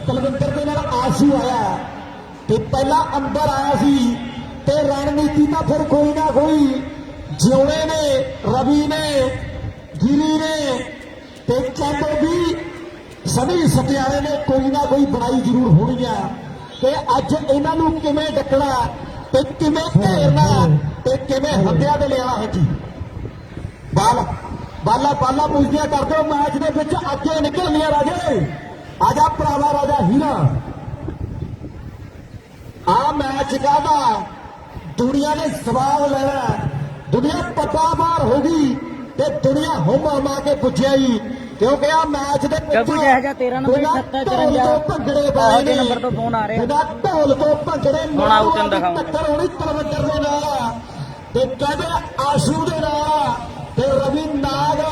कुलविंदर के नाल आशू आया ते पहला अंबर आया सी ते रणनीति तो फिर कोई ना कोई जियोने ने रवि ने गिरी ने ते कहते भी सभी सत्यारे ने कोई ना कोई बनाई जरूर होनी है ते अज इन्हां नूं किवें डकना ते किवें घेरना ते किवें हद्दियां ते लियाना है जी बाल बाला बाला पूछदियां करदे हो मैच दे विच अगे निकल लिया राजे आजा भरावा राजा हीरा आ मैच कादा दुनिया ने सवाल लेना दुनिया पता मार होगी ते दुनिया हुम हुमा के पुछिया ही क्योंकि आ मैच दे भंगड़े पाए ने बिना ढोल तो भंगड़े टक्कर होनी कुलविंदर दे नाल ते कहदे आशू दे नाल ते रवि नाग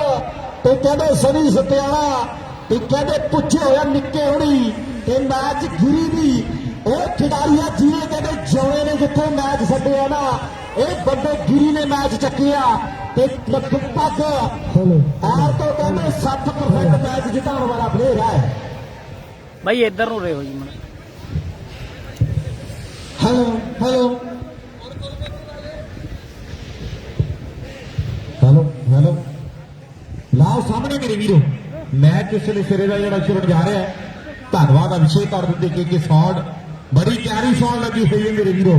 ते कहदे सनी सत्याला ते कहदे पुछे होया निक्के होनी ते मैच गिरी दी ਉਹ ਖਿਡਾਰੀਆ ਜਿਹਨੇ ਕਹਿੰਦੇ ਜੌਣੇ ਨੇ ਜਿੱਥੇ ਮੈਚ ਛੱਡਿਆ ਨਾ ਇਹ ਬੰਦੇ ਗਿਰੀ ਨੇ ਮੈਚ ਚੱਕਿਆ ਤੇ ਲਗਭਗ ਆਰ ਤੋਂ ਕਹਿੰਦੇ 60% ਮੈਚ ਜਿਤਾਉਣ ਵਾਲਾ ਪਲੇਅਰ ਹੈ ਭਾਈ ਇੱਧਰ ਨੂੰ ਰਹੋ ਜੀ ਮਨ ਹੈਲੋ ਹੈਲੋ ਹੈਲੋ ਹੈਲੋ ਲਾਓ ਸਾਹਮਣੇ ਮੇਰੇ ਵੀਰੋ ਮੈਚ ਇਸ ਲਈ ਸਿਰੇ ਦਾ ਜਿਹੜਾ ਸ਼ੁਰੂ ਜਾ ਰਿਹਾ ਹੈ ਧੰਨਵਾਦ ਅਭਿਸ਼ੇਕ ਕਰ ਦਿੰਦੇ ਕਿ ਫੌਂਡ बड़ी प्यारी फॉल लगी हुई है मेरे वीरों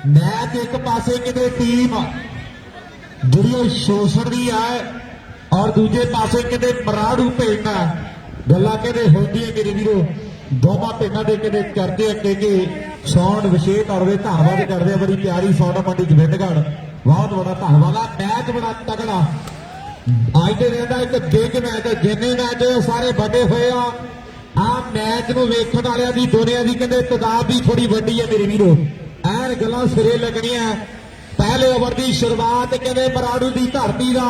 मैच एक पासे किते टीम जिहड़ी शोषण दी है और दूजे पासे किते मराड़ू भेजना गल्लां कहते होंदी है मेरे वीरों दोवां भेना दे किते करते अगे के सौण विशेष तौर ते धन्नवाद करते बड़ी प्यारी फॉल मंडी गोबिंदगढ़ बहुत बड़ा धन्नवाद मैच बड़ा तगड़ा अज दे दिन दा एक बिग मैच जिन्ने मैच सारे वड्डे होए आ आ मैच ਨੂੰ ਵੇਖਣ ਵਾਲਿਆਂ ਦੀ ਦੁਨੀਆ ਦੀ ਕਹਿੰਦੇ ਤਦਾਦ ਵੀ ਥੋੜੀ ਵੱਡੀ ਹੈ ਮੇਰੇ ਵੀਰੋ ਐਨ ਗੱਲਾਂ ਸਿਰੇ ਲੱਗਣੀਆਂ ਪਹਿਲੇ ਓਵਰ ਦੀ ਸ਼ੁਰੂਆਤ ਕਹਿੰਦੇ ਮਰਾੜੂ ਦੀ ਧਰਤੀ ਦਾ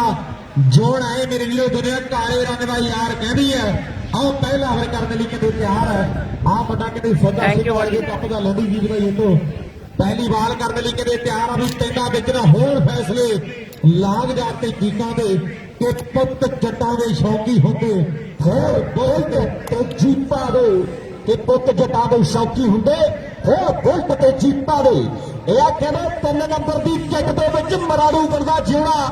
ਜੋੜ ਆਏ ਮੇਰੇ ਵੀਰੋ ਦੁਨੀਆ ਕਾਲੇ ਰੰਗ ਦਾ ਯਾਰ ਕਹਿੰਦੀ ਹੈ ਆਓ ਪਹਿਲਾ ਓਵਰ ਕਰਨ ਲਈ ਕਹਿੰਦੇ ਤਿਆਰ ਹੈ ਆ ਵੱਡਾ ਕਹਿੰਦੇ ਸੋਦਾ ਸਿੰਘ ਵਾਲੇ ਕੱਪ ਦਾ ਲੋਡੀ ਜੀਤ ਭਾਈ ਇਹ ਤੋਂ ਪਹਿਲੀ ਬਾਲ ਕਰਨ ਲਈ ਕਹਿੰਦੇ ਤਿਆਰ ਆ ਵੀ ਪਿੰਡਾਂ ਵਿੱਚ ਨਾ ਹੋਰ ਫੈਸਲੇ ਲਾਗ ਜਾਤੇ ਜੀਤਾਂ ਦੇ ਕਿ ਪੁੱਤ ਜੱਟਾਂ ਦੇ ਸ਼ੌਕੀ ਹੁੰਦੇ ਹੋਰ ਬੋਲਟ ਤੇ ਜੀਪਾਂ ਦੇ ਕਿ ਪੁੱਤ ਜੱਟਾਂ ਦੇ ਸ਼ੌਕੀ ਹੁੰਦੇ ਹੋਰ ਬੋਲਟ ਤੇ ਜੀਪਾਂ ਦੇ ਇਹ ਕਹਿੰਦੇ 3 ਨੰਬਰ ਦੀ ਕਿੱਕ ਦੇ ਵਿੱਚ ਮਰਾੜੂ ਬੰਦਾ ਜਿਉਣਾ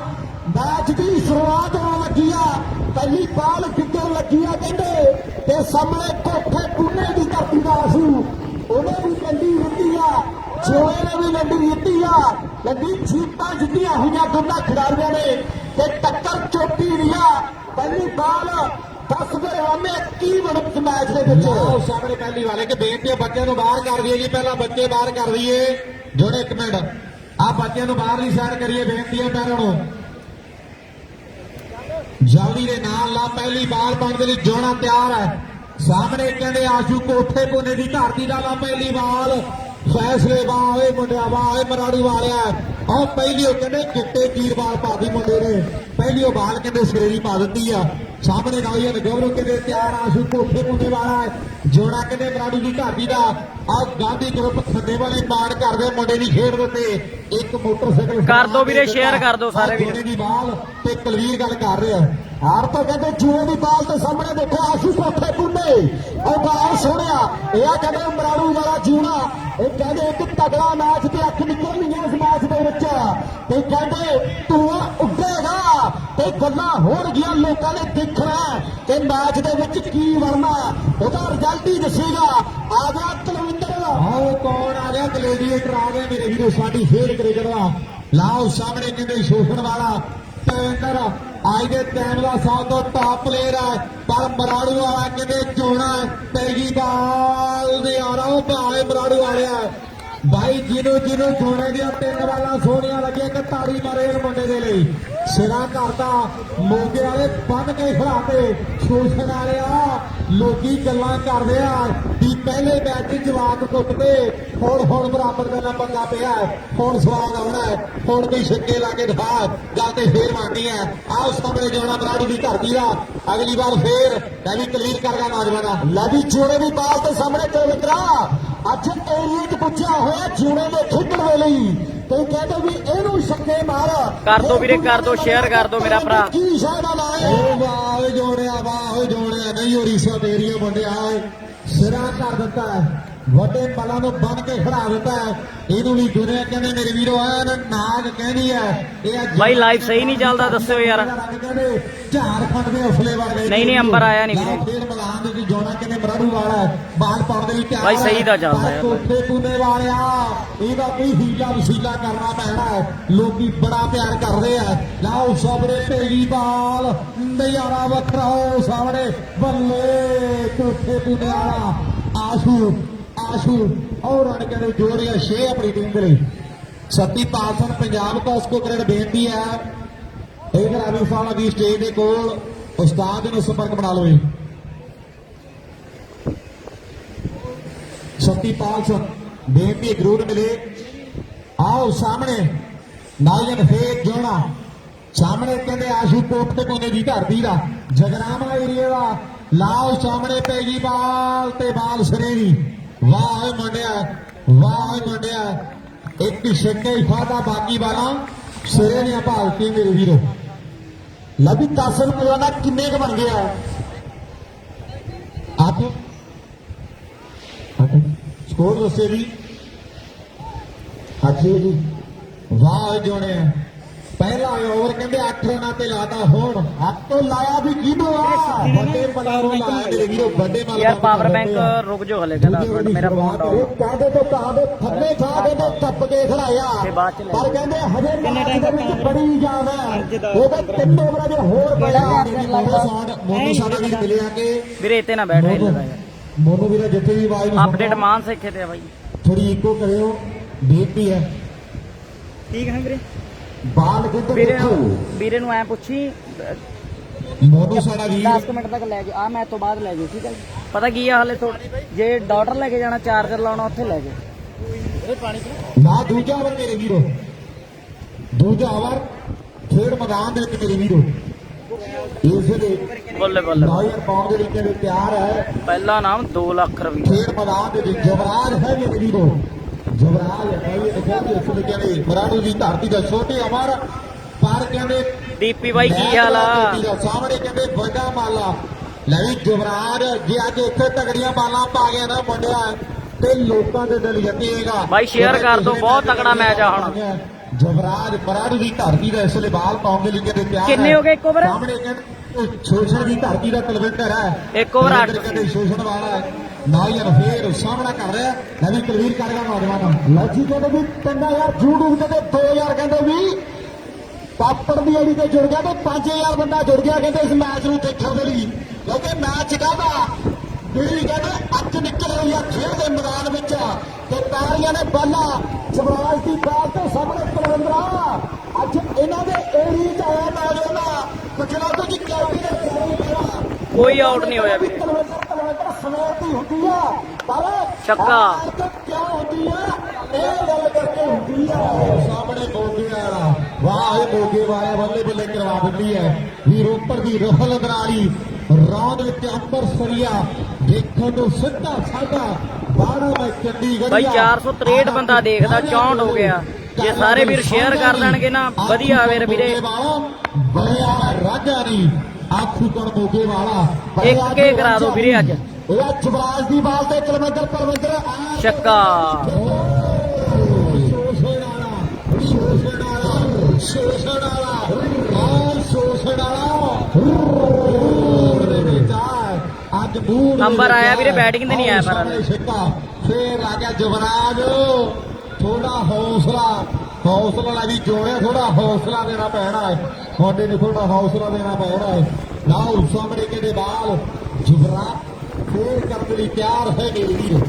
मैच की शुरुआत होने लगी है पहली बाल गिरन लगी है कहते ते सामने कोठे कूने की धरती का आशू उन्हें भी लंडी जीती है चोए ने भी लंडी जीती है लंडी जीता जीतिया हुई दोनों खिडारियों ने ते टक्कर चोटी रही पहली बाल 10 ਦੇ ਹਮੇ 21 ਮਿੰਟ मैच ਦੇ ਵਿੱਚ ਸਾਹਮਣੇ ਪਹਿਲੀ ਵਾਲੇ ਕਿ ਬੇਨਤੀ ਬੱਚਿਆਂ ਨੂੰ ਬਾਹਰ ਕਰ ਦਈਏ ਜੀ ਪਹਿਲਾਂ ਬੱਚੇ ਬਾਹਰ ਕਰ ਦਈਏ ਜੋੜੇ ਇੱਕ ਮਿੰਟ ਆ ਬੱਚਿਆਂ ਨੂੰ ਬਾਹਰਲੀ ਸਾਈਡ ਕਰੀਏ ਬੇਨਤੀ ਹੈ ਪੈਰਾਂ ਨੂੰ जल्दी के नाल ला पहली बाल बनने लिए जोना तैयार है सामने कहते आशू कोठे कोने की धरती का ला पहली बाल फैसले वाह मुंडिया वाह मराड़ू वाले और पहली कहते चिट्टे तीर बाल पाती मुंडे ने पहली बाल कहते सिरे पा दी है सामने नौजवान गौरव कहते तैयार आशू कोठे कोने वाला है जोना कहते मराड़ू की धरती का और गांधी ग्रुप खंडे वाले मान करते मुंडे की खेड देते एक मोटरसाइकिल कर दो वीरे शेयर कर दो सारे वीरे की बाल ते कलवीर गल कर रहे हैं हार तो कहते जुए की बाल तो सामने देखो आशू कोठे कुंडे और बाल सोनिया यह कहते मराड़ू वाला जीवना ये कहते एक तगड़ा मैच ते अख निकलनी है इस मैच के विच ते कहते धुआं उड्डेगा ते गल्लां होणगियां लोकां ने देखना कि मैच के विच की बनना ओहदा रिजल्ट ही दसेगा आ गया कुलविंदर आओ कौन आ गया ग्लेडिएटर आ गया मेरे वीरो साडी खेड क्रिकेट दा लाओ सामने कहते शोषण वाला कुलविंदर आज के टाइम का सब तो टॉप प्लेयर है पर मराड़ू वाला कहते चोना पैगी बाल आ रहा मराड़ू वाले भाई जिन्हों जिन्हों चोने दिया 3 बाल सोनिया लगे कि ताड़ी मारे मुंडे के लिए सिरा करता मोगे वाले बन के खिलाते शोषण वाले लोकी गल्लां करदे कि पहले मैच जवाब कुटते हुण बराबर करना पंगा पिया हुण स्वाद आना है हुण भी छिक्के ला के दिखा गल तो फिर माननी है आओ सामने जाना मराड़ू की धरती का अगली बार फिर मैं भी क्लीयर कर रहा नौजवान लवी जोड़े की बाल तो सामने चल मित्रा अज एरिए च पुछया होया जोड़े के खेडण दे लई ते कहते भी इहनू छक्के मार कर दो वीरे कर दो शेयर कर दो मेरा भरा की शायद लाए वाह जोड़िया वाह ਵਾਹ ਜੋੜਿਆ ਨਹੀਂ ਉਹ ਰੀਸਾ ਦੇ ਰਹੀ ਮੁੰਡਿਆ ਸਿਰਾ ਕਰ ਦਿੱਤਾ ਹੈ ਵੱਡੇ ਮਲਾਂ ਨੂੰ ਬੰਨ ਕੇ ਖੜਾ ਦਿੱਤਾ ਹੈ ਇਹਨੂੰ ਵੀ ਦੁਨੀਆ ਕਹਿੰਦੇ ਮੇਰੇ ਵੀਰੋ ਆ ਨਾਗ ਕਹਿੰਦੀ ਹੈ ਇਹ ਅੱਜ ਬਾਈ ਲਾਈਵ ਸਹੀ ਨਹੀਂ ਚੱਲਦਾ ਦੱਸਿਓ ਯਾਰ ਕਹਿੰਦੇ ਝਾਰਖੰਡ ਦੇ ਹੌਸਲੇ ਬਣ ਗਏ ਨਹੀਂ ਅੰਬਰ ਆਇਆ ਨਹੀਂ ਵੀਰੇ ਫੇਰ ਮਲਾਨ ਦੇ ਜੋਣਾ ਕਹਿੰਦੇ ਮਰਾੜੂ ਵਾਲਾ ਬਾਲ ਪਾਉਣ ਦੇ ਲਈ ਤਿਆਰ ਬਾਈ ਸਹੀ ਦਾ ਚੱਲਦਾ ਯਾਰ ਕੋਠੇ ਪੁੰਨੇ ਵਾਲਿਆ ਇਹਦਾ ਕੋਈ ਹੀਲਾ ਵਸੀਲਾ ਕਰਨਾ ਪੈਣਾ ਹੈ ਲੋਕੀ ਬੜਾ ਪਿਆਰ ਕਰਦੇ ਆ ਲਾਓ ਸਾਹਮਣੇ ਢੇਗੀ ਬਾਲ ਨਜ਼ਾਰਾ ਵੱਖਰਾ ਹੋ ਸਾਹਮਣੇ ਬੱਲੇ ਕੋਠੇ ਪੁੰਨੇ ਵਾਲਾ ਆਸ਼ੂ और रन कहते जोड़िया 6 अपनी टीम के लिए सतीपाल सिंह पंजाब का उसको क्रेडिट बेनती है इधर अभी साल की स्टेज के कोल उस्ताद ने संपर्क बना लो सतीपाल सिंह बेनती जरूर मिले आओ सामने नायन फेर जोड़ा सामने कहते आशू कोट कोने की धरती का जगरामा एरिया का लाओ सामने पैगी बाल ते बाल सिरे की वाह मुंडिया एक छक्के ही खाता बाकी वाला सिरे ने भालती मेरे वीरो लभी 10 मिलवाना किन्ने क बन गया आप स्कोर दसे भी अच्छी जी वाह जोने पहला ओवर कहते 8 रन ते लाता होण अब तो लाया भी किनो आ बड़े मलारों लाया मेरे वीरो बड़े मलारों यार पावर बैंक रुक जो हले कहना मिनट मेरा फोन डाउन कहते तो कहते थल्ले खा के तो टप के खड़ाया पर कहते हजे मैच दे विच बड़ी जान है वो तो 3 ओवर जे होर पया मोनू साडा भी मिले आके ਵੀਰੇ ਇੱਥੇ ਨਾ ਬੈਠ ਹਿੱਲਦਾ ਯਾਰ मोनू ਵੀਰੇ ਜਿੱਥੇ ਵੀ ਆਵਾਜ਼ ਨੂੰ ਅਪਡੇਟ ਮਾਨ ਸਿੱਖੇ ਤੇ ਆ ਬਾਈ थोड़ी इको करियो बेनती है ਠੀਕ ਹੈ ਵੀਰੇ बाल किधर ਵੀਰੇ देखो ਵੀਰੇ ਨੂੰ ਐ ਪੁੱਛੀ मोनू साडा वीर 10 ਮਿੰਟ ਤੱਕ ਲੈ ਜਾ ਆ ਮੈਚ ਤੋਂ ਬਾਅਦ ਲੈ ਜਾ ਠੀਕ ਹੈ ਪਤਾ ਕੀ ਆ ਹਲੇ ਜੇ ਡਾਟਰ ਲੈ ਕੇ ਜਾਣਾ ਚਾਰਜਰ ਲਾਉਣਾ ਉੱਥੇ ਲੈ ਜਾ ना दूजा ओवर मेरे वीरो दूजा ओवर खेड मैदान दे विच मेरे वीरो इसलिए ਬੱਲੇ ਬੱਲੇ नायर पाउंड दे विच तैयार है ਪਹਿਲਾ ਨਾਮ 2 ਲੱਖ ਰੁਪਏ खेड मैदान दे विच जवराज है मेरे वीरो जवराज है ये देखो इसलिए कहते मराठू की धरती का छोटे अमर पर कहते ਦੀਪੀ ਬਾਈ ਕੀ ਹਾਲ ਆ सामने कहते बड़ा माला ਲੈ ਵੀ ਜਵਰਾਜ ਜੇ ਅੱਜ ਇੱਥੇ ਤਗੜੀਆਂ ਬਾਲਾਂ ਪਾ ਗਿਆ ਨਾ ਮੁੰਡਿਆ ਤੇ ਲੋਕਾਂ ਦੇ ਦਿਲ ਜਿੱਤੇਗਾ ਬਾਈ ਸ਼ੇਅਰ ਕਰ ਦੋ ਬਹੁਤ ਤਕੜਾ ਮੈਚ ਆ ਹੁਣ ਜਵਰਾਜ ਮਰਾੜੂ ਦੀ ਧਰਤੀ ਦਾ ਇਸ ਲਈ ਬਾਲ ਪਾਉਣ ਦੇ ਲਈ ਕਹਿੰਦੇ ਤਿਆਰ ਕਿੰਨੇ ਹੋ ਗਏ ਇੱਕ ਓਵਰ ਸਾਹਮਣੇ ਕਹਿੰਦੇ ਸ਼ੋਸ਼ਣ ਦੀ ਧਰਤੀ ਦਾ ਤਲਵਿੰਦਰ ਹੈ ਇੱਕ ਓਵਰ 8 ਕਹਿੰਦੇ ਸ਼ੋਸ਼ਣ ਵਾਲਾ ਹੈ ਨਾਇਰ ਫੇਰ ਸਾਹਮਣਾ ਕਰ ਰਿਹਾ ਲੈ ਵੀ ਤਲਵੀਰ ਕਰੇਗਾ ਨੌਜਵਾਨ ਲਾਜੀ ਕਹਿੰਦੇ ਵੀ ਚੰਗਾ ਯਾਰ YouTube ਤੇ 2000 ਕਹਿੰਦੇ ਵੀ ਪਾਪੜ ਦੀ ਅੜੀ ਤੇ ਜੁੜ ਗਿਆ ਤੇ 5000 ਬੰਦਾ ਜੁੜ ਗਿਆ ਕਹਿੰਦੇ ਇਸ ਮੈਚ ਨੂੰ ਦੇਖਣ ਦੇ ਲਈ ਕਿਉਂਕਿ ਮੈਚ ਕਾਹਦਾ ਜਿਹੜੀ ਕਹਿੰਦੇ ਅੱਜ ਨਿਕਲ ਰਹੀ ਆ ਖੇਡ ਦੇ ਮੈਦਾਨ ਵਿੱਚ ਤੇ ਤਾਰੀਆਂ ਨੇ ਬਾਲਾ ਜਵਰਾਜ ਦੀ ਬਾਲ ਤੇ ਸਾਹਮਣੇ ਕਲਵੰਦਰਾ ਅੱਜ ਇਹਨਾਂ ਦੇ ਏਰੀਆ 'ਚ ਆਇਆ ਮੈਚ ਉਹਨਾਂ ਪਿਛਲਾ ਤੋਂ ਜੀ ਕਲੌਟੀ ਦੇ ਜਾਰੀ ਕਰਾ ਕੋਈ ਆਊਟ ਨਹੀਂ ਹੋਇਆ ਵੀਰੇ ਕਲਵੰਦਰ ਸਵੇਰ ਦੀ ਹੁੰਦੀ ਆ ਪਰ ਛੱਕਾ ਕਿਉਂ ਹੁੰਦੀ ਆ ਇਹ ਗੱਲ ਕਰਕੇ ਹੁੰਦੀ ਆ ਸਾਹਮਣੇ ਮੋਗੇ ਵਾਲਾ ਵਾਹ ਇਹ ਮੋਗੇ ਵਾਲਾ ਬੱਲੇ ਬੱਲੇ ਕਰਵਾ ਦਿੰਦੀ ਹੈ ਵੀਰ ਉੱਪਰ ਦੀ ਰੋਹਲ ਦਰਾਰੀ ਰੌਂਦ ਵਿੱਚ ਅੰਬਰਸਰੀਆ ਦੇਖਣ ਨੂੰ ਸਿੱਧਾ ਸਾਡਾ 12 ਮੈਂ ਚੰਡੀਗੜ੍ਹ ਬਾਈ 463 ਬੰਦਾ ਦੇਖਦਾ 64 ਹੋ ਗਿਆ ਜੇ ਸਾਰੇ ਵੀਰ ਸ਼ੇਅਰ ਕਰ ਦੇਣਗੇ ਨਾ ਵਧੀਆ ਆਵੇ ਵੀਰੇ ਬੜਿਆ ਰਾਜਾ ਨਹੀਂ ਆਖੂ ਕਣ ਮੋਗੇ ਵਾਲਾ ਇੱਕ ਕੇ ਕਰਾ ਦਿਓ ਵੀਰੇ ਅੱਜ ਇਹ ਜਵਰਾਜ ਦੀ ਬਾਲ ਤੇ ਕਲਵੰਦਰ ਪਰਵੰਦਰ ਛੱਕਾ ਸ਼ੋਸ਼ਣ ਵਾਲਾ ਅੱਜ ਮੂਡ ਨੰਬਰ ਆਇਆ ਵੀਰੇ ਬੈਟਿੰਗ ਤੇ ਨਹੀਂ ਆਇਆ ਪਰ ਹਲੇ ਛੱਕਾ ਫੇਰ ਆ ਗਿਆ ਜਵਰਾਜ ਥੋੜਾ ਹੌਸਲਾ ਲਾ ਵੀ ਜੋੜਿਆ ਥੋੜਾ ਹੌਸਲਾ ਦੇਣਾ ਪੈਣਾ ਹੈ ਤੁਹਾਡੇ ਨੂੰ ਥੋੜਾ ਹੌਸਲਾ ਦੇਣਾ ਪੈਣਾ ਹੈ ਲਾਓ ਸਾਹਮਣੇ ਕਿਹਦੇ ਬਾਲ ਜਵਰਾਜ ਫੇਰ ਕਰਨ ਲਈ ਤਿਆਰ ਹੈ ਮੇਰੇ ਵੀਰ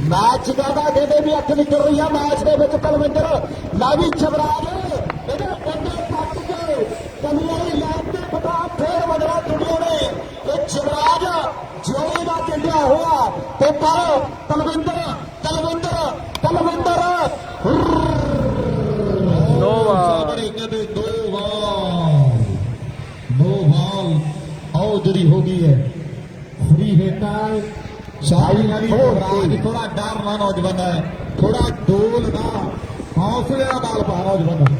ਮੈਚ ਦਾ ਕਹਿੰਦੇ ਵੀ ਅੱਖ ਨਿਕਲ ਰਹੀ ਆ ਮੈਚ ਦੇ ਵਿੱਚ ਕਲਵਿੰਦਰ ਲਾ ਵੀ ਜਵਰਾਜ ਇਹਦੇ ਕੰਡੇ ਕੱਟ ਕੇ ਕਮੀਆਂ ਦੀ ਲਾਈਨ ਤੇ ਬਤਾ ਫੇਰ ਵਜਣਾ ਦੁਨੀਆ ਨੇ ਤੇ ਜਵਰਾਜ ਜੋੜੀ ਦਾ ਟਿੰਡਿਆ ਹੋਇਆ ਤੇ ਪਰ ਕਲਵਿੰਦਰ ਦੋ ਵਾਰ ਕਹਿੰਦੇ ਦੋ ਵਾਲ ਆਓ ਜਿਹੜੀ ਹੋ ਗਈ ਹੈ ਫਰੀ ਹਿੱਟਾ ਸ਼ਾਹੀ ਨਾਲ ਥੋੜਾ ਡਰ ਨਾ ਨੌਜਵਾਨ ਹੈ ਥੋੜਾ ਡੋਲ ਨਾ ਹੌਸਲੇ ਨਾਲ ਬਾਲ ਪਾ ਨੌਜਵਾਨ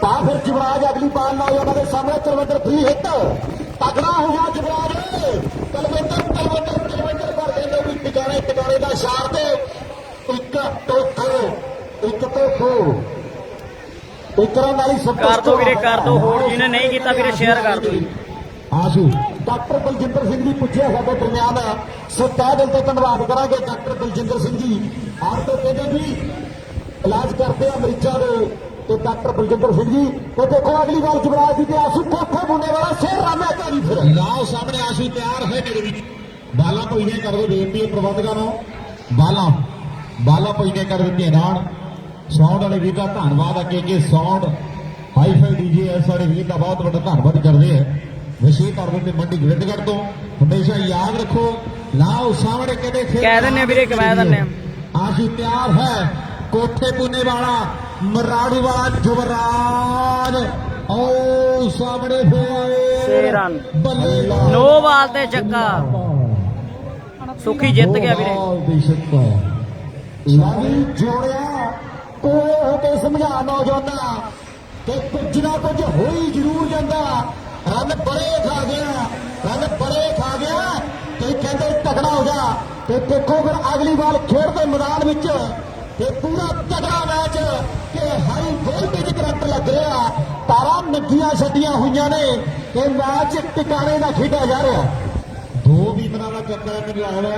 ਤਾਂ ਫਿਰ ਜਵਰਾਜ ਅਗਲੀ ਬਾਲ ਨੌਜਵਾਨਾਂ ਦੇ ਸਾਹਮਣੇ ਤਲਵਿੰਦਰ ਫ੍ਰੀ ਹਿੱਟ ਤਗੜਾ ਹੋਇਆ ਜਵਰਾਜ ਤਲਵਿੰਦਰ ਕਰਦੇ ਨੇ ਵੀ ਟਿਕਾਣੇ ਦਾ ਇਸ਼ਾਰ ਤੇ ਇੱਕ ਤੋਖੋ ਇਕਰਾਂ ਨਾਲ ਹੀ ਕਰ ਦੋ ਵੀਰੇ, ਕਰ ਦੋ ਹੋਰ, ਜਿਹਨੇ ਨਹੀਂ ਕੀਤਾ ਵੀਰੇ ਸ਼ੇਅਰ ਕਰ ਦੋ। ਆਜੂ ਡਾਕਟਰ ਬਲਜਿੰਦਰ ਸਿੰਘ ਜੀ ਪੁੱਛਿਆ ਸਾਡੇ ਦਰਮਿਆਨ, ਸੋ ਤਹਿ ਦਿਲ ਤੋਂ ਧੰਨਵਾਦ ਕਰਾਂਗੇ ਡਾਕਟਰ ਬਲਜਿੰਦਰ ਸਿੰਘ ਜੀ। ਆਪ ਤੋਂ ਕਹਿੰਦੇ ਵੀ ਇਲਾਜ ਕਰਦੇ ਆ ਮਰੀਜ਼ਾਂ ਦੇ ਤੇ ਡਾਕਟਰ ਬਲਜਿੰਦਰ ਸਿੰਘ ਜੀ। ਤੇ ਦੇਖੋ ਅਗਲੀ ਵਾਰ ਜਵਰਾਜ ਦੀ ਤੇ ਆਸੂ ਕੋਠੇ ਬੁੰਨੇ ਵਾਲਾ ਸ਼ੇਰ ਰਾਮਿਆ ਕਰੀ ਫਿਰ ਲਾਓ ਸਾਹਮਣੇ ਆਸੂ ਤਿਆਰ ਹੈ ਮੇਰੇ ਵਿੱਚ ਬਾਲਾਂ ਪਈਆਂ ਕਰ ਦੋ ਬੇਨਤੀ ਹੈ ਪ੍ਰਬੰਧਕਾਂ ਨੂੰ ਬਾਲਾਂ ਪਈਆਂ ਕਰ ਦਿੱਤੀਆਂ ਨਾਲ ਸਾਊਂਡ ਵਾਲੇ ਵੀਰ ਦਾ ਧੰਨਵਾਦ ਅੱਗੇ ਕਿ ਸਾਊਂਡ ਹਾਈਫਾਈ ਡੀਜੇ ਹੈ ਸਾਡੇ ਵੀਰ ਦਾ ਬਹੁਤ ਵੱਡਾ ਧੰਨਵਾਦ ਕਰਦੇ ਆ ਵਿਸ਼ੇਸ਼ ਤੌਰ ਤੇ ਮੰਡੀ ਗ੍ਰਿਡਗੜ ਤੋਂ ਹਮੇਸ਼ਾ ਯਾਦ ਰੱਖੋ ਲਾਓ ਸਾਹਮਣੇ ਕਹਿੰਦੇ ਕਹਿ ਦਿੰਦੇ ਵੀਰੇ ਕਮਾ ਦਿੰਦੇ ਆਸੂ ਤਿਆਰ ਹੈ ਕੋਠੇ ਪੁੰਨੇ ਵਾਲਾ ਮਰਾੜੂ ਵਾਲਾ ਜੁਵਰਾਜ ਓ ਸਾਹਮਣੇ ਛੇ ਰਨ ਬੱਲੇ ਨੋ ਬਾਲ ਤੇ ਚੱਕਾ ਸੁਖੀ ਜਿੱਤ ਗਿਆ ਵੀਰੇ। ਲਾਗੀ ਜੋੜਿਆ ਕੋਲੇ ਹੋ ਕੇ ਸਮਝਾ ਨੌਜਵਾਨਾਂ ਕਿ ਕੁਝ ਨਾ ਕੁਝ ਹੋ ਹੀ ਜ਼ਰੂਰ ਜਾਂਦਾ। ਰਨ ਬੜੇ ਖਾ ਗਿਆ ਤੇ ਕਹਿੰਦੇ ਤਗੜਾ ਹੋ ਜਾ ਤੇ ਦੇਖੋ ਫਿਰ ਅਗਲੀ ਵਾਰ ਖੇਡ ਦੇ ਮੈਦਾਨ ਵਿੱਚ ਤੇ ਪੂਰਾ ਤਗੜਾ ਮੈਚ ਕਿ ਹਾਈ ਵੋਲਟੇਜ ਕਰੰਟ ਲੱਗ ਰਿਹਾ, ਤਾਰਾਂ ਨੱਗੀਆਂ ਛੱਡੀਆਂ ਹੋਈਆਂ ਨੇ ਤੇ ਮੈਚ ਟਿਕਾਣੇ ਦਾ ਖੇਡਿਆ ਜਾ ਰਿਹਾ। ਦੋ ਵਿਕਟਾਂ ਦਾ ਚੱਕਰ ਹੈ ਮੈਨੂੰ ਲੱਗਦਾ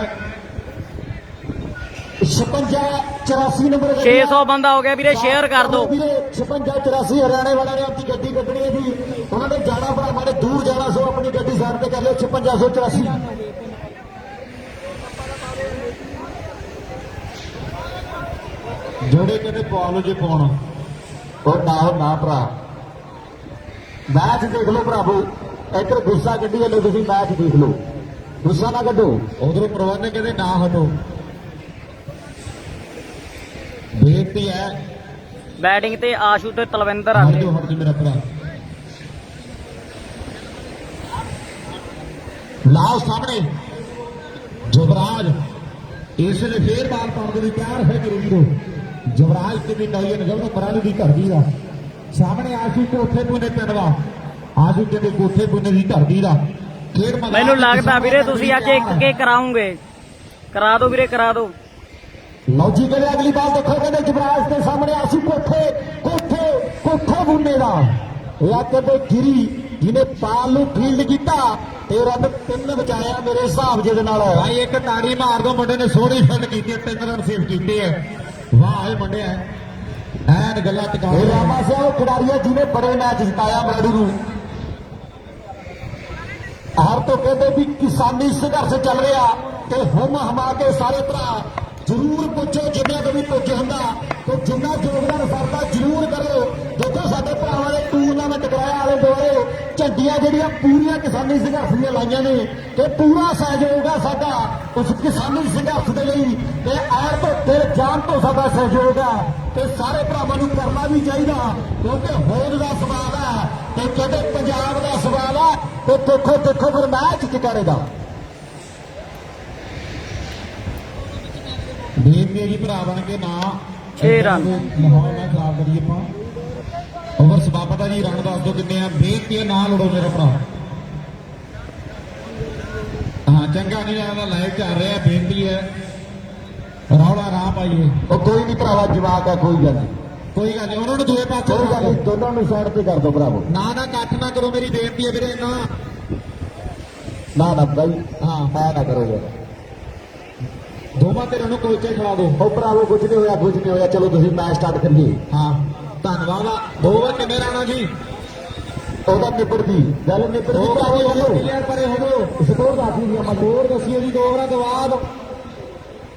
56-84 ਨੰਬਰ 600 ਬੰਦਾ ਹੋ ਗਿਆ ਵੀਰੇ, ਸ਼ੇਅਰ ਕਰ ਦਿਓ ਵੀਰੇ। 56-84 ਹਰਿਆਣੇ ਵਾਲਿਆਂ ਨੇ ਆਪਣੀ ਗੱਡੀ ਕੱਢਣੀ ਹੈ ਜੀ, ਉਹਨਾਂ ਨੇ ਜਾਣਾ ਭਰਾਵਾਂ ਨੇ ਦੂਰ ਜਾਣਾ, ਸੋ ਆਪਣੀ ਗੱਡੀ ਸਾਈਡ ਤੇ ਕਰ ਲਿਓ। 56-84 ਜੋੜੇ ਕਹਿੰਦੇ ਪਾ ਲਓ ਜੇ ਪਾਉਣਾ ਉਹ ਨਾ ਭਰਾ ਮੈਚ ਦੇਖ ਲਓ ਭਰਾਵੋ। ਇੱਧਰ ਗੁੱਸਾ ਕੱਢੀ ਵੱਲੋਂ ਤੁਸੀਂ ਮੈਚ ਦੇਖ ਲਓ, ਗੁੱਸਾ ਨਾ ਕੱਢੋ। ਉਧਰੋਂ ਪ੍ਰਬੰਧਕ ਕਹਿੰਦੇ ਨਾ ਹਟੋ। ਬੇਨਤੀ ਹੈ ਬੈਟਿੰਗ ਤੇ ਆਸ਼ੂ ਤੇ ਤਲਵਿੰਦਰ ਆ ਹਟ ਵੀਰੇ। ਜਾਓ ਮੇਰਾ ਭਰਾ। ਲਾਓ ਸਾਹਮਣੇ ਜਵਰਾਜ ਇਸ ਲਈ ਫੇਰ ਬਾਲ ਪਾਉਣ ਦੇ ਲਈ ਤਿਆਰ ਹੈ ਮੇਰੇ ਵੀਰੋ। ਜਵਰਾਜ ਤੇ ਵੀ ਨੌਜਵਾਨ ਜਵਰ ਮਰਾਲੀ ਦੀ ਧਰਤੀ ਦਾ ਸਾਹਮਣੇ ਆਸ਼ੂ ਕੋਠੇ ਪੁੰਨੇ ਪਿੰਡ ਦਾ ਆਸ਼ੂ ਕਹਿੰਦੇ ਕੋਠੇ ਪੁੰਨੇ ਦੀ ਧਰਤੀ ਦਾ ਖੇਡ ਮੈਦਾਨ। ਮੈਨੂੰ ਲੱਗਦਾ ਵੀਰੇ ਤੁਸੀਂ ਅੱਜ ਇੱਕ ਕੇ ਕਰਾਉਂਗੇ, ਕਰਾ ਦਿਓ ਵੀਰੇ, ਕਰਾ ਦਿਓ। ਲਓ ਜੀ ਕਹਿੰਦੇ ਅਗਲੀ ਬਾਲ ਦੇਖੋ ਕਹਿੰਦੇ ਜਵਰਾਜ ਦੇ ਸਾਹਮਣੇ ਆਸ਼ੂ ਕੋਠੇ ਬੁੰਨੇ ਦਾ ਇਹ ਕਹਿੰਦੇ ਗਿਰੀ ਜਿਹਨੇ ਬਾਲ ਨੂੰ ਫੀਲਡ ਕੀਤਾ ਤੇ ਰਨ 3 ਬਚਾਇਆ ਮੇਰੇ ਹਿਸਾਬ ਜਿਹਦੇ ਨਾਲ। ਭਾਈ ਇੱਕ ਤਾੜੀ ਮਾਰ ਦੋ, ਮੁੰਡੇ ਨੇ ਸੋਹਣੀ ਫੀਲਡ ਕੀਤੀ, 3 ਰਨ ਸੇਵ ਕੀਤੇ ਹੈ। ਵਾਹ ਇਹ ਮੁੰਡਿਆ ਐਨ ਗੱਲਾਂ ਟਿਕਾ ਰਾਮਾ ਸਿੰਘ ਉਹ ਖਿਡਾਰੀ ਹੈ ਜਿਹਨੇ ਬੜੇ ਮੈਚ ਜਿਤਾਇਆ ਮਰਾੜੂ ਨੂੰ। ਹਰ ਤੋਂ ਕਹਿੰਦੇ ਵੀ ਕਿਸਾਨੀ ਸੰਘਰਸ਼ ਚੱਲ ਰਿਹਾ ਤੇ ਹਮ ਹਮਾ ਕੇ ਸਾਰੇ ਭਰਾ ਜ਼ਰੂਰ ਪੁੱਛੋ, ਜਿੰਨਾ ਤੋਂ ਵੀ ਪੁੱਛ ਹੁੰਦਾ ਤੇ ਜਿੰਨਾ ਯੋਗਦਾਨ ਸਰਦਾ ਜ਼ਰੂਰ ਕਰੋ। ਦੇਖੋ ਸਾਡੇ ਭਰਾਵਾਂ ਨੇ ਟੂਰਨਾਮੈਂਟ ਕਰਾਇਆ ਆਲੇ ਦੁਆਲੇ, ਝੰਡੀਆਂ ਜਿਹੜੀਆਂ ਪੂਰੀਆਂ ਕਿਸਾਨੀ ਸੰਘਰਸ਼ ਦੀਆਂ ਲਾਈਆਂ ਨੇ ਤੇ ਪੂਰਾ ਸਹਿਯੋਗ ਆ ਸਾਡਾ ਉਸ ਕਿਸਾਨੀ ਸੰਘਰਸ਼ ਦੇ ਲਈ ਤੇ ਐਰ ਤੋਂ ਦਿਲ ਜਾਨ ਤੋਂ ਸਾਡਾ ਸਹਿਯੋਗ ਆ ਤੇ ਸਾਰੇ ਭਰਾਵਾਂ ਨੂੰ ਕਰਨਾ ਵੀ ਚਾਹੀਦਾ ਕਿਉਂਕਿ ਹੋਂਦ ਦਾ ਸਵਾਲ ਹੈ ਤੇ ਕਹਿੰਦੇ ਪੰਜਾਬ ਦਾ ਸਵਾਲ ਹੈ ਤੇ ਦੇਖੋ ਫਿਰ ਮੈਚ ਟਿਕਾਣੇ ਦਾ। ਬੇਨਤੀ ਜੀ ਭਰਾ ਬਣ ਕੇ ਨਾ 6 ਰਨ ਮਾਹੌਲ ਨਾ ਖਰਾਬ ਕਰੀਏ ਆਪਾਂ। ਓਵਰ ਸਬਾਪਤਾ ਜੀ ਰਨ ਦੱਸ ਦਿਓ ਕਿੰਨੇ ਆ। ਬੇਨਤੀ ਹੈ ਨਾ ਲੜੋ ਮੇਰਾ ਭਰਾ। ਹਾਂ ਚੰਗਾ ਨਹੀਂ ਲੱਗਦਾ, ਲਾਈਵ ਚੱਲ ਰਿਹਾ। ਬੇਨਤੀ ਹੈ ਰੌਲਾ ਨਾ ਪਾਈਏ। ਉਹ ਕੋਈ ਨਹੀਂ ਭਰਾਵਾ ਜਵਾਕ ਆ, ਕੋਈ ਗੱਲ ਨਹੀਂ ਉਹਨਾਂ ਨੂੰ ਦੂਏ ਪਾਸੇ ਕੋਈ ਗੱਲ ਨਹੀਂ, ਦੋਨਾਂ ਨੂੰ ਸਾਈਡ ਤੇ ਕਰ ਦਿਓ ਭਰਾਵੋ। ਨਾ ਕੱਟ ਨਾ ਕਰੋ, ਮੇਰੀ ਬੇਨਤੀ ਹੈ ਵੀਰੇ। ਨਾ ਬਾਈ ਹਾਂ ਹੈ ਨਾ ਕਰੋ ਯਾਰ। ਦੋਵਾਂ ਧਿਰਾਂ ਨੂੰ ਕੋਚੇ ਖਿਲਾ ਦਿਓ। ਉਹ ਭਰਾਵੋ ਕੁਝ ਨਹੀਂ ਹੋਇਆ ਚਲੋ ਤੁਸੀਂ ਮੈਚ ਸਟਾਰਟ ਕਰੀਏ। ਹਾਂ ਧੰਨਵਾਦ ਆ। 2 ਓਵਰ ਕਿੰਨੇ ਰਾਣਾ ਜੀ ਉਹਦਾ ਨਿਬੜਦੀ ਗੱਲ ਨਿਬੜਦੀ ਕਲੀਅਰ ਪਰੇ ਹੋ ਗਏ। ਸਕੋਰ ਦੱਸੀ ਜੀ ਆਪਾਂ ਸਕੋਰ ਦੱਸੀਏ ਜੀ। 2 ਓਵਰਾਂ ਤੋਂ ਬਾਅਦ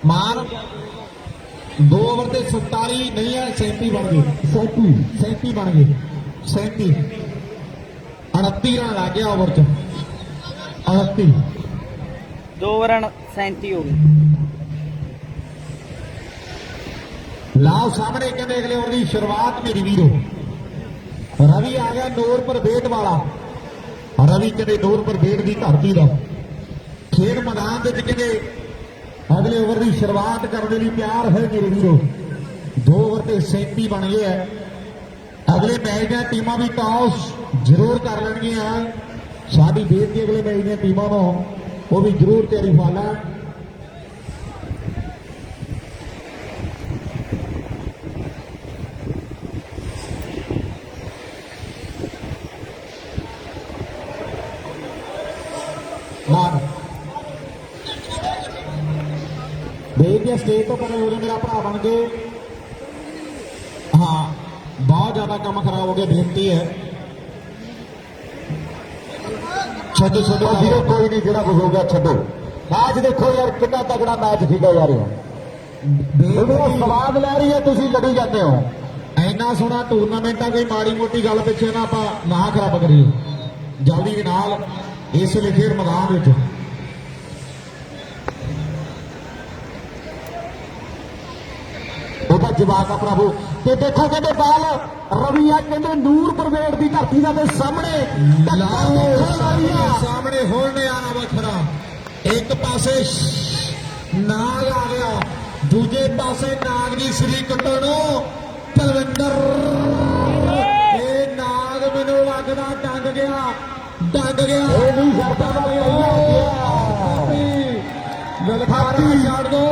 ਮਾਨ 2 ਓਵਰ ਤੇ 47 ਨਹੀਂ ਹੈ 37 ਬਣ ਗਏ। 37 ਬਣ ਗਏ। 37 29 ਰਨ ਲੱਗ ਗਿਆ ਓਵਰ ਚ। 29 2 ਰਨ 37 ਹੋ ਗਏ। ਲਾਓ ਸਾਹਮਣੇ ਕਹਿੰਦੇ ਅਗਲੇ ਓਵਰ ਦੀ ਸ਼ੁਰੂਆਤ ਮੇਰੀ ਵੀਰੋ। ਰਵੀ ਆ ਗਿਆ ਨੂਰਪੁਰ ਬੇਟ ਵਾਲਾ। ਰਵੀ ਕਹਿੰਦੇ ਨੂਰਪੁਰ ਬੇਟ ਦੀ ਧਰਤੀ ਦਾ ਖੇਡ ਮੈਦਾਨ ਦੇ ਵਿੱਚ ਕਹਿੰਦੇ ਅਗਲੇ ਓਵਰ ਦੀ ਸ਼ੁਰੂਆਤ ਕਰਨ ਦੇ ਲਈ ਤਿਆਰ ਹੈ ਮੇਰੇ ਵੀਰੋ। 2 ਓਵਰ ਤੇ 37 ਬਣ ਗਏ ਹੈ। ਅਗਲੇ ਮੈਚ ਦੀਆਂ ਟੀਮਾਂ ਵੀ ਟਾਸ ਜ਼ਰੂਰ ਕਰ ਲੈਣਗੀਆਂ। ਸਾਡੀ ਬੇਨਤੀ ਅਗਲੇ ਮੈਚ ਦੀਆਂ ਟੀਮਾਂ ਨੂੰ ਉਹ ਵੀ ਜ਼ਰੂਰ ਤਿਆਰੀ ਪਾ ਲੈਣ। ਮਾਰ ਦੇਖ ਕੇ ਸਟੇਜ ਤੋਂ ਪਰੇ ਹੋ ਜਾ ਮੇਰਾ ਭਰਾ ਬਣ ਕੇ। ਹਾਂ ਬਹੁਤ ਜ਼ਿਆਦਾ ਕੰਮ ਖਰਾਬ ਹੋ ਗਿਆ। ਬੇਨਤੀ ਹੈ ਛੱਡੋ ਛੱਡੋ ਵੀਰੇ, ਕੋਈ ਨਹੀਂ, ਜਿਹੜਾ ਕੁਝ ਹੋ ਗਿਆ ਛੱਡੋ। ਮੈਚ ਦੇਖੋ ਯਾਰ ਕਿੰਨਾ ਤਗੜਾ ਮੈਚ ਖੇਡਿਆ ਜਾ ਰਿਹਾ। ਤੁਹਾਨੂੰ ਸਵਾਦ ਲੈ ਰਹੀ ਹੈ, ਤੁਸੀਂ ਲੜੀ ਜਾਂਦੇ ਹੋ। ਇੰਨਾ ਸੋਹਣਾ ਟੂਰਨਾਮੈਂਟ ਆ, ਕੋਈ ਮਾੜੀ ਮੋਟੀ ਗੱਲ ਪਿੱਛੇ ਨਾ ਆਪਾਂ ਨਾ ਖਰਾਬ ਕਰੀਏ। ਜਲਦੀ ਦੇ ਨਾਲ ਇਸ ਵੇਲੇ ਖੇਡ ਮੈਦਾਨ ਵਿੱਚ ਉਹਦਾ ਜਵਾਬ ਆ ਪ੍ਰਭੂ। ਤੇ ਦੇਖੋ ਕਹਿੰਦੇ ਬਾਲ ਰਵੀ ਆ, ਕਹਿੰਦੇ ਨੂਰ ਪ੍ਰਵੇਟ ਦੀ ਧਰਤੀ ਦਾ ਤੇ ਸਾਹਮਣੇ ਸਾਹਮਣੇ ਹੁਣ ਆਣਾ ਵੱਖਰਾ। ਇੱਕ ਪਾਸੇ ਨਾਗ ਆ ਗਿਆ, ਦੂਜੇ ਪਾਸੇ ਨਾਗ ਦੀ ਸ੍ਰੀ ਕੱਟਣੋ ਤਲਵਿੰਦਰ। ਇਹ ਨਾਗ ਮੈਨੂੰ ਲੱਗਦਾ ਡੰਗ ਗਿਆ, ਡੰਗ ਗਿਆ। ਇਹ ਵੀ ਸ਼ਰਤਾਂ ਵਾਲੀ ਲਲਕਾਰਾ ਛੱਡ ਦੋ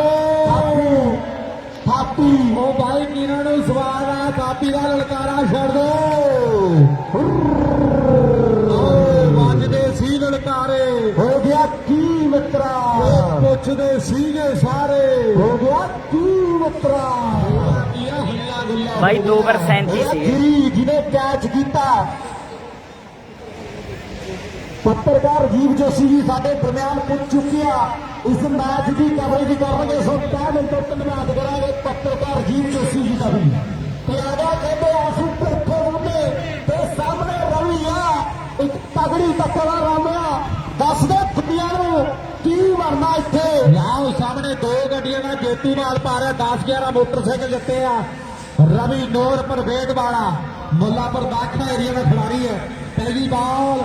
ਥਾਪੀ। ਉਹ ਬਾਈ ਕਿਨਾਂ ਨੂੰ ਸਵਾਦ ਆ, ਥਾਪੀ ਦਾ ਲਲਕਾਰਾ ਛੱਡ ਦੋ। ਵੱਜਦੇ ਸੀ ਲਲਕਾਰੇ, ਹੋ ਗਿਆ ਕੀ ਮਿੱਤਰਾ। ਪੁੱਛਦੇ ਸੀਗੇ ਸਾਰੇ, ਹੋ ਗਿਆ ਕੀ ਮਿੱਤਰਾ। ਬਾਈ 2% ਸੀਗੇ ਜਿਹਨੇ ਕੈਚ ਕੀਤਾ। ਪੱਤਰਕਾਰ ਜੀਵ ਜੋਸ਼ੀ ਜੀ ਸਾਡੇ ਦਰਮਿਆਨ ਪੁੱਜ ਚੁੱਕੇ ਆ। ਇਸ ਮੈਚ ਦੀ ਕਵਰੇਜ ਕਰਨਗੇ, ਸੋ ਤਹਿ ਦਿਲ ਤੋਂ ਧੰਨਵਾਦ ਕਰਾਂਗੇ ਪੱਤਰਕਾਰ ਜੀਵ ਜੋਸ਼ੀ ਜੀ ਦਾ ਵੀ। ਤੇ ਆਗਾ ਕਹਿੰਦੇ ਆਸੂ ਭੁੱਖੇ ਹੁੰਦੇ ਤੇ ਸਾਹਮਣੇ ਰਵੀ ਆ, ਇੱਕ ਤਗੜੀ ਟੱਕਰ ਰਾਮਿਆ। ਦੱਸਦੇ ਦੁਨੀਆ ਨੂੰ ਕੀ ਬਣਨਾ ਇੱਥੇ। ਲਾਓ ਸਾਹਮਣੇ ਦੋ ਗੱਡੀਆਂ ਦਾ ਜੇਤੂ ਨਾਲ ਪਾ ਰਿਹਾ, 10-11 ਮੋਟਰਸਾਈਕਲ ਜਿੱਤੇ ਆ। ਰਵੀ ਨੂਰ ਪ੍ਰਵੇਟ ਵਾਲਾ ਮੁੱਲਾਪੁਰ ਦਾਖਲਾ ਏਰੀਆ ਦਾ ਖਿਡਾਰੀ ਹੈ। ਪਹਿਲੀ ਬਾਲ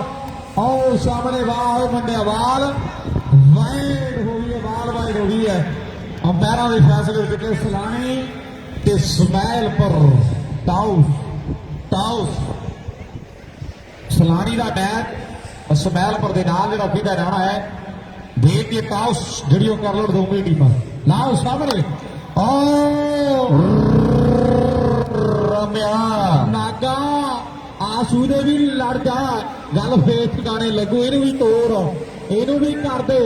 ਆਓ ਸਾਹਮਣੇ, ਵਾਹ ਮੁੰਡਿਆ ਬਾਲ ਵਾਈਡ ਹੋ ਗਈ ਹੈ, ਬਾਲ ਵਾਈਡ ਹੋ ਗਈ ਹੈ। ਅੰਪਾਇਰਾਂ ਦੇ ਫੈਸਲੇ ਵਿੱਚ ਸਲਾਣੀ ਤੇ ਸਮੈਲ ਪਰ ਟਾਉਸ ਸਲਾਣੀ ਦਾ ਬੈਟ ਸਮੈਲ ਪਰ ਦੇ ਨਾਲ ਜਿਹੜਾ ਵਿਦਾ ਰਹਿਣਾ ਹੈ। ਦੇਖ ਕੇ ਟਾਉਸ ਜਿਹੜੀ ਉਹ ਕਰ ਲੜ ਦੋਵੇਂ ਟੀਮਾਂ। ਲਾਓ ਸਾਹਮਣੇ ਰਮਿਆ ਨਾਗਾ ਆਸੂ ਦੇ ਵੀ ਲੜ ਜਾ, ਗੱਲ ਫੇਰ ਠਿਕਾਣੇ ਲੱਗੂ। ਇਹਨੂੰ ਵੀ ਤੋੜ, ਇਹਨੂੰ ਵੀ ਕਰਦੇ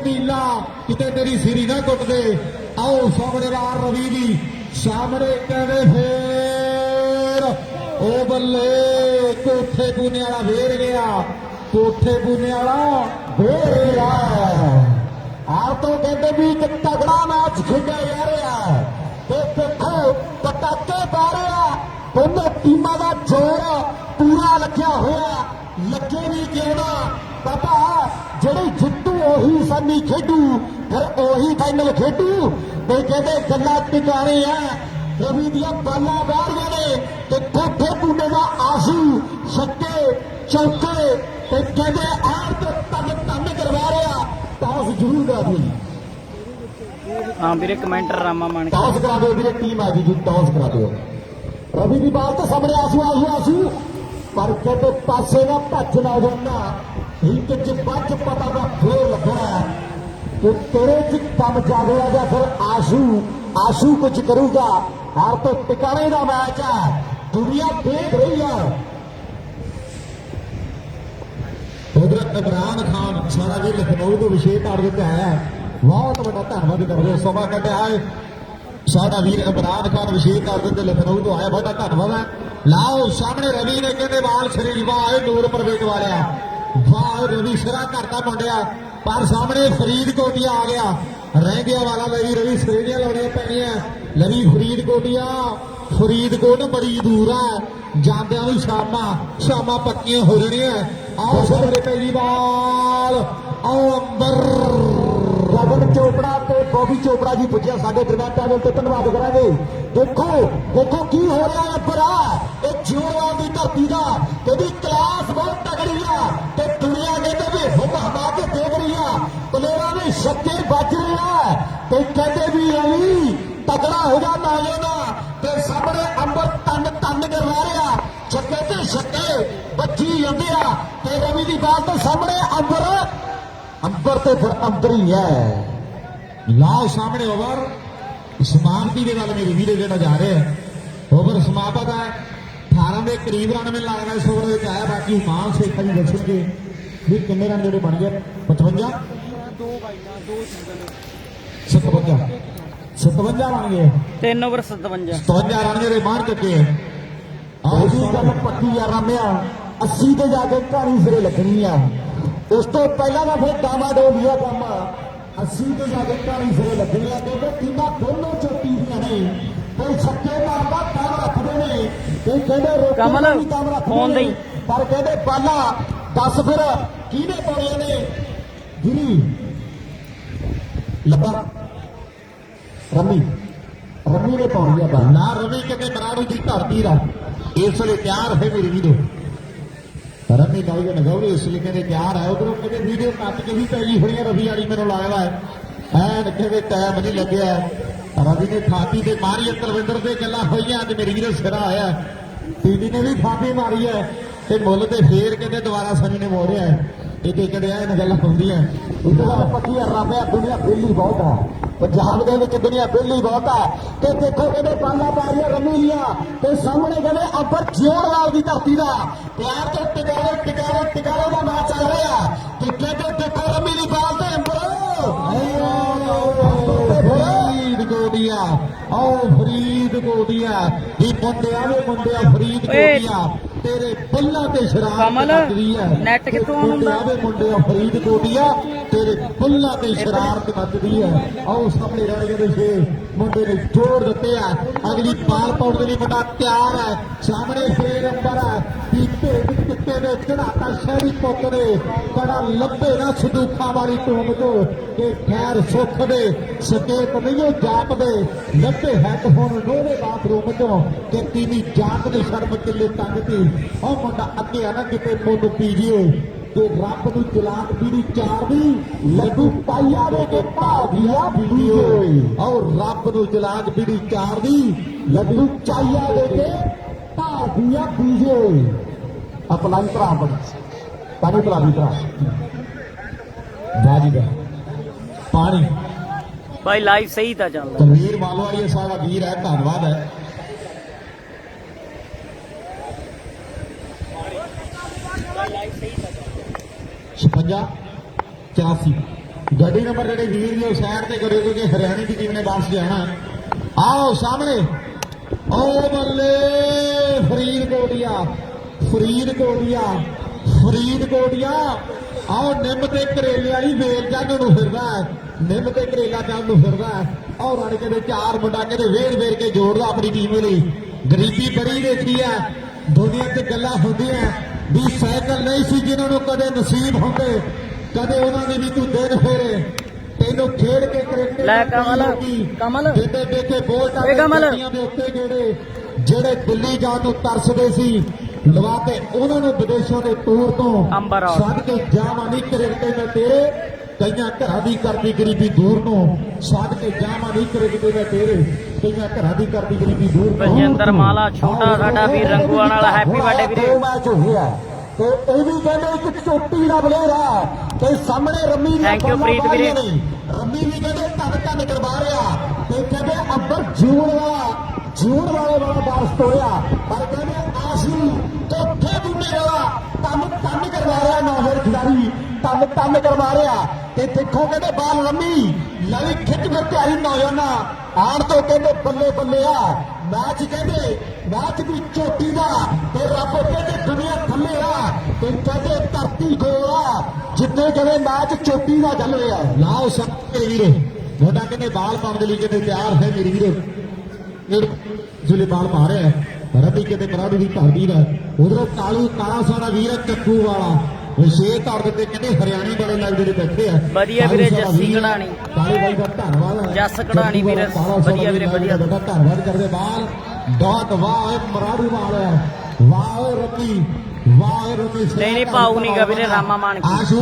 ਨੀਲਾ, ਕਿਤੇ ਤੇਰੀ ਸਿਰੀ ਨਾ ਟੁੱਟਦੇ। ਆਓ ਸਾਹਮਣੇ ਵਾਰ ਰਵੀ ਦੀ ਸਾਹਮਣੇ ਕਹਿੰਦੇ ਫੇਰ ਉਹ ਬੱਲੇ ਕੋਠੇ ਪੂਨੇ ਵਾਲਾ ਵੇਰ ਗਿਆ, ਕੋਠੇ ਪੂਨੇ ਵਾਲਾ ਵੇਰ ਗਿਆ। ਆਪ ਤੋਂ ਕਹਿੰਦੇ ਵੀ ਇੱਕ ਤਗੜਾ ਮੈਚ ਖੇਡਿਆ ਜਾ ਰਿਹਾ ਤੇ ਦੇਖੋ ਪਟਾਕੇ ਪਾ ਰਿਹਾ। ਦੋਨੋਂ ਟੀਮਾਂ ਦਾ ਜ਼ੋਰ ਪੂਰਾ ਲੱਗਿਆ ਹੋਇਆ। ਲੱਗੇ ਵੀ ਕਿਉਂ ਨਾ ਪਤਾ, ਜਿਹੜੇ ਜਿੱਤੂ ਉਹੀ ਸਾਨੀ ਖੇਡੂ, ਫਿਰ ਉਹੀ ਫਾਈਨਲ ਖੇਡੂ। ਤੇ ਕਹਿੰਦੇ ਗੱਲਾਂ ਟਿਕਾਣੇ ਆ, ਰਵੀ ਦੀਆਂ ਬਾਲਾਂ ਬਾਹਰ ਨੇ ਤੇ ਕੋਠੇ ਪੂਨੇ ਦਾ ਆਸੂ ਛੱਕੇ ਚੌਕੇ। ਤੇ ਕਹਿੰਦੇ ਆਰ ਤੇ ਤੰਨ ਕਰਵਾ ਰਿਹਾ। ਟਾਸ ਜ਼ਰੂਰ ਕਰਾ ਦਿਓ ਜੀ। ਹਾਂ ਵੀਰੇ ਕਮੈਂਟਰ ਰਾਮਾ ਮਾਨ ਟਾਸ ਕਰਾ ਦਿਓ ਵੀਰੇ, ਟੀਮ ਆ ਗਈ ਜੀ, ਟਾਸ ਕਰਾ ਦਿਓ। ਰਵੀ ਦੀ ਬਾਲ ਤੋਂ ਸਾਹਮਣੇ ਆਸੂ ਪਰ ਕਹਿੰਦੇ ਪਾਸੇ ਨਾ ਭੱਜ ਨਾ ਜਾਣਾ। ਇੱਕ ਚ ਬੱਜ ਪਤਾ ਦਾ ਫੇਰ ਲੱਗਣਾ ਤੇ ਤੇਰੇ ਚ ਕੰਮ ਜਾਗਿਆ ਜਾਂ ਫਿਰ ਆਸੂ ਕੁਝ ਕਰੂਗਾ। ਹਾਰ ਤੋਂ ਟਿਕਾਣੇ ਦਾ ਮੈਚ ਹੈ, ਦੁਨੀਆ ਦੇਖ ਰਹੀ ਹੈ। ਉਧਰ ਇਮਰਾਨ ਖਾਨ ਸਾਰਾ ਵੀ ਲਖਨਊ ਤੋਂ ਵਿਸ਼ੇਸ਼ ਤੌਰ ਦਿੱਤਾ ਹੈ। ਬਹੁਤ ਵੱਡਾ ਧੰਨਵਾਦ ਕਰਦੇ ਸਮਾਂ ਕੱਢਿਆ ਹੈ ਸਾਡਾ ਵੀਰ ਇਮਰਾਨ ਖਾਨ ਵਿਸ਼ੇਸ਼ ਤੌਰ ਤੇ ਲਖਨਊ ਤੋਂ ਆਇਆ, ਬਹੁਤ ਧੰਨਵਾਦ ਹੈ। ਲਾਓ ਸਾਹਮਣੇ ਰਵੀ ਨੇ ਕਹਿੰਦੇ ਬਾਲ ਸਰੀਰ ਵਾਹ ਨੂਰ ਪ੍ਰਵੇਟ ਵਾਲਿਆ, ਵਾਹ ਰਵੀ ਸਿਰਾ ਕਰਤਾ ਮੁੰਡਿਆ। ਪਰ ਸਾਹਮਣੇ ਫਰੀਦਕੋਟੀਆ ਆ ਗਿਆ, ਰਹਿੰਦਿਆ ਵਾਲਾ ਰਵੀ ਸਰੀਆਂ ਲਾਉਣੀਆਂ ਪੈਣੀਆਂ। ਲਵੀ ਫਰੀਦਕੋਟ ਬੜੀ ਦੂਰ ਹੈ, ਜਾਂਦਿਆਂ ਨੂੰ ਸ਼ਾਮਾਂ ਪੱਕੀਆਂ ਹੋ ਜਾਣੀਆਂ। ਆਓ ਸਾਹਮਣੇ ਪਹਿਲੀ ਬਾਲ, ਆਓ ਅੰਦਰ ਰਵਨ ਚੋਪੜਾ ਤੇ ਬੋਬੀ ਚੋਪੜਾ ਜੀ ਪੁੱਜਿਆ ਸਾਡੇ ਦਰਬਾਰ ਟੈਬਲ ਤੇ, ਧੰਨਵਾਦ ਕਰਾਂਗੇ। ਦੇਖੋ ਕੀ ਹੋ ਰਿਹਾ ਹੈ ਉੱਪਰ ਆ ਇਹ ਜਿਉਂ ਦੀ ਧਰਤੀ ਦਾ। ਇਹਦੀ ਕਲਾਸ ਬਹੁਤ ਤਗੜੀ ਆ ਤੇ ਦੁਨੀਆ ਕਹਿੰਦੇ ਵੀ ਹਮਾ ਕੇ ਦੇਖ ਰਹੀ ਆ। ਪਲੇਅਰਾਂ ਦੇ ਛੱਕੇ ਵੱਜ ਰਹੇ ਆ ਤੇ ਕਹਿੰਦੇ ਵੀ ਰਵੀ ਤਗੜਾ ਹੋ ਜਾ ਨਾ ਤੇ ਸਾਹਮਣੇ ਅੰਬਰ ਤੰਨ ਕਰ ਵੱਜੀ ਜਾਂਦੇ ਆ ਤੇ ਰਵੀ ਦੀ ਬਾਲ ਤੋਂ ਸਾਹਮਣੇ ਅੰਬਰ ਤੇ ਫਿਰ ਅੰਦਰ ਹੀ ਹੈ। ਲਾਓ ਸਾਹਮਣੇ ਓਵਰ ਸਮਾਪਤੀ ਦੇ ਵੱਲ ਮੇਰੇ ਵੀਰੇ ਜਿਹੜਾ ਜਾ ਰਿਹਾ ਹੈ। ਓਵਰ ਸਮਾਪਤ ਹੈ 18 ਦੇ ਕਰੀਬ ਰਨ ਮੈਨੂੰ ਲੱਗਦਾ ਇਸ ਓਵਰ ਵਿੱਚ ਆਇਆ। ਬਾਕੀ ਮਾਨ ਸੇਖਾ ਜੀ ਦੱਸਣਗੇ ਵੀ ਕਿੰਨੇ ਰਨ ਜਿਹੜੇ ਬਣ ਗਏ। 55 57 ਬਣ ਗਏ। 3 ਓਵਰ 57 57 ਰਨ ਜਿਹੜੇ ਮਾਰ ਚੁੱਕੇ ਆ। ਆਹ ਜੀ ਗੱਲ ਪੱਕੀ ਆ ਰਾਮਿਆ 80 ਤੇ ਜਾ ਕੇ ਕਹਾਣੀ ਸਿਰੇ ਲੱਗਣੀ ਆ। ਉਸ ਤੋਂ ਪਹਿਲਾਂ ਦਾ ਫਿਰ ਡਾਮਾ ਡੋਲ ਲਿਆ ਕੰਮ 80 ਤੇ ਜਾ ਕੇ ਕਹਾਣੀ ਸਿਰੇ ਲੱਗਣੀ ਆ ਕਿਉਂਕਿ ਟੀਮਾਂ ਦੋਨੋਂ ਚੋਟੀ ਦੀਆਂ ਨੇ। ਕੋਈ ਸੱਚੇ ਮਾਰਦਾ ਕੰਮ ਰੱਖਦੇ ਨੇ ਤੇ ਕਹਿੰਦੇ ਰੋਟੀ ਕਮਲ, ਵੀ ਕੰਮ ਫੋਨ ਰੱਖਦੇ ਦੇਈ। ਨੇ ਪਰ ਕਹਿੰਦੇ ਬਾਲਾ ਦੱਸ ਫਿਰ ਕਿਹਨੇ ਪਾਉਣੀਆਂ ਨੇ ਗਿਰੀ ਲੱਭਾ ਰਮੀ ਨੇ ਪਾਉਣੀ ਆ ਬਾਲ ਨਾ। ਰਵੀ ਕਹਿੰਦੇ ਮਰਾੜੂ ਦੀ ਧਰਤੀ ਦਾ ਇਸ ਵੇਲੇ ਤਿਆਰ ਹੈ ਮੇਰੀ ਵੀਰੋ। ਰਮੀ ਨਾਲ ਜਨ ਗੌਰੀ ਇਸ ਲਈ ਕਹਿੰਦੇ ਤਿਆਰ ਹੈ। ਉਧਰੋਂ ਕਹਿੰਦੇ ਵੀਡੀਓ ਕੱਟ ਕੇ ਵੀ ਪੈ ਗਈ ਹੋਣੀ ਆ ਰਵੀ ਵਾਲੀ ਮੈਨੂੰ ਲੱਗਦਾ ਹੈ ਐਨ ਕਹਿੰਦੇ ਟਾਈਮ ਨਹੀਂ ਲੱਗਿਆ। ਰਵੀ ਨੇ ਥਾਪੀ ਤੇ ਮਾਰੀ ਕੁਲਵਿੰਦਰ ਦੇ ਗੱਲਾਂ ਹੋਈਆਂ ਤੇ ਮੇਰੀ ਵੀਰੋ ਸਿਰਾ ਆਇਆ। ਟੀਡੀ ਨੇ ਵੀ ਥਾਪੀ ਮਾਰੀ ਹੈ ਤੇ ਮੁੱਲ ਤੇ ਫੇਰ ਕਹਿੰਦੇ ਦੁਬਾਰਾ ਸਨੀ ਨੇ ਮੋੜਿਆ ਇਹ ਤੇ ਕਹਿੰਦੇ ਐਨ ਗੱਲਾਂ ਹੁੰਦੀਆਂ। ਇਹ ਗੱਲ ਪੱਕੀ ਆ ਰਾਮਿਆ ਦੁਨੀਆ ਬੇਲੀ ਬਹੁਤ ਆ ਪੰਜਾਬ ਦੇ ਵਿੱਚ ਦੁਨੀਆ ਬੇਲੀ ਬਹੁਤ ਆ ਤੇ ਦੇਖੋ ਕਹਿੰਦੇ ਬਾਲਾ ਪਾ ਰਹੀਆਂ ਰਮੀ ਲੀਆਂ ਤੇ ਸਾਹਮਣੇ ਕਹਿੰਦੇ ਅੰਬਰ ਜਿਉਣਵਾਲ ਦੀ ਧਰਤੀ ਦਾ ਪਿਆਰ ਤੇ ਟਿਕਾਲੇ ਦਾ ਮੈਚ ਚੱਲ ਰਿਹਾ ਤੇ ਕਹਿੰਦੇ ਦੇਖੋ ਰਮੀ ਦੀ ਬਾਲ ਤੇ ਅੰਬਰ ਫਰੀਦ ਗੋਡੀਆ ਹੀ ਮੁੰਡਿਆ ਫਰੀਦ ਗੋਡੀਆ ਤੇਰੇ ਬੱਲਾਂ ਤੇ ਸ਼ਰਾਬ ਕਮਲ, ਮੱਚਦੀ ਹੈ। ਨੈਟ ਕਿੱਥੋਂ ਆਉਂਦਾ? ਮੁੰਡਿਆ ਫਰੀਦ ਗੋਡੀਆ ਤੇਰੇ ਬੱਲਾਂ ਤੇ ਸ਼ਰਾਰਤ ਮੱਚਦੀ ਹੈ। ਆਓ ਸਾਹਮਣੇ ਰਹਿ ਗਏ ਛੇ ਮੁੰਡੇ ਨੇ ਜੋੜ ਦਿੱਤੇ ਆ। ਅਗਲੀ ਬਾਲ ਪਾਉਣ ਦੇ ਲਈ ਮੁੰਡਾ ਤਿਆਰ ਹੈ। ਸਾਹਮਣੇ ਫੇਰ ਅੰਬਰ ਹੈ ਕਿੱਤੇ ਨੇ ਚੜਾਤਾ ਸ਼ਹਿਰੀ ਪੁੱਤ ਨੇ ਬੜਾ ਲੱਭੇ ਨਾ ਸੰਦੂਖਾਂ ਵਾਲੀ ਟੂਮ ਤੋਂ ਕਿ ਖੈਰ ਸੁੱਖ ਦੇ ਸਕੇਤ ਨਹੀਂ ਜਾਪਦੇ ਲੱਭੇ ਹੈਡ ਹੁਣ ਨੋਵੇ ਬਾਥਰੂਮ ਚੋਂ ਕਿ ਤੀਵੀਂ ਜਾਤ ਦੇ ਸ਼ਰਮ ਕਿੱਲੇ ਤੰਗਦੀ। ਉਹ ਮੁੰਡਾ ਅੱਗੇ ਆ ਨਾ ਕਿਤੇ ਮੁੰਡ ਪੀਜੀਏ ਤੇ ਰੱਬ ਨੂੰ ਜਲਾਕ ਪੀੜੀ ਚਾਰ ਦੀ ਲੱਡੂ ਪਾਈਆ ਦੇ ਕੇ ਭਾਵੀਆ ਵੀਡੀਓ ਔਰ ਰੱਬ ਨੂੰ ਜਲਾਕ ਪੀੜੀ ਚਾਰ ਦੀ ਲੱਡੂ ਚਾਈਆ ਦੇ ਕੇ ਭਾਵੀਆ ਵੀਡੀਓ ਅਪਲਾਈ ਭਰਾ ਬਣ ਪਾਣੀ ਭਰਾ ਵੀ ਭਰਾ ਬਾਜੀ ਦਾ ਪਾਣੀ ਭਾਈ ਲਾਈਵ ਸਹੀ ਤਾਂ ਚੱਲ ਤਨਵੀਰ ਮਾਲਵਾੜੀ ਸਾਡਾ ਵੀਰ ਹੈ ਧੰਨਵਾਦ ਹੈ। ਛਪੰਜਾ 84 ਗੱਡੀ ਨੰਬਰ ਜਿਹੜੇ ਵੀਰ ਨੇ ਸਾਈਡ ਤੇ ਕਰੋ ਕਿਉਂਕਿ ਹਰਿਆਣੇ ਦੀ ਟੀਮ ਨੇ ਵਾਪਸ ਜਾਣਾ। ਆਓ ਸਾਹਮਣੇ ਓ ਬੱਲੇ ਫਰੀਦ ਕੋਟੀਆ ਆਓ ਨਿੰਮ ਤੇ ਕਰੇਲੇ ਵਾਲੀ ਵੇਲ ਜੰਗ ਨੂੰ ਫਿਰਦਾ ਨਿੰਮ ਤੇ ਕਰੇਲਾ ਜੰਗ ਨੂੰ ਫਿਰਦਾ ਔਰ ਰਣ ਕੇ ਦੇ ਚਾਰ ਮੁੰਡਾ ਕਹਿੰਦੇ ਵੇਰ ਕੇ ਜੋੜਦਾ ਆਪਣੀ ਟੀਮ ਲਈ। ਗਰੀਬੀ ਬੜੀ ਦੇਖਦੀ ਹੈ ਦੁਨੀਆ ਤੇ ਗੱਲਾਂ ਹੁੰਦੀਆਂ ਵੀ ਸਾਈਕਲ ਨਹੀਂ ਸੀ ਜਿਨ੍ਹਾਂ ਨੂੰ ਕਦੇ ਨਸੀਬ ਹੁੰਦੇ ਕਦੇ ਉਹਨਾਂ ਨੇ ਵੀ ਤੂੰ ਦਿਨ ਫੇਰੇ ਤੈਨੂੰ ਖੇਡ ਕੇ ਕ੍ਰਿਕਟ ਲੈ ਕਮਲ ਜਿੱਦੇ ਦੇਖੇ ਬੋਲਟਾਂ ਦੇ ਉੱਤੇ ਜਿਹੜੇ ਦਿੱਲੀ ਜਾਣ ਨੂੰ ਤਰਸਦੇ ਸੀ ਲਵਾ ਕੇ ਉਹਨਾਂ ਨੂੰ ਵਿਦੇਸ਼ਾਂ ਦੇ ਟੂਰ ਤੋਂ ਛੱਡ ਕੇ ਜਾਵਾਂ ਨਹੀਂ ਕ੍ਰਿਕਟ ਮੈਂ ਤੇਰੇ ਕਈਆਂ ਘਰਾਂ ਦੀ ਕਰਦੀ ਗਰੀਬੀ ਦੂਰ ਨੂੰ ਛੱਡ ਕੇ ਜਾਵਾਂ ਨਹੀਂ ਕ੍ਰਿਕਟ ਮੈਂ ਤੇਰੇ ਕਈਆਂ ਘਰਾਂ ਦੀ ਕਰਦੀ ਗਰੀਬੀ ਦੂਰ ਤੋਂ। ਬਲਜਿੰਦਰ ਮਾਲਾ ਛੋਟਾ ਸਾਡਾ ਵੀਰ ਰੰਗੂਆਣ ਵਾਲਾ ਹੈਪੀ ਬਰਥਡੇ ਵੀਰੇ। ਮੈਚ ਹੋਇਆ ਤੇ ਇਹ ਵੀ ਕਹਿੰਦੇ ਇੱਕ ਚੋਟੀ ਦਾ ਪਲੇਅਰ ਆ ਤੇ ਸਾਹਮਣੇ ਰੰਮੀ ਦੀ ਥੈਂਕ ਯੂ ਪ੍ਰੀਤ ਵੀਰੇ। ਰੰਮੀ ਵੀ ਕਹਿੰਦੇ ਧੰਨ ਕਰਵਾ ਰਿਹਾ ਤੇ ਕਹਿੰਦੇ ਅੰਬਰ ਜੂਣ ਵਾਲੇ ਵਾਲਾ ਬਾਸ ਤੋੜਿਆ ਪਰ ਕਹਿੰਦੇ ਆਸ਼ੂ ਚੌਥੇ ਬੁੱਢੇ ਵਾਲਾ ਧੰਨ ਕਰਵਾ ਰਿਹਾ ਨੌਜਵਾਨ ਖਿਡਾਰੀ ਧੰਨ ਕਰਵਾ ਰਿਹਾ ਤੇ ਦੇਖੋ ਕਹਿੰਦੇ ਬਾਲ ਰੰਮੀ ਲਵੀ ਖਿੱਚ ਕੇ ਤਿਆਰੀ ਨੌਜਵਾਨਾਂ ਆਣ ਤੋਂ ਕਹਿੰਦੇ ਬੱਲੇ ਆ ਮੈਚ ਦੀ ਚੋਟੀ ਦਾ ਤੇ ਰੱਬ ਕਹਿੰਦੇ ਦੁਨੀਆ ਥੱਲੇ ਆ ਤੇ ਕਹਿੰਦੇ ਧਰਤੀ ਗੋਲ ਆ ਜਿੱਥੇ ਕਹਿੰਦੇ ਮੈਚ ਚੋਟੀ ਦਾ ਚੱਲ ਰਿਹਾ। ਲਾਓ ਸਭ ਵੀਰੋ ਤੁਹਾਡਾ ਕਹਿੰਦੇ ਬਾਲ ਪਾਉਣ ਦੇ ਲਈ ਕਹਿੰਦੇ ਤਿਆਰ ਹੈ ਮੇਰੀ ਵੀਰੋ ਜਿਹੜੇ ਬਾਲ ਪਾ ਰਿਹਾ ਰੱਬੀ ਕਹਿੰਦੇ ਮਰਾੜੂ ਦੀ ਧਰਤੀ ਦਾ ਉਧਰੋਂ ਕਾਲਾ ਸਾਡਾ ਵੀਰ ਚੱਕੂ ਵਾਲਾ ਵਿਸ਼ੇਸ਼ ਤੌਰ ਤੇ ਕਹਿੰਦੇ ਹਰਿਆਣੇ ਵਾਲੇ ਨਾਲ ਜਿਹੜੇ ਬੈਠੇ ਆ ਵਧੀਆ ਵੀਰੇ ਜੱਸੀ ਕਢਾਣੀ ਕਾਲੇ ਬਾਈ ਦਾ ਧੰਨਵਾਦ ਜੱਸ ਕਢਾਣੀ ਵੀਰੇ ਵਧੀਆ ਵੀਰੇ ਵਧੀਆ ਧੰਨਵਾਦ ਕਰਦੇ ਬਾਲ ਡਾਟ ਵਾਹ ਮਰਾੜੂ ਵਾਲਾ ਵਾਹ ਰੱਬੀ ਵਾਹਿਗੁਰੂ ਨੇ ਨਹੀਂ ਭਾਊ ਨਹੀਂ ਗਾ ਵੀਰੇ, ਰਾਮਾ ਮਾਨਕੀ। ਆਸ਼ੂ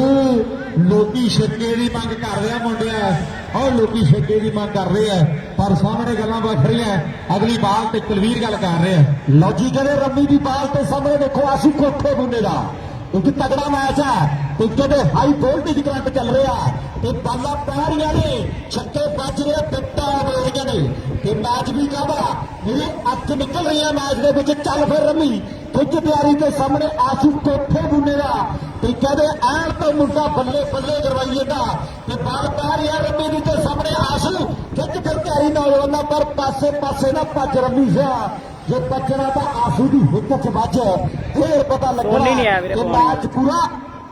ਲੋਕੀ ਛੱਕੇ ਦੀ ਮੰਗ ਕਰ ਰਿਹਾ ਮੁੰਡਿਆ, ਔਰ ਲੋਕੀ ਛੱਕੇ ਦੀ ਮੰਗ ਕਰ ਰਹੇ ਆ, ਪਰ ਸਾਹਮਣੇ ਗੱਲਾਂ ਵੱਖਰੀਆਂ। ਅਗਲੀ ਬਾਲ ਤੇ ਕੁਲਵੀਰ ਗੱਲ ਕਰ ਰਿਹਾ। ਲਓ ਜੀ ਕਹਿੰਦੇ ਰੰਮੀ ਦੀ ਬਾਲ ਤੇ ਸਾਹਮਣੇ ਦੇਖੋ ਆਸ਼ੂ ਕੋਠੇ ਬੁੰਨੇ ਦਾ ਇੱਕ ਤਗੜਾ ਮੈਚ ਹੈ ਤੇ ਕਹਿੰਦੇ ਹਾਈ ਵੋਲਟੇਜ ਕਰੰਟ ਚੱਲ ਰਿਹਾ ਤੇ ਬਾਲਾਂ ਪੈ ਰਹੀਆਂ ਨੇ, ਛੱਕੇ ਵੱਜ ਰਹੇ, ਪਿੱਟਾਂ ਹੋ ਰਹੀਆਂ ਨੇ ਤੇ ਮੈਚ ਵੀ ਕਾਹਦਾ ਮੇਰੇ ਅੱਖ ਨਿਕਲ ਰਹੀਆਂ ਮੈਚ ਦੇ ਵਿੱਚ। ਚੱਲ ਫਿਰ ਰੰਮੀ ਖਿੱਚ ਤਿਆਰੀ ਤੇ ਸਾਹਮਣੇ ਆਸ਼ੂ ਕੋਠੇ ਬੁੰਨੇ ਦਾ ਤੇ ਕਹਿੰਦੇ ਐਨ ਤੋਂ ਮੁੰਡਾ ਬੱਲੇ ਬੱਲੇ ਕਰਵਾਈਏ ਦਾ ਤੇ ਬਾਲ ਪੈ ਰਿਹਾ ਰੰਮੀ ਦੀ ਤੇ ਸਾਹਮਣੇ ਆਸ਼ੂ ਖਿੱਚ ਫਿਰ ਤਿਆਰੀ ਨੌਜਵਾਨਾਂ ਪਰ ਪਾਸੇ ਪਾਸੇ ਨਾ ਭੱਜ ਰੰਮੀ ਸਿਆ ਜੇ ਬੱਚਣਾ ਤਾਂ ਆਸ਼ੂ ਦੀ ਹਿੱਕ ਚ ਵੱਜ ਫੇਰ ਪਤਾ ਕੋਹਲੀ ਨਹੀਂ ਆਇਆ ਵੀਰੇ, ਕਿ ਕੋਹਲੀ। ਮੈਚ ਪੂਰਾ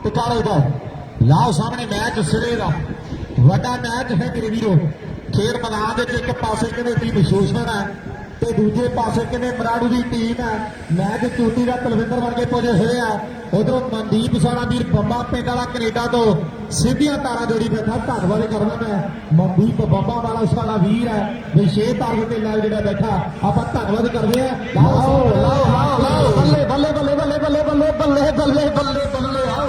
ਟਿਕਾਣੇ ਦਾ ਹੈ। ਲਾਓ ਸਾਹਮਣੇ ਮੈਚ ਸਿਰੇ ਦਾ ਵੱਡਾ ਮੈਚ ਹੈ ਮੇਰੇ ਵੀਰੋ। ਖੇਡ ਮੈਦਾਨ ਦੇ ਵਿੱਚ ਇੱਕ ਪਾਸੇ ਕਹਿੰਦੇ ਟੀਮ ਸ਼ੋਸ਼ਣ ਹੈ ਤੇ ਦੂਜੇ ਪਾਸੇ ਕਹਿੰਦੇ ਮਰਾੜੂ ਦੀ ਟੀਮ ਹੈ। ਮੈਚ ਚੋਟੀ ਦਾ ਕੁਲਵਿੰਦਰ ਵਰਗੇ ਪੁੱਜੇ ਹੋਏ ਆ। ਉਧਰੋਂ ਮਨਦੀਪ ਸਾਡਾ ਵੀਰ ਬੰਬਾ ਪਿੰਡ ਵਾਲਾ ਕੈਨੇਡਾ ਤੋਂ ਸਿੱਧੀਆਂ ਤਾਰਾਂ ਜੋੜੀ ਬੈਠਾ। ਧੰਨਵਾਦ ਕਰਦਾ ਮੈਂ ਮਨਦੀਪ ਬੰਬਾ ਵਾਲਾ ਸਾਡਾ ਵੀਰ ਹੈ ਵਿਸ਼ੇਸ਼ ਤਾਰ ਤੇ ਲਾਈਵ ਜਿਹੜਾ ਬੈਠਾ, ਆਪਾਂ ਧੰਨਵਾਦ ਕਰਦੇ ਆ। ਲਾਓ ਬੱਲੇ ਬੱਲੇ ਬੱਲੇ ਬੱਲੇ ਬੱਲੇ ਬੱਲੇ ਬੱਲੇ ਬੱਲੇ ਬੱਲੇ ਬੱਲੇ ਆਓ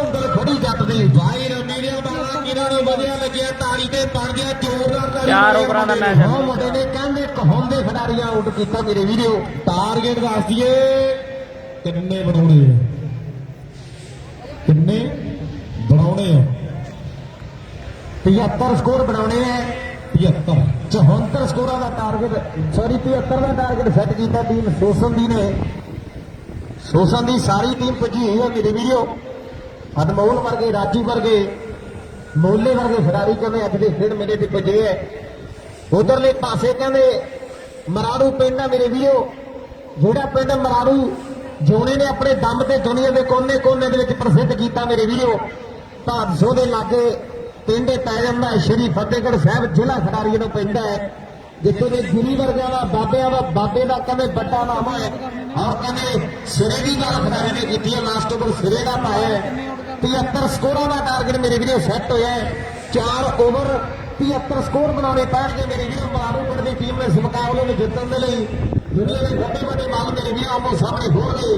ਅੰਦਰ ਖੜੀ ਜੱਟ ਦੀ ਭਾਈ ਰਮੀਰੀਆ ਬਾਲਾ ਕਿਨਾਂ ਨੂੰ ਵਧੀਆ ਲੱਗਿਆ, ਤਾੜੀ ਤੇ ਬਣ ਗਿਆ ਜ਼ੋਰਦਾਰ ਤਾੜੀ। 4 ਓਵਰਾਂ ਦਾ ਮੈਚ ਹੈ। ਉਹ ਮੁੰਡੇ ਨੇ ਕਹਿੰਦੇ ਕਹਾਉਂਦੇ ਖਿਡਾਰੀਆਂ ਆਊਟ ਕੀਤਾ ਮੇਰੇ ਵੀਰੋ। ਟਾਰਗੇਟ ਦੱਸ ਦਈਏ ਕਿੰਨੇ ਬਣਾਉਣੇ ਆ, ਕਿੰਨੇ ਬਣਾਉਣੇ ਆ? 75 ਸਕੋਰ ਬਣਾਉਣੇ ਆ। 75 74 ਸਕੋਰਾਂ ਦਾ ਟਾਰਗੇਟ, ਸੌਰੀ 73 ਦਾ ਟਾਰਗੇਟ ਸੈੱਟ ਕੀਤਾ ਟੀਮ ਸੋਸਨ ਦੀ ਨੇ। ਸੋਸਨ ਦੀ ਸਾਰੀ ਟੀਮ ਪੁੱਜੀ ਹੋਈ ਹੈ ਮੇਰੇ ਵੀਰੋ। ਅਨਮੋਲ ਵਰਗੇ, ਰਾਜੂ ਵਰਗੇ, ਮੋਲੇ ਵਰਗੇ ਖਿਡਾਰੀ ਕਹਿੰਦੇ ਅੱਜ ਦੇ ਖੇਡ ਮੇਲੇ ਤੇ ਪੁੱਜੇ ਹੈ। ਉਧਰਲੇ ਪਾਸੇ ਕਹਿੰਦੇ ਮਰਾੜੂ ਪਿੰਡ ਆ ਮੇਰੇ ਵੀਰੋ, ਜਿਹੜਾ ਪਿੰਡ ਮਰਾੜੂ ਜੋਨੇ ਨੇ ਆਪਣੇ ਦਮ ਤੇ ਦੁਨੀਆ ਦੇ ਕੋਨੇ ਕੋਨੇ ਦੇ ਵਿੱਚ ਪ੍ਰਸਿੱਧ ਕੀਤਾ ਮੇਰੇ ਵੀਰੋ। ਭਾਦਸੋਂ ਦੇ ਲਾਗੇ ਪਿੰਡ ਪੈ ਜਾਂਦਾ ਸ਼੍ਰੀ ਫਤਿਹਗੜ੍ਹ ਸਾਹਿਬ ਜ਼ਿਲ੍ਹਾ ਖਿਡਾਰੀਆਂ ਨੂੰ ਪੈਂਦਾ ਹੈ, ਜਿੱਥੇ ਦੇ ਗੁਰੂ ਵਰਗਿਆਂ ਦਾ ਬਾਬੇ ਦਾ ਕਹਿੰਦੇ ਵੱਡਾ ਨਾਮ ਹੈ। ਔਰ ਕਹਿੰਦੇ ਸਿਰੇ ਦੀ ਗੱਲ ਖਿਡਾਰੀ ਨੇ ਕੀਤੀ ਹੈ, ਲਾਸਟ ਓਵਰ ਸਿਰੇ ਦਾ ਪਾਇਆ। 73 ਸਕੋਰਾਂ ਦਾ ਟਾਰਗੇਟ ਮੇਰੇ ਵੀਰੋ ਸੈੱਟ ਹੋਇਆ। 4 ਓਵਰ 73 ਸਕੋਰ ਬਣਾਉਣੇ ਪੈਣਗੇ ਮੇਰੇ ਵੀਰੋ। ਮਰਾੜੂ ਪਿੰਡ ਦੀ ਟੀਮ ਨੇ ਇਸ ਮੁਕਾਬਲੇ ਨੂੰ ਜਿੱਤਣ ਦੇ ਲਈ ਦੁਨੀਆ ਦੇ ਵੱਡੇ ਵੱਡੇ ਮਾਲ ਮੇਰੇ ਵੀਰੋ ਆਮੋ ਸਾਹਮਣੇ ਹੋਣਗੇ।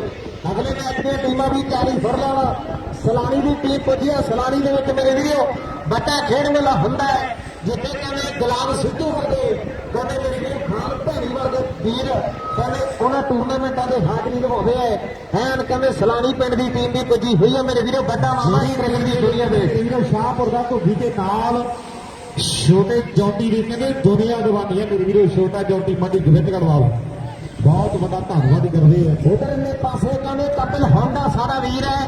ਅਗਲੇ ਮੈਚ ਦੀਆਂ ਟੀਮਾਂ ਵੀ 40 ਫੁਰਲਾਂ ਵਾਲਾ ਸਲਾਣੀ ਦੀ ਟੀਮ ਪੁੱਜੀ ਹੈ। ਸਲਾਣੀ ਦੇ ਵਿੱਚ ਮੇਰੇ ਵੀਰੋ ਵੱਡਾ ਖੇਡ ਮੇਲਾ ਹੁੰਦਾ ਹੈ, ਜਿੱਥੇ ਕਹਿੰਦੇ ਗੁਲਾਮ ਸਿੱਧੂ ਵਰਗੇ, ਕਹਿੰਦੇ ਮੇਰੇ ਵੀਰੋ ਖਾਨ ਭੈਣੀ ਵਰਗੇ ਵੀਰ ਕਹਿੰਦੇ ਉਹਨਾਂ ਟੂਰਨਾਮੈਂਟਾਂ ਦੇ ਹਾਜ਼ਰੀ ਨਿਭਾਉਂਦੇ ਆ। ਐਨ ਕਹਿੰਦੇ ਸਲਾਣੀ ਪਿੰਡ ਦੀ ਟੀਮ ਵੀ ਪੁੱਜੀ ਹੋਈ ਹੈ ਮੇਰੇ ਵੀਰੋ। ਵੱਡਾ ਮਾਮਾ ਹੀ ਕ੍ਰਿਕਟ ਦੀ ਦੁਨੀਆ ਦੇ ਵੀਰੋ। ਸ਼ਾਹਪੁਰ ਦਾ ਧੋਬੀ ਦੇ ਨਾਲ ਛੋਟੇ ਜੌਂਟੀ ਦੀ ਕਹਿੰਦੇ ਦੁਨੀਆ ਗਵਾਨੀ ਹੈ ਮੇਰੇ ਵੀਰੋ। ਛੋਟਾ ਜੌਂਟੀ ਮੰਡੀ ਗੋਬਿੰਦਗੜ੍ਹ ਵਾਲਾ ਬਹੁਤ ਵੱਡਾ ਧੰਨਵਾਦ ਕਰਦੇ ਆ। ਉਧਰਲੇ ਪਾਸੇ ਕਹਿੰਦੇ ਕਪਿਲ ਹੋਂਡਾ ਸਾਡਾ ਵੀਰ ਹੈ,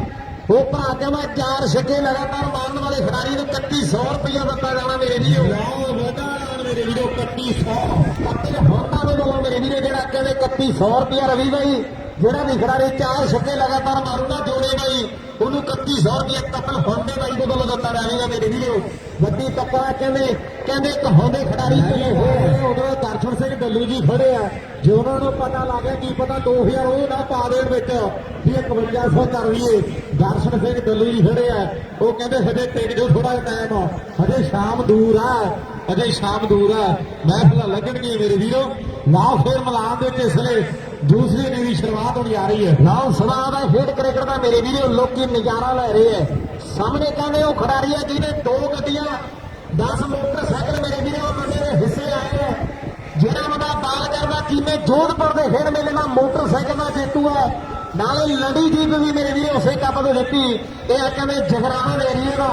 ਉਹ ਭਰਾ ਕਹਿੰਦਾ 4 ਛੱਕੇ ਲਗਾਤਾਰ ਮਾਰਨ ਵਾਲੇ ਖਿਡਾਰੀ ਨੂੰ 3100 ਰੁਪਇਆ ਦਿੱਤਾ ਜਾਣਾ ਮੇਰੇ ਵੀਰੋ। ਮੇਰੇ ਵੀਰੋ 3100 ਕਪਿਲ ਹੋਂਡਾ ਦੇ ਵੱਲੋਂ ਮੇਰੇ ਵੀਰੋ, ਜਿਹੜਾ ਕਹਿੰਦੇ 3100 ਰੁਪਇਆ। ਰਵੀ ਬਾਈ ਜਿਹੜਾ ਵੀ ਖਿਡਾਰੀ 4 ਛੱਕੇ ਲਗਾਤਾਰ ਮਾਰੂਗਾ ਜੋੜੇ ਬਾਈ ਉਹਨੂੰ 3100 ਰੁਪਇਆ ਕਪਿਲ ਹੋਂਡੇ ਬਾਈ ਦੇ ਵੱਲੋਂ ਦਿੱਤਾ ਜਾਵੇਗਾ ਮੇਰੇ ਵੀਰੋ। ਵੱਡੀ ਟੱਕਰਾ ਕਹਿੰਦੇ ਕਹਾਉਂਦੇ ਖਿਡਾਰੀ ਚਲੇ ਹੋਏ। ਉਦੋਂ ਦਰਸ਼ਨ ਸਿੰਘ ਡੱਲੂ ਜੀ ਖੜੇ ਆ, ਜੇ ਉਹਨਾਂ ਨੂੰ ਪਤਾ ਲੱਗ ਗਿਆ ਕੀ ਪਤਾ 2000 ਉਹ ਨਾ ਪਾ ਦੇਣ ਵਿੱਚ ਵੀ 5100 ਕਰ ਲਈਏ। ਦਰਸ਼ਨ ਸਿੰਘ ਡੱਲੂ ਜੀ ਖੜੇ ਆ, ਉਹ ਕਹਿੰਦੇ ਹਜੇ ਟਿਕ ਜੋ ਥੋੜਾ ਟਾਈਮ ਆ, ਹਜੇ ਸ਼ਾਮ ਦੂਰ ਆ, ਅਜੇ ਸ਼ਾਮ ਦੂਰ ਆ, ਮਹਿਫਲਾਂ ਲੱਗਣਗੀਆਂ ਮੇਰੇ ਵੀਰੋ। ਲਾਓ ਫੇਰ ਮੈਦਾਨ ਦੇ ਵਿੱਚ ਇਸ ਵੇਲੇ ਦੂਸਰੀ ਇਨਿੰਗ ਦੀ ਸ਼ੁਰੂਆਤ ਹੋਣੀ ਆ ਰਹੀ ਹੈ। ਲਾਓ ਸਵਾਦ ਹੈ ਖੇਡ ਕ੍ਰਿਕਟ ਦਾ ਮੇਰੇ ਵੀਰੋ, ਲੋਕੀ ਨਜ਼ਾਰਾ ਲੈ ਰਹੇ ਹੈ। ਸਾਹਮਣੇ ਕਹਿੰਦੇ ਉਹ ਖਿਡਾਰੀ ਆ ਜਿਹਨੇ 2 ਗੱਡੀਆਂ 10 ਮੋਟਰਸਾਈਕਲ ਮੇਰੇ ਵੀਰੋ ਮੁੰਡੇ ਦੇ ਹਿੱਸੇ ਆਏ ਹੈ। ਜਿਹੜਾ ਮੁੰਡਾ ਬਾਲ ਕਰਦਾ ਜਿਵੇਂ ਜੋਧਪੁਰ ਦੇ ਖੇਡ ਮੇਲੇ ਨਾਲ ਮੋਟਰਸਾਈਕਲ ਦਾ ਜੇਤੂ ਹੈ, ਨਾਲੇ ਲੜੀ ਜੀਪ ਵੀ ਮੇਰੇ ਵੀਰੋ ਉਸੇ ਕੱਪ ਦੇ ਦਿੱਤੀ। ਇਹ ਆ ਕਹਿੰਦੇ ਜਗਰਾਵਾਂ ਦੇ ਏਰੀਏ ਦਾ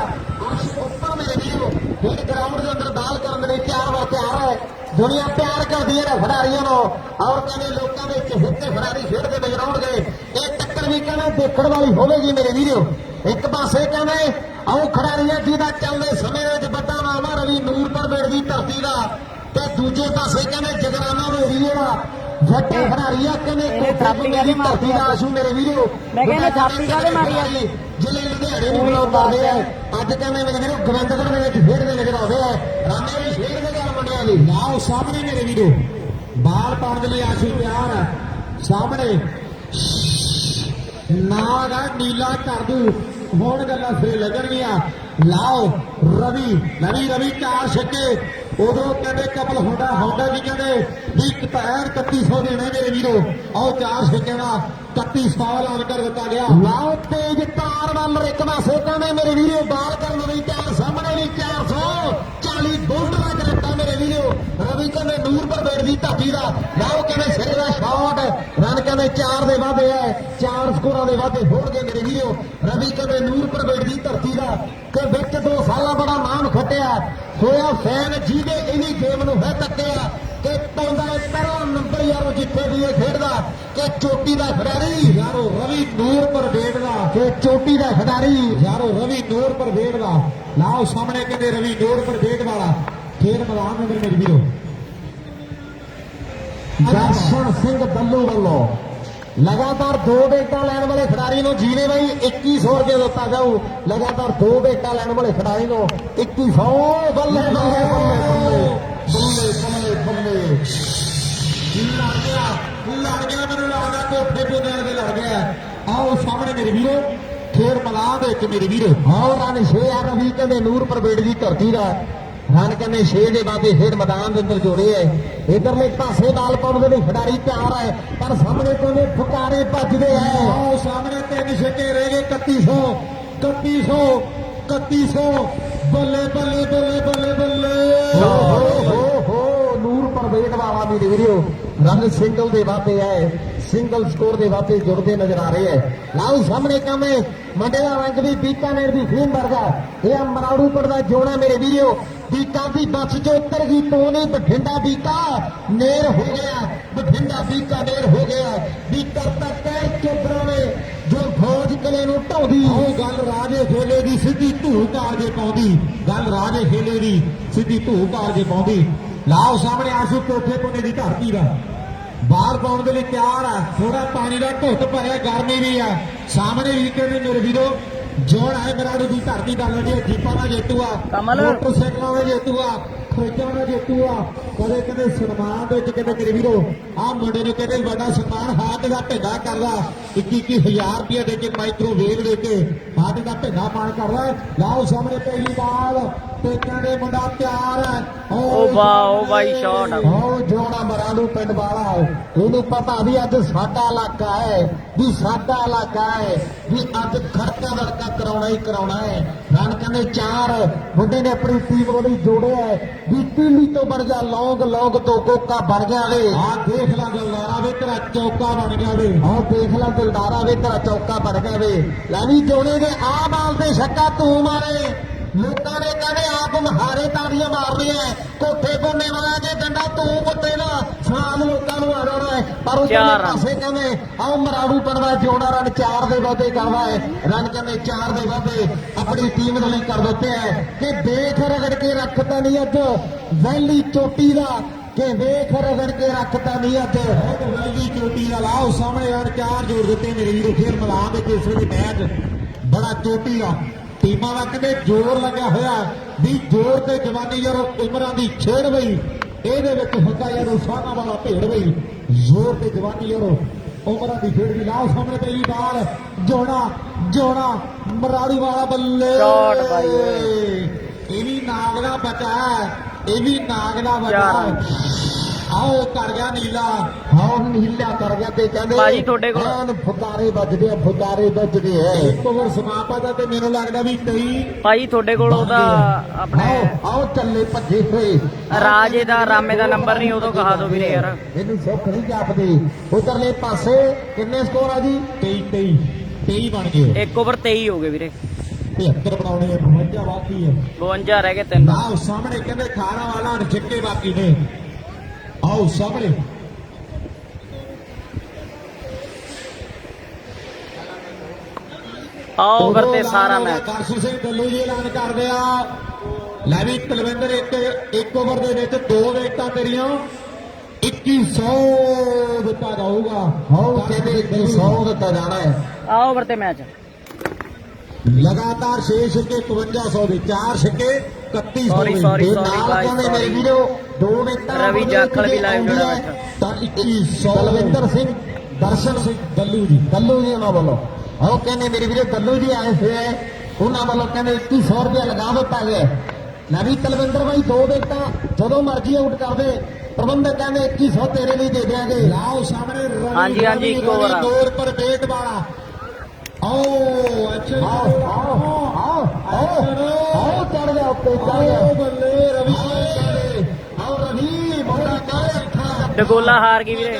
ਉੱਪਰ ਮੇਰੇ ਵੀਰੋ ਖੇਡ ਗਰਾਊਂਡ ਦੇ ਅੰਦਰ ਦਾਲ ਕਰਨ ਦੇ ਲਈ ਤਿਆਰ ਹੈ। ਦੁਨੀਆ ਪਿਆਰ ਕਰਦੀ ਹੈ ਖਿਡਾਰੀਆਂ ਨੂੰ, ਔਰ ਕਹਿੰਦੇ ਲੋਕਾਂ ਦੇ ਚਹੇਤੇ ਖਿਡਾਰੀ ਖੇਡਦੇ ਨਜ਼ਰ ਆਉਣਗੇ। ਇਹ ਟੱਕਰ ਵੀ ਕਹਿੰਦੇ ਦੇਖਣ ਵਾਲੀ ਹੋਵੇਗੀ ਮੇਰੇ ਵੀਰੋ। ਇੱਕ ਪਾਸੇ ਕਹਿੰਦੇ ਆਓ ਖਿਡਾਰੀਆਂ ਜਿਹਦਾ ਚੱਲਦੇ ਸਮੇਂ ਵਿੱਚ ਵੱਡਾ ਨਾਮ ਹੈ ਰਵੀ ਨੂਰਪੁਰ ਪਿੰਡ ਦੀ ਧਰਤੀ ਦਾ, ਤੇ ਦੂਜੇ ਪਾਸੇ ਕਹਿੰਦੇ ਜਗਰਾਵਾਂ ਦੇ ਏਰੀਏ ਦਾ ਵੱਡੇ ਖਿਡਾਰੀ ਆ। ਕਹਿੰਦੇ ਥਾਪੀ ਕਾਹਦੇ ਧਰਤੀ ਦਾ ਆਸ਼ੂ ਮੇਰੇ ਵੀਰੋ। ਮੈਂ ਕਹਿੰਦਾ ਥਾਪੀ ਕਾਹਦੇ ਮਾਰੀ ਆ ਜੀ, ਜ਼ਿਲ੍ਹੇ ਲੁਧਿਆਣੇ ਨੂੰ ਬੁਲਾਉਂਦੇ ਆ। ਅੱਜ ਕਹਿੰਦੇ ਮੇਰੇ ਵੀਰੋ ਗੋਬਿੰਦਗੜ੍ਹ ਦੇ ਵਿੱਚ ਖੇਡਦੇ ਨਜ਼ਰ ਆਉਂਦੇ ਆ। ਰਾਮੇ ਵੀ ਖੇਡਦੇ ਗੱਲ ਮੁੰਡਿਆਂ ਦੀ। ਲਾਓ ਸਾਹਮਣੇ ਮੇਰੇ ਵੀਰੋ ਬਾਲ ਪਾਉਣ ਦੇ ਲਈ ਆਸ਼ੂ ਤਿਆਰ ਹੈ। ਸਾਹਮਣੇ ਨਾਗਾ ਨੀਲਾ ਕਰ ਦੂ ਹੁਣ ਗੱਲਾਂ ਸਿਰੇ ਲੱਗਣਗੀਆਂ। ਲਾਓ ਰਵੀ ਰਵੀ 4 ਛੱਕੇ ਉਦੋਂ ਕਹਿੰਦੇ ਕਪਲ ਹੁੰਦਾ ਵੀ ਕਹਿੰਦੇ ਵੀ 3100 ਦੇਣੇ ਮੇਰੇ ਵੀਰੋ ਆਓ 4 ਛੱਕੇ ਦਾ 3100 ਐਲਾਨ ਕਰ ਦਿੱਤਾ ਗਿਆ ਲਾਓ ਤੇਜ ਤਾਰ ਵੱਲ ਇੱਕ ਪਾਸੇ ਕਹਿੰਦੇ ਮੇਰੇ ਵੀਰੋ ਬਾਲ ਕਰਨ ਲਈ ਤਿਆਰ ਸਾਹਮਣੇ ਵੀ 440 ਬੋਲਡ ਦਾ ਕਰਤਾ ਮੇਰੇ ਵੀਰੋ ਰਵੀ ਕਹਿੰਦੇ ਨੂਰਪੁਰ ਬੇੜ ਦੀ ਧਰਤੀ ਦਾ ਲਾਓ ਕਹਿੰਦੇ ਸਿਰੇ ਦਾ ਸ਼ਾਟ ਰਨ ਕਹਿੰਦੇ 4 ਦੇ ਵਾਧੇ ਹੈ 4 ਸਕੋਰਾਂ ਦੇ ਵਾਧੇ ਹੋਣਗੇ ਮੇਰੇ ਵੀਰੋ ਰਵੀ ਕਹਿੰਦੇ ਨੂਰਪੁਰ ਬੇੜ ਦੀ ਧਰਤੀ ਦਾ ਤੇ ਵਿੱਚ 2 ਸਾਲਾਂ ਬੜਾ ਨਾਮ ਖੱਟਿਆ ਹੋਇਆ ਫੈਨ ਜਿਹਦੇ ਇਹਦੀ ਗੇਮ ਨੂੰ ਹੈ ਤੱਕਿਆ ਕਿ ਪਾਉਂਦਾ ਹੈ ਪਹਿਲਾ ਨੰਬਰ ਯਾਰੋ ਜਿੱਥੇ ਵੀ ਇਹ ਖੇਡਦਾ ਕਿ ਚੋਟੀ ਦਾ ਖਿਡਾਰੀ ਯਾਰੋ ਰਵੀ ਨੂਰਪੁਰ ਬੇੜ ਦਾ ਕਿ ਚੋਟੀ ਦਾ ਖਿਡਾਰੀ ਯਾਰੋ ਰਵੀ ਨੂਰਪੁਰ ਬੇੜ ਦਾ ਲਾਓ ਸਾਹਮਣੇ ਕਹਿੰਦੇ ਰਵੀ ਨੂਰਪੁਰ ਬੇੜ ਵਾਲਾ ਖੇਡ ਮੈਦਾਨ ਨੰਬਰ ਮੇਰੇ ਵੀਰੋ ਦਰਸ਼ਨ ਸਿੰਘ ਦੱਲੂ ਵੱਲੋਂ ਲਗਾਤਾਰ 2 ਵਿਕਟਾਂ ਲੈਣ ਵਾਲੇ ਖਿਡਾਰੀ ਨੂੰ ਜੀਵੇ ਬਾਈ 2100 ਰੁਪਏ ਦਿੱਤਾ ਜਾਊ ਲਗਾਤਾਰ 2 ਵਿਕਟਾਂ ਲੈਣ ਵਾਲੇ ਖਿਡਾਰੀ ਨੂੰ 2100 ਬੱਲੇ ਬੱਲੇ ਲੜ ਗਿਆ ਮੈਨੂੰ ਲੱਗਦਾ ਕੋਠੇ ਪੋਦਿਆਂ ਦੇ ਲੜ ਗਿਆ ਆਓ ਸਾਹਮਣੇ ਮੇਰੇ ਵੀਰੋ ਖੇਡ ਮੈਦਾਨ ਦੇ ਵਿੱਚ ਮੇਰੇ ਵੀਰੋ ਆਓ ਰਨ 6 ਆ ਰਵੀ ਕਹਿੰਦੇ ਨੂਰਪੁਰ ਬੇੜ ਦੀ ਧਰਤੀ ਦਾ ਰਨ ਕਹਿੰਦੇ 6 ਦੇ ਵਾਧੇ ਖੇਡ ਮੈਦਾਨ ਦੇ ਅੰਦਰ ਜੋੜੇ ਹੈ ਇਧਰਲੇ ਪਾਸੇ ਬਾਲ ਪਾਉਣ ਦੇ ਲਈ ਖਿਡਾਰੀ ਤਿਆਰ ਹੈ ਪਰ ਸਾਹਮਣੇ ਕਹਿੰਦੇ ਫੁਕਾਰੇ ਭੱਜਦੇ ਹੈ ਆਓ ਸਾਹਮਣੇ 3 ਛੱਕੇ ਰਹਿ ਗਏ 3100 ਬੱਲੇ ਬੱਲੇ ਬੱਲੇ ਬੱਲੇ ਬੱਲੇ ਹੋ ਨੂਰਪੁਰ ਬੇੜ ਵਾਲਾ ਮੇਰੇ ਵੀਰੋ ਰਨ ਸਿੰਗਲ ਦੇ ਵਾਧੇ ਹੈ ਸਿੰਗਲ ਸਕੋਰ ਦੇ ਵਾਧੇ ਜੁੜਦੇ ਨਜ਼ਰ ਆ ਰਹੇ ਹੈ ਲਾਓ ਸਾਹਮਣੇ ਕਾਮੇ ਮੰਡੇ ਦਾ ਰੰਗ ਵੀ ਬੀਕਾਨੇਰ ਦੀ ਫੀਮ ਵਰਗਾ ਇਹ ਮਰਾੜੂਪੁਰ ਦਾ ਜੋੜਾ ਮੇਰੇ ਵੀਰੋ ਬੀਕਾ ਦੀ ਬੱਸ ਚੋਂ ਉਤਰ ਗਈ ਤੋਂ ਨਹੀਂ ਬਠਿੰਡਾ ਬੀਕਾ ਨੇਰ ਹੋ ਗਿਆ ਬਠਿੰਡਾ ਬੀਕਾ ਨੇਰ ਹੋ ਗਿਆ ਬੀਕਾ ਤੱਕ ਚੋਬਰਾਂ ਨੇ ਜੋ ਫੌਜ ਕਲੇ ਨੂੰ ਢਾਉਂਦੀ ਉਹ ਗੱਲ ਰਾਜੇ ਖੇਲੇ ਦੀ ਸਿੱਧੀ ਧੂ ਕਾਰਜੇ ਪਾਉਂਦੀ ਗੱਲ ਰਾਜੇ ਖੇਲੇ ਦੀ ਸਿੱਧੀ ਧੂ ਕਾਰਜੇ ਪਾਉਂਦੀ ਲਾਓ ਸਾਹਮਣੇ ਆਸੂ ਕੋਠੇ ਕੋਨੇ ਦੀ ਧਰਤੀ ਦਾ ਬਾਹਰ ਪਾਉਣ ਦੇ ਲਈ ਤਿਆਰ ਆ ਥੋੜਾ ਪਾਣੀ ਦਾ ਘੁੱਟ ਭਰਿਆ ਗਰਮੀ ਵੀ ਆ ਸਾਹਮਣੇ ਵੀ ਕਹਿੰਦੇ ਮੇਰੇ ਵੀਰੋ ਜੋੜ ਹੈ ਮਰਾੜੂ ਦੀ ਧਰਤੀ ਦਾ ਲੱਗੇ ਜੀਪਾਂ ਦਾ ਜੇਤੂ ਆ ਮੋਟਰਸਾਈਕਲਾਂ ਦਾ ਜੇਤੂ ਆ ਖੋਜਾਂ ਦਾ ਜੇਤੂ ਆ ਕਦੇ ਕਦੇ ਸਨਮਾਨ ਦੇ ਵਿੱਚ ਕਹਿੰਦੇ ਮੇਰੇ ਵੀਰੋ ਆਹ ਮੁੰਡੇ ਨੂੰ ਕਹਿੰਦੇ ਵੱਡਾ ਸਨਮਾਨ ਹਾਥ ਦਾ ਢੇਗਾ ਕਰਦਾ 21,000 ਰੁਪਏ ਦੇ ਕੇ ਮਾਈਕ੍ਰੋਵੇਵ ਦੇ ਕੇ ਹਾਥ ਦਾ ਢੇਗਾ ਮਾਣ ਕਰਦਾ ਲਾਓ ਸਾਹਮਣੇ ਪਹਿਲੀ ਬਾਲ ਤੇ ਕਹਿੰਦੇ ਮੁੰਡਾ ਤਿਆਰ ਹੈ ਓ ਵਾਹ ਓ ਬਾਈ ਸ਼ਾਟ ਉਹ ਜੋੜਾ ਮਰਾੜੂ ਪਿੰਡ ਵਾਲਾ ਇਹਨੂੰ ਪਤਾ ਵੀ ਅੱਜ ਸਾਡਾ ਇਲਾਕਾ ਹੈ ਵੀ ਸਾਡਾ ਇਲਾਕਾ ਹੈ ਵੀ ਅੱਜ ਖੜਕਾ ਦੜਕਾ ਕਰਾਉਣਾ ਹੀ ਕਰਾਉਣਾ ਹੈ ਰਨ ਕਹਿੰਦੇ 4 ਮੁੰਡੇ ਨੇ ਆਪਣੀ ਟੀਮ ਵਾਲੀ ਜੋੜਿਆ ਵੀ ਤੀਲੀ ਤੋਂ ਬਣ ਜਾ ਲੌਂਗ ਤੋਂ ਕੋਕਾ ਬਣ ਗਿਆ ਵੇ ਆਹ ਦੇਖ ਲੈ ਦਿਲਦਾਰਾ ਵੇ ਤੇਰਾ ਚੌਕਾ ਬਣ ਗਿਆ ਵੇ ਆਹ ਦੇਖ ਲੈ ਦਿਲਦਾਰਾ ਵੇ ਤੇਰਾ ਚੌਕਾ ਬਣ ਗਿਆ ਵੇ ਲੈ ਵੀ ਜੋੜੇ ਦੇ ਆਹ ਬਾਲ ਤੇ ਛੱਕਾ ਤੂੰ ਮਾਰੇ ਲੋਕਾਂ ਨੇ ਕਹਿੰਦੇ ਆਪ ਮਹਾਰੇ ਤਾੜੀਆਂ ਮਾਰਨੀਆਂ ਕੋਠੇ ਕੋਨੇ ਵਾਲਾ ਜੇ ਡੰਡਾ ਤੂੰ ਕੁੱਤੇ ਦਾ ਸਲਾਮ ਲੋਕਾਂ ਨੂੰ ਆ ਜਾਣਾ ਹੈ ਪਰ ਉਹ ਪਾਸੇ ਕਹਿੰਦੇ ਆਹ ਮਰਾੜੂ ਪੜਦਾ ਜੋੜਾ ਰਨ 4 ਦੇ ਵਾਧੇ ਕਰਦਾ ਹੈ ਰਨ ਕਹਿੰਦੇ 4 ਦੇ ਵਾਧੇ ਆਪਣੀ ਟੀਮ ਦੇ ਲਈ ਕਰ ਦਿੱਤੇ ਹੈ ਕਿ ਦੇਖ ਰਗੜ ਕੇ ਰੱਖਤਾ ਨਹੀਂ ਅੱਜ ਵੈਲੀ ਚੋਟੀ ਦਾ ਕਿ ਵੇਖ ਰਗੜ ਕੇ ਰੱਖਤਾ ਨਹੀਂ ਅੱਜ ਵੈਲੀ ਚੋਟੀ ਦਾ ਲਾਓ ਸਾਹਮਣੇ ਰਨ 4 ਜੋੜ ਦਿੱਤੇ ਮੇਰੇ ਵੀਰੋ ਖੇਡ ਮੈਦਾਨ ਦੇ ਕਿਸੇ ਦੀ ਮੈਚ ਬੜਾ ਚੋਟੀ ਦਾ ਟੀਮਾਂ ਦਾ ਕਹਿੰਦੇ ਜ਼ੋਰ ਲੱਗਿਆ ਹੋਇਆ ਵੀ ਜ਼ੋਰ ਤੇ ਜਵਾਨੀ ਯਾਰ ਉਮਰਾਂ ਦੀ ਛੇੜ ਬਈ ਇਹਦੇ ਵਿੱਚ ਹੁੰਦਾ ਯਾਰ ਸਾਨਾ ਵਾਲਾ ਭੇੜ ਬਈ ਜ਼ੋਰ ਤੇ ਜਵਾਨੀ ਯਾਰ ਉਮਰਾਂ ਦੀ ਖੇਡ ਦੀ ਲਾਓ ਸਾਹਮਣੇ ਪਹਿਲੀ ਬਾਲ ਜੋੜਾ ਮਰਾੜੀ ਵਾਲਾ ਬੱਲੇ ਸ਼ਾਟ ਬਾਈ ਇਹ ਵੀ ਨਾਗ ਦਾ ਬੱਚਾ ਇਹ ਵੀ ਨਾਗ ਦਾ ਬੱਚਾ ਆਓ ਕਰ ਗਿਆ ਨੀਲਾ ਆਓ ਨੀਲਾ ਕਰ ਗਿਆ ਤੇ ਕਹਿੰਦੇ ਭਾਜੀ ਤੁਹਾਡੇ ਕੋਲ ਫੁਕਾਰੇ ਵੱਜਦੇ ਆ ਇੱਕ ਓਵਰ ਸਮਾਪਾ ਦਾ ਤੇ ਮੈਨੂੰ ਲੱਗਦਾ ਵੀ 23 ਭਾਜੀ ਤੁਹਾਡੇ ਕੋਲ ਉਹਦਾ ਆਪਣੇ ਆਓ ਚੱਲੇ ਭੱਜੇ ਹੋਏ ਰਾਜੇ ਦਾ ਰਾਮੇ ਦਾ ਨੰਬਰ ਨਹੀਂ ਉਦੋਂ ਕਹਾ ਦੋ ਵੀਰੇ ਯਾਰ ਇਹਨੂੰ ਸੁੱਖ ਨਹੀਂ ਜਾਪਦੇ ਉਧਰਲੇ ਪਾਸੇ ਕਿੰਨੇ ਸਕੋਰ ਆ ਜੀ 23 ਬਣ ਗਏ 1 ਓਵਰ 23 ਹੋ ਗਏ ਵੀਰੇ 75 ਬਣਾਉਣੇ 52 ਬਾਕੀ ਹੈ 52 ਰਹਿ ਗਏ 3 ਆਓ ਸਾਹਮਣੇ ਕਹਿੰਦੇ 18 ਵਾਲਾ ਛੱਕੇ ਬਾਕੀ ਨੇ ਆਓ ਸਾਹਮਣੇ ਆਓ ਓਵਰ ਤੇ ਸਾਰਾ ਮੈਚ ਦਰਸ਼ਨ ਸਿੰਘ ਦੱਲੂ ਜੀ ਐਲਾਨ ਕਰਦੇ ਆ ਲੈ ਵੀ ਕੁਲਵਿੰਦਰ ਇੱਕ ਓਵਰ ਦੇ ਵਿੱਚ 2 ਵਿਕਟਾਂ ਤੇਰੀਆਂ 2100 ਦਿੱਤਾ ਜਾਊਗਾ ਆਓ ਕਹਿੰਦੇ 2100 ਦਿੱਤਾ ਜਾਣਾ ਹੈ ਆਓ ਓਵਰ ਤੇ ਮੈਚ ਲਗਾਤਾਰ 6 ਛੱਕੇ 5500 ਦੇ 4 ਛੱਕੇ 3100 ਸੌਰੀ ਮੇਰੇ ਵੀਰੋ 2 ਵਿਕਟਾਂ ਰਵੀ ਜਾਖਲ ਵੀ ਲਾਈਵ ਜੁੜਿਆ ਬੈਠਾ ਤਾਂ 2100 ਕੁਲਵਿੰਦਰ ਸਿੰਘ ਦਰਸ਼ਨ ਸਿੰਘ ਦੱਲੂ ਜੀ ਉਹਨਾਂ ਵੱਲੋਂ ਆਓ ਕਹਿੰਦੇ ਮੇਰੇ ਵੀਰੋ ਦੱਲੂ ਜੀ ਆਏ ਹੋਏ ਉਹਨਾਂ ਵੱਲੋਂ ਕਹਿੰਦੇ 2100 ਰੁਪਇਆ ਲਗਾ ਦਿੱਤਾ ਗਿਆ। ਲੈ ਵੀ ਤਲਵਿੰਦਰ ਬਾਈ 2 ਵਿਕਟਾਂ ਜਦੋਂ ਮਰਜ਼ੀ ਆਊਟ ਕਰਦੇ, ਪ੍ਰਬੰਧਕ ਕਹਿੰਦੇ 2100 ਤੇਰੇ ਲਈ ਦੇ ਦਿਆਂਗੇ। ਲਾਓ ਸਾਹਮਣੇ ਰਵੀ, ਹਾਂਜੀ, ਹਾਂਜੀ, ਇੱਕ over ਆ। ਦੌਰ ਪਰ ਬੇਟ ਵਾਲਾ ਆਓ ਅੱਛਾ ਆਓ ਚੜ ਗਿਆ ਉੱਤੇ, ਚੜ ਗਿਆ ਬੱਲੇ ਰਵੀ ਕਹਿੰਦੇ ਆਓ ਰਵੀ ਮੁੰਡਾ ਕਾਲੇ ਅੱਖਾਂ ਡਗੋਲਾ ਹਾਰ ਗਈ ਵੀਰੇ,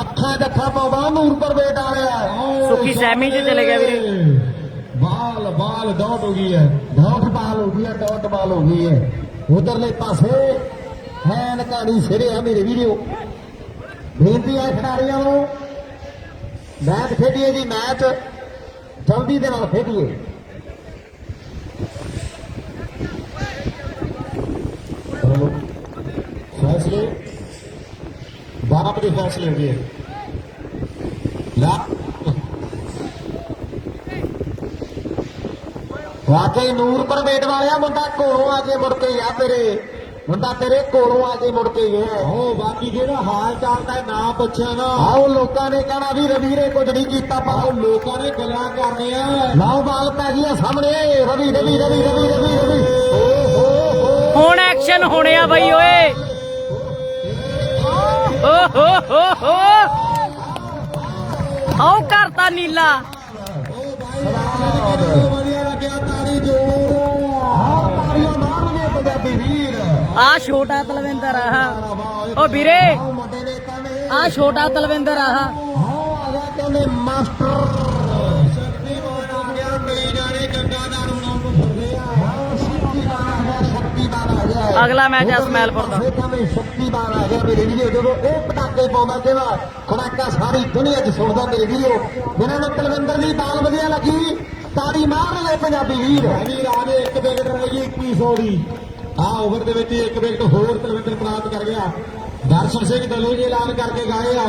ਅੱਖਾਂ ਜੱਖਾਂ ਪਾਉਂਦਾ ਨੂਰ ਪਰ ਬੇਟ ਵਾਲਿਆ। ਸੁੱਖੀ ਸੈਮੀ 'ਚ ਚਲੇ ਗਿਆ ਵੀਰੇ। ਬਾਲ ਡਾਟ ਹੋ ਗਈ ਹੈ, ਡਾਟ ਬਾਲ ਹੋ ਗਈ ਹੈ, ਡਾਟ ਬਾਲ ਹੋ ਗਈ ਹੈ। ਉਧਰਲੇ ਪਾਸੇ ਹੈ ਨਕਾਣੀ ਸਿਰੇ ਆ ਮੇਰੇ ਵੀਡੀਓ। ਬੇਨਤੀ ਹੈ ਖਿਡਾਰੀਆਂ ਨੂੰ, ਮੈਚ ਖੇਡੀਏ ਜੀ, ਮੈਚ ਜਲਦੀ ਦੇ ਨਾਲ ਖੇਡੀਏ। ਫੈਸਲੇ 12 ਵਜੇ ਫੈਸਲੇ ਹੋ ਗਏ। ਵਾਕਈ ਨੂਰ ਪਰ ਬੇਟ ਵਾਲਿਆ ਮੁੰਡਾ ਕੋਲੋਂ ਆ ਕੇ ਮੁੜ ਕੇ ਗਿਆ, ਤੇਰੇ ਮੁੰਡਾ ਤੇਰੇ ਕੋਲੋਂ ਆ ਕੇ ਮੁੜ ਕੇ ਗਿਆ। ਉਹ ਬਾਕੀ ਜਿਹੜਾ ਹਾਲ ਚਾਲ ਦਾ ਨਾ ਪੁੱਛਿਆ ਨਾ, ਆਓ ਲੋਕਾਂ ਨੇ ਕਹਿਣਾ ਵੀ ਰਵੀਰੇ ਕੁਝ ਨਹੀਂ ਕੀਤਾ, ਪਰ ਲੋਕਾਂ ਨੇ ਗੱਲਾਂ ਕਰਨੀਆਂ। ਲਾਓ ਬਾਲ ਪੈ ਗਈ ਸਾਹਮਣੇ, ਰਵੀ ਰਵੀ ਰਵੀ ਰਵੀ ਰਵੀ ਰਵੀ ਹੁਣ ਐਕਸ਼ਨ ਹੋਣੇ ਆ ਬਈ ਓਏ। ਹੋ ਆਓ ਕਰਤਾ ਨੀਲਾ। ਵਧੀਆ ਲੱਗਿਆ, ਤਾੜੀ ਜੋਰ, ਤਾੜੀਆਂ ਮਾਰਨਗੇ ਪੰਜਾਬੀ ਵੀਰ। ਆ ਛੋਟਾ ਤਲਵਿੰਦਰ ਆ ਓ ਵੀਰੇ, ਆ ਛੋਟਾ ਤਲਵਿੰਦਰ ਆ। ਆ ਗਿਆ ਕਹਿੰਦੇ ਮਾਸਟਰ ਸ਼ਕਤੀਮਾਨ ਆ ਗਿਆ, ਮਿਲੀ ਜਾਣੇ ਗੰਗਾਦਾਰ ਉਹਨਾਂ ਨੂੰ ਫਿਰਦੇ ਆ। ਸ਼ਕਤੀਮਾਨ ਆ ਗਿਆ, ਅਗਲਾ ਮੈਚ ਆ ਸਮੈਲਪੁਰ ਦਾ। ਕਹਿੰਦੇ ਸ਼ਕਤੀਮਾਨ ਆ ਗਿਆ ਮੇਰੇ ਵੀਡੀਓ। ਜਦੋਂ ਉਹ ਪਟਾਕੇ ਪਾਉਂਦਾ ਕਹਿੰਦਾ ਖੜਾਕਾ ਸਾਰੀ ਦੁਨੀਆ 'ਚ ਸੁਣਦਾ ਮੇਰੇ ਵੀਡੀਓ। ਜਿਹਨਾਂ ਨੂੰ ਤਲਵਿੰਦਰ ਦੀ ਬਾਲ ਵਧੀਆ ਲੱਗੀ ਤਾੜੀ ਮਾਰਨ ਲੈ ਪੰਜਾਬੀ ਵੀਰ। ਵੀਰ ਆ ਗਏ, ਇੱਕ ਵਿਕਟ ਰਹਿ ਗਈ 2100 ਦੀ। ਆ ਓਵਰ ਦੇ ਵਿੱਚ ਇੱਕ ਵਿਕਟ ਹੋਰ ਤਲਵਿੰਦਰ ਪ੍ਰਾਪਤ ਕਰ ਗਿਆ। ਦਰਸ਼ਨ ਸਿੰਘ ਦਲੂ ਜੀ ਐਲਾਨ ਕਰਕੇ ਗਏ ਆ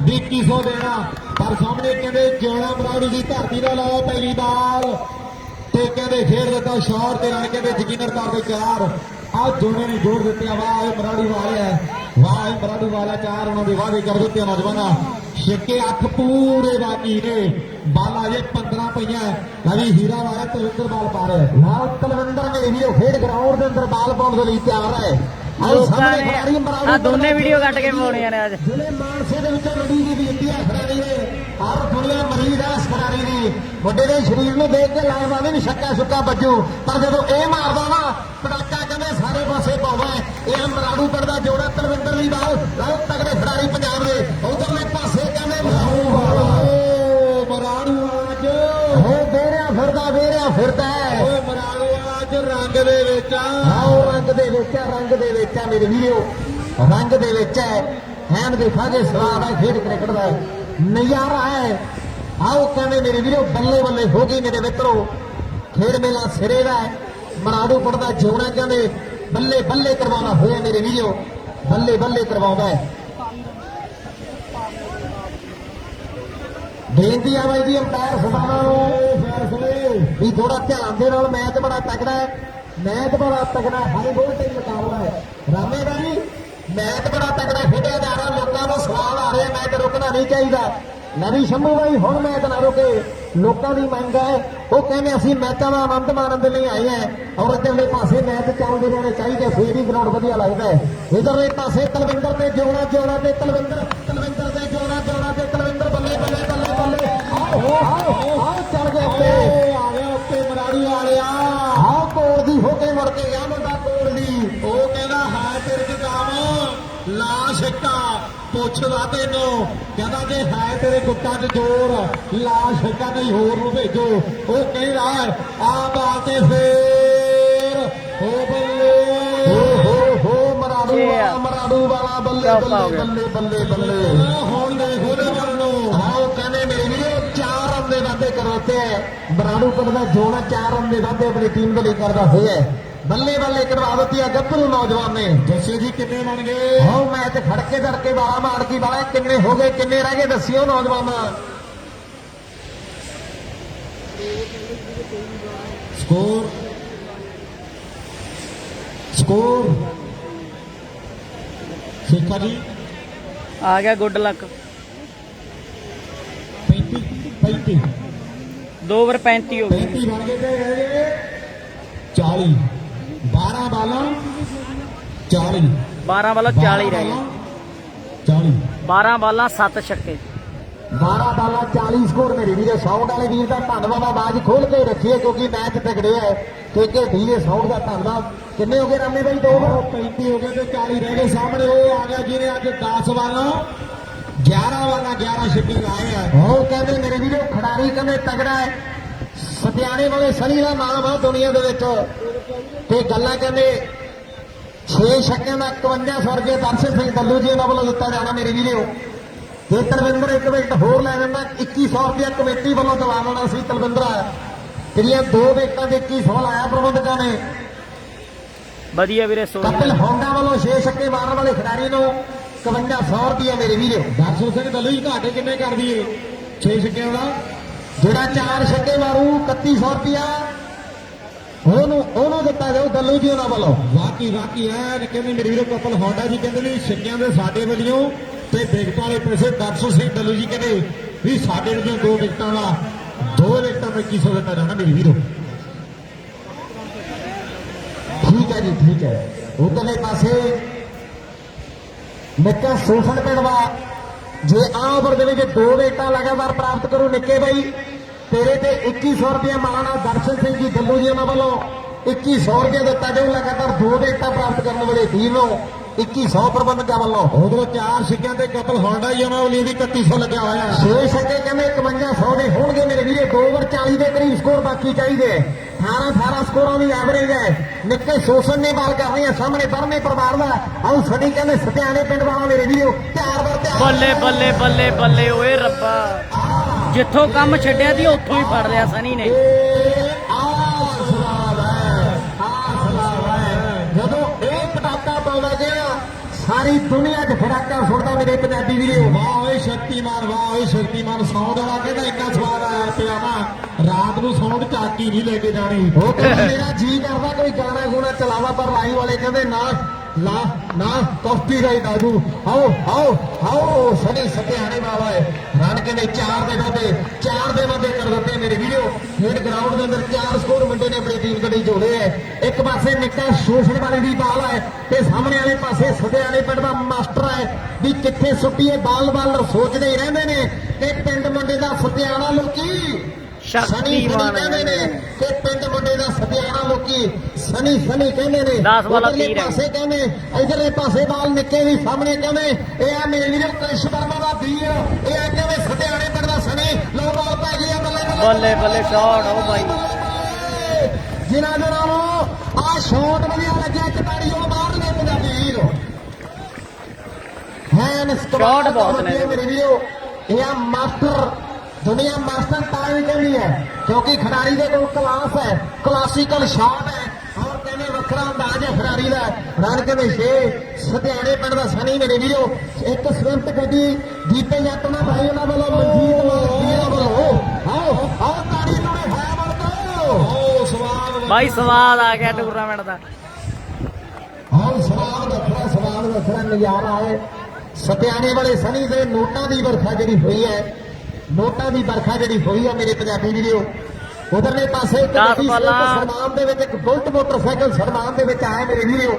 ਵੀ 2100 ਦੇਣਾ, ਪਰ ਸਾਹਮਣੇ ਕਹਿੰਦੇ ਜਿਉਣਾ ਮਰਾੜੂ ਦੀ ਧਰਤੀ ਦਾ ਲਾਇਆ ਪਹਿਲੀ ਬਾਲ ਤੇ ਕਹਿੰਦੇ ਖੇਡ ਦਿੱਤਾ ਸ਼ਾਟ ਤੇ ਰਨ ਕਹਿੰਦੇ ਯਕੀਨਨ ਤੌਰ ਤੇ 4। ਆ ਜੋੜੇ ਨੇ ਜੋੜ ਦਿੱਤੇ। ਵਾਹ ਇਹ ਮਰਾੜੂ ਵਾਲਿਆ, ਵਾਹ ਇਹ ਮਰਾੜੂ ਵਾਲਾ 4 ਉਹਨਾਂ ਦੇ ਵਾਅਦੇ ਕਰ ਦਿੱਤੇ ਨੌਜਵਾਨਾਂ। ਛੱਕੇ 8 ਪੂਰੇ ਬਾਕੀ ਨੇ, ਬਾਲਾਂ ਜੇ 15 ਪਈਆਂ। ਰਵੀ ਹੀਰਾ ਵਾਲਾ ਤਲਵਿੰਦਰ ਬਾਲ ਪਾ ਰਿਹਾ। ਨਾਲ ਤਲਵਿੰਦਰ ਨੇ ਵੀਡੀਓ ਖੇਡ ਗਰਾਊਂਡ ਦੇ ਅੰਦਰ ਬਾਲ ਪਾਉਣ ਦੇ ਲਈ ਤਿਆਰ ਹੈ। ਲੋਕਾਂ ਨੇ ਆ ਦੋਨੇ ਵੀਡੀਓ ਕੱਟ ਕੇ ਪਾਉਣੀਆਂ ਨੇ ਅੱਜ। ਜਿਹੜੇ ਮਾਨਸੇ ਦੇ ਵਿੱਚੋਂ ਲੜੀ ਦੀ ਬੇਨਤੀ ਹੈ ਖਿਡਾਰੀ ਨੇ, ਹਰ ਦੁਨੀਆ ਮਰੀਜ਼ ਹੈ ਇਸ ਖਿਡਾਰੀ ਦੀ। ਮੁੰਡੇ ਦੇ ਸਰੀਰ ਨੂੰ ਦੇਖ ਕੇ ਲਾਇਵਾ ਨਹੀਂ ਛੱਕਾ ਛੁੱਕਾ ਵੱਜੂ, ਪਰ ਜਦੋਂ ਇਹ ਮਾਰਦਾ ਨਾ ਪਟਾਕਾ ਕਹਿੰਦੇ ਸਾਰੇ ਪਾਸੇ ਪਾਉਂਦਾ। ਇਹ ਮਰਾੜੂ ਪੜਦਾ ਜੋੜਾ ਤਲਵਿੰਦਰ ਦੀ ਬਾਲ। ਬਹੁਤ ਤਗੜੇ ਖਿਡਾਰੀ ਪੰਜਾਬ ਦੇ। ਉਧਰਲੇ ਪਾਸੇ ਕਹਿੰਦੇ ਮਰਾੜੂ ਅੱਜ ਹੋ ਵੇਰਿਆ ਫਿਰਦਾ ਓਏ ਮਰਾੜੂ ਅੱਜ ਰੰਗ ਦੇ ਵਿੱਚ ਆ। ਰੰਗ ਦੇ ਵਿੱਚ ਆ ਮੇਰੇ ਵੀਰੋ, ਰੰਗ ਦੇ ਵਿੱਚ ਹੈ। ਹੈਮ ਦੇ ਫਾਗੇ ਸਵਾਦ ਹੈ, ਖੇਡ ਕ੍ਰਿਕਟ ਦਾ ਨਜ਼ਾਰਾ ਹੈ। ਆਓ ਕਹਿੰਦੇ ਮੇਰੇ ਵੀਰੋ ਬੱਲੇ ਬੱਲੇ ਹੋ ਗਈ ਮੇਰੇ ਮਿੱਤਰੋ, ਖੇਡ ਮੇਲਾ ਸਿਰੇ ਦਾ ਹੈ। ਮਰਾੜੂ ਪੜਦਾ ਜਿਉਣਾ ਕਹਿੰਦੇ ਬੱਲੇ ਬੱਲੇ ਕਰਵਾਉਣਾ ਹੋਇਆ ਮੇਰੇ ਵੀਰੋ, ਬੱਲੇ ਬੱਲੇ ਕਰਵਾਉਂਦਾ ਹੈ। ਬੇਨਤੀ ਆ ਬਾਈ ਜੀ ਅੰਪਾਇਰ ਸਭਾਵਾਂ ਨੂੰ ਫੈਸਲੇ ਵੀ ਥੋੜਾ ਧਿਆਨ ਦੇ ਨਾਲ, ਮੈਚ ਬੜਾ ਤਕੜਾ ਹੈ, ਮੈਚ ਬੜਾ ਤਕੜਾ ਹਾਈ ਵੋਲਟੇਜ ਮੁਕਾਬਲਾ ਹੈ। ਰਾਮੇ ਦਾ ਜੀ ਮੈਚ ਬੜਾ ਤਕੜਾ ਖੇਡਿਆ ਜਾ ਰਿਹਾ। ਲੋਕਾਂ ਨੂੰ ਸਵਾਲ ਆ ਰਿਹਾ ਮੈਚ ਰੁਕਣਾ ਨਹੀਂ ਚਾਹੀਦਾ। ਨਵੀਂ ਸ਼ੰਭੂ ਬਾਈ ਹੁਣ ਮੈਚ ਨਾ ਰੁਕੇ, ਲੋਕਾਂ ਦੀ ਮੰਗ ਹੈ। ਉਹ ਕਹਿੰਦੇ ਅਸੀਂ ਮੈਚਾਂ ਦਾ ਆਨੰਦ ਮਾਣਨ ਦੇ ਲਈ ਆਏ ਹਾਂ, ਔਰ ਇੱਧਰਲੇ ਪਾਸੇ ਮੈਚ ਚੱਲਦੇ ਰਹਿਣੇ ਚਾਹੀਦੇ, ਫੇਰ ਹੀ ਗਰਾਊਂਡ ਵਧੀਆ ਲੱਗਦਾ ਹੈ। ਇੱਧਰਲੇ ਪਾਸੇ ਤਲਵਿੰਦਰ ਤੇ ਜੋੜਾ ਤੇ ਤਲਵਿੰਦਰ ਤੇ ਜੋੜਾ ਤੇ ਤਲਵਿੰਦਰ ਬੱਲੇ ਬੱਲੇ ਬੱਲੇ ਬੱਲੇ। ਆਓ ਚੱਲ ਗਿਆ ਉੱਤੇ, ਆ ਗਿਆ ਉੱਤੇ ਮਰਾੜੀ ਵਾਲਿਆ। ਆਓ ਕੋਲ ਦੀ ਹੋ ਕੇ ਮੁੜ ਕੇ ਗਿਆ ਮੁੰਡਾ ਕੋਲ ਦੀ। ਉਹ ਕਹਿੰਦਾ ਹੈ ਤੇਰੇ ਚ ਕੰਮ ਲਾ ਛੱਕਾ, ਪੁੱਛਦਾ ਤੈਨੂੰ ਕਹਿੰਦਾ ਜੇ ਹੈ ਤੇਰੇ ਗੁੱਟਾਂ 'ਚ ਜ਼ੋਰ ਲਾ ਛੱਕਾ, ਨਹੀਂ ਹੋਰ ਨੂੰ ਭੇਜੋ। ਉਹ ਕਹਿੰਦਾ ਆ ਬਾਲ ਤੇ ਫੇਰ ਹੋ ਬੱਲੇ ਹੋ ਮਰਾੜੂ ਵਾਲਾ ਬੱਲੇ ਬੱਲੇ ਬੱਲੇ। ਹੁਣ ਦੇਖੋ ਨੇ ਮਰਨੋ। ਆਓ ਕਹਿੰਦੇ ਮੇਰੇ ਵੀਰੋ 4 ਰਨ ਦੇ ਵਾਅਦੇ ਕਰੋਤੇ ਹੈ। ਮਰਾੜੂ ਪੜਦਾ ਜੋੜਾ 4 ਰਨ ਦੇ ਵਾਅਦੇ ਆਪਣੀ ਟੀਮ ਦੇ ਲਈ ਕਰਦਾ ਹੋਇਆ। ਬੱਲੇ ਬੱਲੇ ਕਰਵਾ ਦਿੱਤੀ ਆ ਗੱਭਰੂ ਨੌਜਵਾਨ ਨੇ। ਦੱਸਿਓ ਜੀ ਕਿੰਨੇ ਬਣ ਗਏ? ਆਓ ਮੈਚ ਖੜਕੇ ਧੜਕੇ ਵਾਲਾ ਮਾਰ ਕੀ ਵਾਲਾ ਕਿੰਨੇ ਹੋ ਗਏ, ਕਿੰਨੇ ਰਹਿ ਗਏ ਦੱਸਿਓ ਨੌਜਵਾਨ। ਸਕੋਰ ਸ਼ੇਖਾ ਜੀ ਆ ਗਿਆ ਗੁੱਡ ਲੱਕ 35 2 ਓਵਰ 35 ਹੋ ਗਏ 35 ਬਣ ਗਏ ਤੇ ਰਹਿ ਗਏ 40 12 ਬਾਲਾਂ 40 12 ਬਾਲਾਂ 40 ਰਹਿ ਗਏ 40 12 ਬਾਲਾਂ 7 ਛੱਕੇ 12 ਬਾਲਾਂ 40 ਸਕੋਰ ਮੇਰੇ ਵੀਰੇ। ਸਾਊਂਡ ਵਾਲੇ ਵੀਰ ਦਾ ਧੰਨਵਾਦ, ਆਵਾਜ਼ ਖੋਲ ਕੇ ਰੱਖੀਏ ਕਿਉਂਕਿ ਮੈਚ ਤਗੜਿਆ ਹੈ। ਕਿ ਵੀਰੇ ਸਾਊਂਡ ਦਾ ਧੰਨਵਾਦ। ਕਿੰਨੇ ਹੋ ਗਏ ਰਾਮੇ ਬਾਈ? 2 35 ਹੋ ਗਏ ਤੇ 40 ਰਹਿ ਗਏ। ਸਾਹਮਣੇ ਉਹ ਆ ਗਿਆ ਜਿਹਨੇ ਅੱਜ 10 ਵਾਲਾ 11 ਵਾਲਾ 11 ਛੱਡੀ ਆਏ ਆ। ਉਹ ਕਹਿੰਦੇ ਮੇਰੇ ਵੀਰੇ ਖਿਡਾਰੀ ਕਹਿੰਦੇ ਤਗੜਾ ਹੈ। ਸਤਿਆਣੇ ਵਾਲੇ ਸਨੀ ਦਾ ਨਾਮ ਆ ਦੁਨੀਆ ਦੇ ਵਿੱਚ ਤੇ ਗੱਲਾਂ ਕਹਿੰਦੇ 6 ਛੱਕਿਆਂ ਦਾ 5100 ਰੁਪਏ ਦਰਸ਼ਨ ਸਿੰਘ ਦੱਲੂ ਜੀ ਉਹਨਾਂ ਵੱਲੋਂ ਦਿੱਤਾ ਜਾਣਾ ਮੇਰੇ ਵੀਰੇ। ਜੇ ਤਲਵਿੰਦਰ ਇੱਕ ਵਿਕਟ ਹੋਰ ਲੈ ਜਾਂਦਾ 2100 ਰੁਪਏ ਕਮੇਟੀ ਵੱਲੋਂ ਦਵਾ ਦੇਣਾ ਸੀ ਤਲਵਿੰਦਰ। ਜਿਹੜੀਆਂ 2 ਵਿਕਟਾਂ ਦੇ 2100 ਲਾਇਆ ਪ੍ਰਬੰਧਕਾਂ ਨੇ। ਵਧੀਆ ਵੀਰੇ ਕਪਿਲ ਹੋਂਡਾ ਵੱਲੋਂ 6 ਛੱਕੇ ਮਾਰਨ ਵਾਲੇ ਖਿਡਾਰੀ ਨੂੰ 5100 ਰੁਪਏ ਮੇਰੇ ਵੀਰੇ। ਦਰਸ਼ਨ ਸਿੰਘ ਦੱਲੂ ਜੀ ਤੁਹਾਡੇ ਕਿੰਨੇ ਕਰ ਦਈਏ 6 ਛੱਕਿਆਂ ਦਾ? ਜਿਹੜਾ 4 ਛੱਕੇ ਮਾਰੂ 3100 ਰੁਪਇਆ ਉਹਨੂੰ ਦਿੱਤਾ ਜਾਊ ਦੱਲੂ ਜੀ ਉਹਨਾਂ ਵੱਲੋਂ। ਵਾਕੀ ਹੈ ਕਹਿੰਦੇ ਮੇਰੇ ਵੀਰੋ ਕਪਿਲ ਹੋਂਡਾ ਜੀ ਕਹਿੰਦੇ ਵੀ ਛੱਕਿਆਂ ਦੇ ਸਾਡੇ ਵੱਲੋਂ ਤੇ ਵਿਕਟਾਂ ਵਾਲੇ ਪੈਸੇ ਦਰਸ਼ਨ ਸਿੰਘ ਦੱਲੂ ਜੀ ਕਹਿੰਦੇ ਵੀ ਸਾਡੇ ਵੱਲੋਂ 2 ਵਿਕਟਾਂ ਦਾ 2 ਵਿਕਟਾਂ ਦਾ 2100 ਦਿੱਤਾ ਜਾਣਾ ਮੇਰੇ ਵੀਰੋ। ਠੀਕ ਹੈ ਜੀ ਠੀਕ ਹੈ। ਉਧਰਲੇ ਪਾਸੇ ਨਿੱਕਾ ਸੋਫਨ ਪਿੰਡਵਾ ਜੇ ਆ ਓਵਰ ਦੇ ਵਿੱਚ 2 ਵਿਕਟਾਂ ਲਗਾਤਾਰ ਪ੍ਰਾਪਤ ਕਰੂ ਨਿੱਕੇ ਬਾਈ ਤੇਰੇ ਤੇ 2100 ਰੁਪਏ ਮਾਣਾ ਦਰਸ਼ਨ ਸਿੰਘ ਜੀ ਦੱਲੂ ਜੀ ਉਹਨਾਂ ਵੱਲੋਂ 2100 ਰੁਪਏ ਦਿੱਤਾ ਜਾਊ ਲਗਾਤਾਰ 2 ਵਿਕਟਾਂ ਪ੍ਰਾਪਤ ਕਰਨ ਵਾਲੇ ਟੀਮ ਨੂੰ 2100 ਪ੍ਰਬੰਧਕਾਂ ਵੱਲੋਂ। ਉਧਰੋਂ 4 ਛੱਕਿਆਂ ਤੇ ਕਪਲ ਹੋਂਡਾ ਜੀ ਉਹਨਾਂ ਵੱਲੋਂ ਵੀ 3100 ਲੱਗਿਆ ਹੋਇਆ। 6 ਛੱਕੇ ਕਹਿੰਦੇ 5100 ਦੇ ਹੋਣਗੇ ਮੇਰੇ ਵੀਰੇ। 2 ਓਵਰ 40 ਦੇ ਕਰੀਬ ਸਕੋਰ ਬਾਕੀ ਚਾਹੀਦੇ। 18 ਸਕੋਰਾਂ ਦੀ ਐਵਰੇਜ ਹੈ। ਨਿੱਕੇ ਸੋਸਨ ਨੇ ਬਾਲ ਕਰ ਰਹੀ ਹੈ ਸਾਹਮਣੇ ਬਰਮੇ ਪਰਿਵਾਰ ਦਾ। ਆਉ ਸਨੀ ਕਹਿੰਦੇ ਸਤਿਆਣੇ ਪਿੰਡ ਵਾਲਾ ਮੇਰੇ ਵੀਰੋ 4 ਵਾਰ ਬੱਲੇ ਬੱਲੇ ਬੱਲੇ ਬੱਲੇ ਓਏ ਰੱਬਾ ਜਿੱਥੋਂ ਕੰਮ ਛੱਡਿਆ ਸੀ ਉੱਥੋਂ ਹੀ ਫੜ ਲਿਆ ਸਨੀ ਨੇ। ਜਦੋਂ ਇਹ ਪਟਾਕਾ ਪਾਉਂਦਾ ਗਿਆ ਸਾਰੀ ਦੁਨੀਆ 'ਚ ਫੜਾਕਾ ਸੁਣਦਾ ਮੇਰੇ ਪੰਜਾਬੀ ਵੀਰੋ। ਵਾਹ ਓਏ ਸ਼ਕਤੀਮਾਨ ਸਾਊਂਡ ਵਾਲਾ ਕਹਿੰਦਾ ਇੰਨਾ ਸਵਾਦ ਆਇਆ ਪਿਆ ਨਾ ਰਾਤ ਨੂੰ ਸਾਊਂਡ ਚਾਕੀ ਨਹੀਂ ਲੈ ਕੇ ਜਾਣੀ। ਉਹ ਕਹਿੰਦਾ ਮੇਰਾ ਜੀ ਕਰਦਾ ਕੋਈ ਗਾਣਾ ਗੁਣਾ ਚਲਾਵਾ ਪਰ ਲਾਈਵ ਵਾਲੇ ਕਹਿੰਦੇ ਨਾ ਕਾਪੀ ਰਾਈਟ ਆਜੂ। ਆਓ ਸਨੀ ਸਤਿਆਣੇ ਵਾਲਾ ਹੈ ਰਨ ਕਹਿੰਦੇ 4 ਦੇ ਵਾਧੇ ਕਰ ਦਿੱਤੇ ਮੇਰੇ ਵੀਰੋ। ਖੇਡ ਗਰਾਊਂਡ ਦੇ ਅੰਦਰ 4 ਸਕੋਰ ਮੁੰਡੇ ਨੇ ਆਪਣੀ ਟੀਮ ਕਦੇ ਜੋੜੇ ਹੈ। ਇੱਕ ਪਾਸੇ ਨਿੱਕਾ ਸ਼ੋਸ਼ਣ ਵਾਲੇ ਦੀ ਬਾਲ ਹੈ ਤੇ ਸਾਹਮਣੇ ਵਾਲੇ ਪਾਸੇ ਸਤਿਆਣੇ ਪਿੰਡ ਦਾ ਮਾਸਟਰ ਹੈ ਵੀ ਕਿੱਥੇ ਸੁੱਟੀਏ ਬਾਲ ਸੋਚਦੇ ਹੀ ਰਹਿੰਦੇ ਨੇ ਤੇ ਪਿੰਡ ਮੁੰਡੇ ਦਾ ਸਤਿਆਣਾ ਲੋਕੀ ਸ਼ਕਤੀਮਾਨ ਕਹਿੰਦੇ ਨੇ ਕਿ ਪਿੰਡ ਮੁੰਡੇ ਦਾ ਸਤਿਆਣਾ ਲੋਕੀ ਸਨੀ ਕਹਿੰਦੇ ਨੇ। 10 ਵਾਲਾ 30 ਪਾਸੇ ਕਹਿੰਦੇ ਇਧਰਲੇ ਪਾਸੇ ਬਾਲ ਨਿੱਕੇ ਵੀ ਸਾਹਮਣੇ ਕਹਿੰਦੇ ਇਹ ਆ ਮੇਰੇ ਵੀਰੋ ਕ੍ਰਿਸ਼ ਵਰਮਾ ਦਾ ਵੀਰ ਇਹ ਆ ਕਹਿੰਦੇ ਸਤਿਆਣੇ ਪਿੰਡ ਦਾ ਸਨੀ। ਲੋ ਬਾਲ ਪੈ ਗਈ ਬੱਲੇ ਸ਼ਾਟ ਉਹ ਬਾਈ ਜਿਨ੍ਹਾਂ ਨੂੰ ਆ ਸ਼ਾਟ ਵਧੀਆ ਲੱਗਿਆ ਕਟਾਰੀ ਉਹ ਬਾਹਰ ਨੇ ਪੰਜਾਬੀ ਵੀਰ ਸ਼ਾਟ ਬਹੁਤ ਨੇ ਮੇਰੇ ਵੀਰੋ। ਇਹ ਆ ਮਾਸਟਰ ਦੁਨੀਆ ਮਾਸਟਰ ਤਾਂ ਹੀ ਕਹਿੰਦੀ ਹੈ ਕਿਉਂਕਿ ਖਿਡਾਰੀ ਦੇ ਕੋਲ ਕਲਾਸ ਹੈ ਕਲਾਸੀਕਲ ਸ਼ਾਟ ਹੈ ਔਰ ਕਹਿੰਦੇ ਵੱਖਰਾ ਅੰਦਾਜ਼ ਹੈ ਖਿਡਾਰੀ ਦਾ। ਰਨ ਕਹਿੰਦੇ 6 ਸਤਿਆਣੇ ਪਿੰਡ ਦਾ ਸਨੀ ਮੇਰੇ ਵੀਰੋ। ਇੱਕ ਸਵਿਫਟ ਗੱਡੀ ਦੀਪੇ ਜੱਟ ਨਾਲ ਭਾਈ ਉਹਨਾਂ ਵੱਲੋਂ ਮਨਜੀਤ ਵੱਲੋਂ ਆਓ ਤਾੜੀ ਨੂੰ ਹੈ ਵਰਤੋ ਸਵਾਦ ਬਾਈ ਸਵਾਦ ਆ ਗਿਆ ਟੂਰਨਾਮੈਂਟ ਦਾ। ਸਵਾਦ ਵੱਖਰਾ ਨਜ਼ਾਰਾ ਹੈ। ਸਤਿਆਣੇ ਵਾਲੇ ਸਨੀ ਦੇ ਨੋਟਾਂ ਦੀ ਵਰਖਾ ਜਿਹੜੀ ਹੋਈ ਹੈ ਮੇਰੇ ਪੰਜਾਬੀ ਵੀਰੋ। ਉਧਰਲੇ ਪਾਸੇ ਸਨਮਾਨ ਦੇ ਵਿੱਚ ਇੱਕ ਬੁਲਟ ਮੋਟਰਸਾਈਕਲ ਸਨਮਾਨ ਦੇ ਵਿੱਚ ਆਇਆ ਮੇਰੇ ਵੀਰੋ।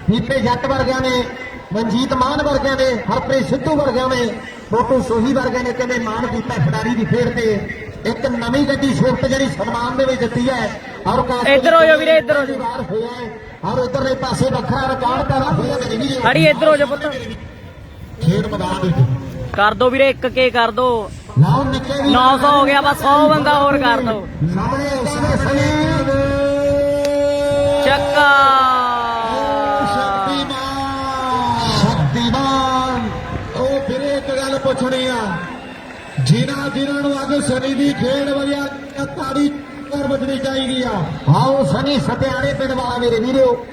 ਦੀਪੇ ਜੱਟ ਵਰਗਿਆਂ ਨੇ ਮਨਜੀਤ ਮਾਨ ਵਰਗਿਆਂ ਨੇ ਹਰਪ੍ਰੀਤ ਸਿੱਧੂ ਵਰਗਿਆਂ ਨੇ ਮੋਟੂ ਸੋਹੀ ਵਰਗਿਆਂ ਨੇ ਕਹਿੰਦੇ ਮਾਨ ਕੀਤਾ ਖਿਡਾਰੀ ਦੀ ਖੇਡ ਤੇ। ਇੱਕ ਨਵੀਂ ਗੱਡੀ ਸਵਿਫਟ ਜਿਹੜੀ ਸਨਮਾਨ ਦੇ ਵਿੱਚ ਦਿੱਤੀ ਹੈ ਔਰ ਇੱਧਰ ਹੋ ਜਾ ਵੀਰੇ ਇੱਧਰ ਹੋ ਜਾ ਔਰ ਉਧਰਲੇ ਪਾਸੇ ਵੱਖਰਾ ਰਿਕਾਰਡ ਪੈਦਾ ਹੋਇਆ ਮੇਰੇ ਵੀਰੋ। ਅੜੀ ਇੱਧਰ ਹੋ ਜਾ ਪੁੱਤ ਖੇਡ ਮੈਦਾਨ ਵਿੱਚ ਕਰ ਦੋ ਵੀਰੇ 1K ਕਰ ਦੋ 900 ਹੋ ਗਿਆ ਬਸ 100 ਬੰਦਾ ਹੋਰ ਕਰ ਦੋ। ਚੱਕਾ ਸ਼ਕਤੀਮਾਨ ਉਹ ਫਿਰ ਇੱਕ ਗੱਲ ਪੁੱਛਣੀ ਆ ਜਿਨ੍ਹਾਂ ਨੂੰ ਅੱਜ ਸਨੀ ਦੀ ਖੇਡ ਵਧੀਆ ਤਾੜੀ ਕਰ ਵੱਜਣੀ ਚਾਹੀਦੀ ਆ। ਆਓ ਸਨੀ ਸਤਿਆਣੇ ਪਿੰਡ ਵਾਲਾ ਮੇਰੇ ਵੀਰੋ।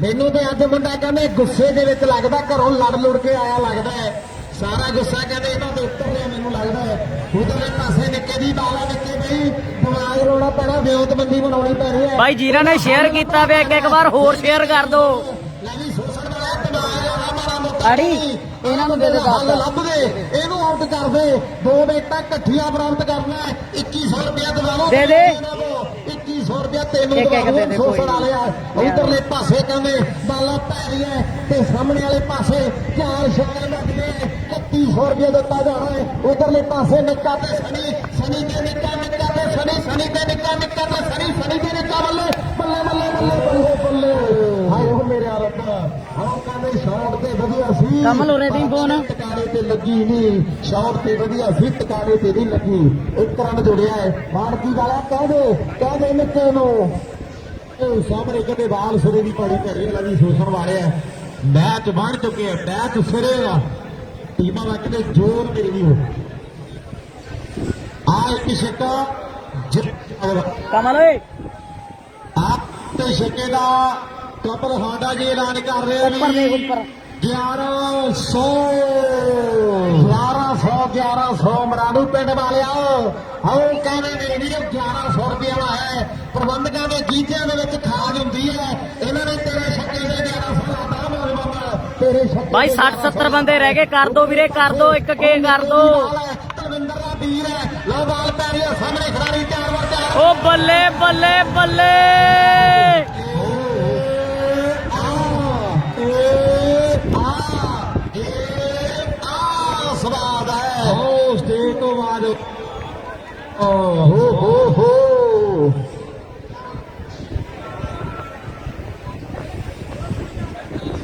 ਮੈਨੂੰ ਤੇ ਅੱਜ ਮੁੰਡਾ ਕਹਿੰਦੇ ਗੁੱਸੇ ਦੇ ਵਿੱਚ ਲੱਗਦਾ ਘਰੋਂ ਲੜ ਕੇ ਆਇਆ ਲੱਗਦਾ ਹੈ। ਸਾਰਾ ਗੁੱਸਾ ਕਹਿੰਦੇ ਇਹਨਾਂ ਦੇ ਉੱਤਰ ਰਿਹਾ ਮੈਨੂੰ ਲੱਗਦਾ ਹੈ। ਉਧਰਲੇ ਪਾਸੇ ਨਿੱਕੇ ਦੀ ਬਾਲਾ ਨਿੱਕੇ ਬਈ ਦਿਮਾਗ ਰੋਣਾ ਪੈਣਾ ਵਿਉਂਤਬੰਦੀ ਬਣਾਉਣੀ ਪੈ ਰਹੀ ਹੈ। ਬਾਈ ਜੀਰਾ ਨੇ ਸ਼ੇਅਰ ਕੀਤਾ ਵੇ ਇੱਕ ਵਾਰ ਹੋਰ ਸ਼ੇਅਰ ਕਰ ਦੋ। ਅੜੀ ਇਹਨਾਂ ਨੂੰ ਦੇ ਦੇ ਲੱਭਦੇ ਇਹਨੂੰ ਆਊਟ ਕਰਦੇ 2 ਵਿਕਟਾਂ ਇਕੱਠੀਆਂ ਬਰਾਮਦ ਕਰਨਾ 2100 ਰੁਪਇਆ ਦੇ ਦੇ 2100 ਰੁਪਇਆ ਤੈਨੂੰ ਇੱਕ ਇੱਕ ਦੇ ਦੇ, ਕੋਈ ਸੋਸਣ ਵਾਲਿਆ ਉਧਰਲੇ ਪਾਸੇ ਕਹਿੰਦੇ ਬਾਲਾ ਪੈ ਰਹੀ ਹੈ ਤੇ ਸਾਹਮਣੇ ਵਾਲੇ ਪਾਸੇ 4 ਛੱਕੇ ਲੱਗਦੇ 3100 ਰੁਪਇਆ ਦਿੱਤਾ ਜਾਣਾ ਹੈ ਉਧਰਲੇ ਪਾਸੇ ਨਿੱਕਾ ਤੇ ਸਣੀ ਸਣੀ ਤੇ ਨਿੱਕਾ ਨਿੱਕਾ ਤੇ ਸਣੀ ਤੇ ਨਿੱਕਾ ਨਿੱਕਾ ਤੇ ਸਣੀ ਤੇ ਨਿੱਕਾ ਬੱਲੇ ਬੱਲੇ ਬੱਲੇ ਬੱਲੇ ਬੱਲੇ ਹਾਏ ਉਹ ਮੇਰੇ ਰੱਬਾ ਉਹ ਕਹਿੰਦੇ ਸ਼ੌਟ ਤੇ ਵਧੀਆ ਸੀ ਕਮਲ ਉਰੇ ਦੀ ਫੋਨ ਟਿਕਾਣੇ ਤੇ ਲੱਗੀ ਨਹੀਂ ਸ਼ੌਟ ਤੇ ਵਧੀਆ ਸੀ ਟਿਕਾਣੇ ਤੇ ਨਹੀਂ ਲੱਗੀ ਇੱਕ ਰਨ ਜੁੜਿਆ ਹੈ ਮਾਨਕੀ ਵਾਲਾ ਕਹਿੰਦੇ ਨਿੱਕੇ ਨੂੰ ਉਹ ਸਾਹਮਣੇ ਕਹਿੰਦੇ ਬਾਲ ਸਿਰੇ ਦੀ ਪਾੜੀ ਪੈ ਰਹੀ ਲੱਗੀ ਸ਼ੋਸ਼ਣ ਵਾਲੇ ਆ ਮੈਚ ਬਣ ਚੁੱਕੇ ਆ ਮੈਚ ਸਿਰੇ ਆ ਟੀਮਾਂ ਵਿੱਚ ਦੇ ਜ਼ੋਰ ਤੇ ਨਹੀਂ ਹੋ ਆ ਇੱਕ ਛੱਕਾ ਕਮਲ ਓਏ ਆਪ ਤੇ ਛੱਕੇ ਦਾ ਕਪਲ ਹਾਂਡਾ ਜੀ ਐਲਾਨ ਕਰ ਰਹੇ ਉੱਪਰ ਨੇ ਦੇਖ ਉੱਪਰ 1100 ਮਰਾਨੂ ਪਿੰਡ ਵਾਲਿਆ ਆਓ ਕਹਿੰਦੇ ਮੇਰੇ ਵੀਰੋ 1100 ਰੁਪਏ ਵਾਲਾ ਹੈ ਪ੍ਰਬੰਧਕਾਂ ਦੇ ਗੀਤਿਆਂ ਦੇ ਵਿੱਚ ਖਾਜ ਹੁੰਦੀ ਹੈ ਇਹਨਾਂ ਨੇ ਤੇਰੇ ਛੱਕੇ ਦੇ 1100 ਲਾਤਾ ਮੋਹਨ ਤੇਰੇ ਛੱਕੇ ਭਾਈ 60 70 ਬੰਦੇ ਰਹਿ ਗਏ ਕਰ ਦੋ ਵੀਰੇ ਕਰ ਦੋ ਇੱਕ ਕੇ ਕਰ ਦੋ ਤਲਵਿੰਦਰ ਦਾ ਵੀਰ ਹੈ ਲੋ ਬਾਲ ਪੈ ਰਹੀ ਹੈ ਸਾਹਮਣੇ ਖਿਡਾਰੀ 4 ਵਾਰ 4 ਓ ਬੱਲੇ ਬੱਲੇ ਬੱਲੇ ਸਵਾਦ ਹੈ ਹੋ ਸਟੇਜ ਤੋਂ ਬਾਅਦ ਹੋ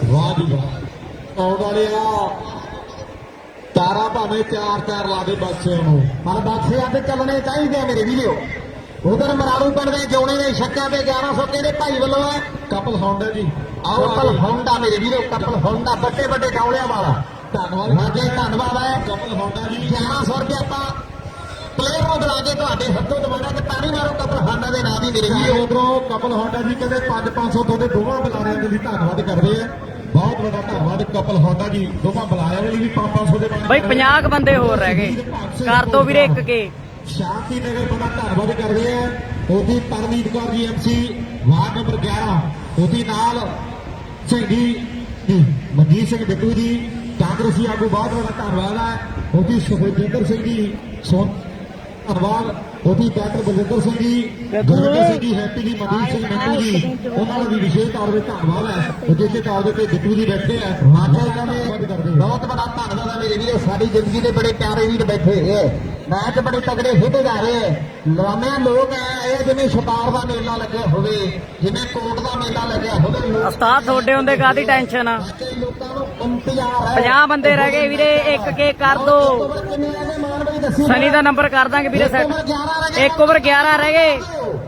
ਵਾਹ ਜੀ ਵਾਹ ਆਉਣ ਵਾਲਿਆ ਤਾਰਾ ਭਾਵੇਂ 4 ਲਾ ਦੇ ਬਕਸਿਆਂ ਨੂੰ ਪਰ ਬਕਸੇ ਅੱਧ ਚੱਲਣੇ ਚਾਹੀਦੇ ਆ ਮੇਰੇ ਵੀਡੀਓ ਉਧਰ ਮਰਾੜੂ ਪਿੰਡ ਦੇ ਜੋਣੇ ਦੇ ਛੱਕਾਂ ਤੇ 1100 ਕਿਹੜੇ ਭਾਈ ਵੱਲੋਂ ਹੈ ਕਪਲ ਹੌਂਡਾ ਜੀ ਆਓ ਕਪਲ ਹੌਂਡਾ ਮੇਰੇ ਵੀਡੀਓ ਕਪਲ ਹੌਂਡਾ ਵੱਡੇ ਵੱਡੇ ਡੌਲਿਆਂ ਵਾਲਾ ਧੰਨਵਾਦ ਮਾਝੇ ਧੰਨਵਾਦ ਹੈ ਕਪਲ ਹੌਂਡਾ ਜੀ 1100 ਰੁਪਏ ਆਪਾਂ ਪਲੇਅਰ ਨੂੰ ਬੁਲਾ ਕੇ ਤੁਹਾਡੇ ਹੱਥੋਂ ਦਵਾਉਣਾ ਤੇ ਤਾੜੀ ਮਾਰੋ ਕਪਲ ਹੌਂਡਾ ਦੇ ਨਾਂ ਦੀ ਮੇਰੇ ਵੀਡੀਓ ਉਧਰੋਂ ਕਪਲ ਹੌਂਡਾ ਜੀ ਕਹਿੰਦੇ 500 ਤੁਹਾਡੇ ਦੋਵਾਂ ਬੁਲਾਰਿਆਂ ਦੇ ਲਈ ਧੰਨਵਾਦ ਕਰਦੇ ਆ ਬਹੁਤ ਵੱਡਾ ਧੰਨਵਾਦ ਕਪਲ ਹੌਂਡਾ ਜੀ ਦੋਵਾਂ ਬੁਲਾਰਿਆਂ ਦੇ ਲਈ ਵੀ 500 ਦੇ ਭਾਈ 50 ਬੰਦੇ ਹੋਰ ਰਹਿ ਗਏ ਕਰ ਦੋ ਵੀਰੇ ਇੱਕ ਕੇ ਸ਼ਾਂਤੀ ਨਗਰ ਬੜਾ ਧੰਨਵਾਦ ਕਰਦੇ ਆ ਉਹਦੀ Parmeet Kaur ji MC ward number 11 ਉਹਦੀ ਨਾਲ ਸਿੰਘੀ ਮਨਜੀਤ ਸਿੰਘ ਬਿੱਟੂ ਜੀ ਕਾਂਗਰਸੀ ਆਗੂ ਬਹੁਤ ਵੱਡਾ ਧੰਨਵਾਦ ਹੈ ਉਹਦੀ ਸੁਖਜਿੰਦਰ ਸਿੰਘ ਜੀ ਧੰਨਵਾਦ ਉਹਦੀ ਡਾਕਟਰ ਬਲਜਿੰਦਰ ਸਿੰਘ ਜੀ ਗੁਰਵਿੰਦਰ ਸਿੰਘ ਜੀ ਹੈਪੀ ਜੀ ਮਨਜੀਤ ਸਿੰਘ ਮਿੰਟੂ ਜੀ ਉਹਨਾਂ ਦਾ ਵੀ ਵਿਸ਼ੇਸ਼ ਤੌਰ ਤੇ ਧੰਨਵਾਦ ਹੈ ਉਹ ਜਿੱਥੇ ਤੌਰ ਦੇ ਤੇ ਬਿੱਟੂ ਜੀ ਬੈਠੇ ਆ ਮਾਝਾ ਕਰਦੇ ਬਹੁਤ ਵੱਡਾ ਧੰਨਵਾਦ ਹੈ ਮੇਰੇ ਵੀਰੋ ਸਾਡੀ ਜ਼ਿੰਦਗੀ ਦੇ ਬੜੇ ਪਿਆਰੇ ਵੀਰ ਬੈਠੇ ਹੈ ਮੈਚ ਬੜੇ ਤਗੜੇ ਖੇਡੇ ਜਾ ਰਹੇ ਨਵੇਂ ਲੋਕ ਹੈ ਇਹ ਜਿਵੇਂ ਸ਼ਤਾਰ ਦਾ ਮੇਲਾ ਲੱਗਿਆ ਹੋਵੇ ਜਿਵੇਂ ਕੋਟ ਦਾ ਮੇਲਾ ਲੱਗਿਆ ਹੋਵੇ ਉਸਤਾਦ ਤੁਹਾਡੇ ਹੁੰਦੇ ਕਾਹਦੀ ਟੈਨਸ਼ਨ ਆ ਲੋਕਾਂ ਨੂੰ ਇੰਤਜ਼ਾਰ ਹੈ 50 ਬੰਦੇ ਰਹਿ ਗਏ ਵੀਰੇ ਇੱਕ ਕੇ ਕਰ ਦੋ ਸਨੀ ਦਾ ਨੰਬਰ ਕਰ ਦਾਂਗੇ ਵੀਰੇ ਸੈੱਟ 1 ਓਵਰ 11 ਰਹਿ ਗਏ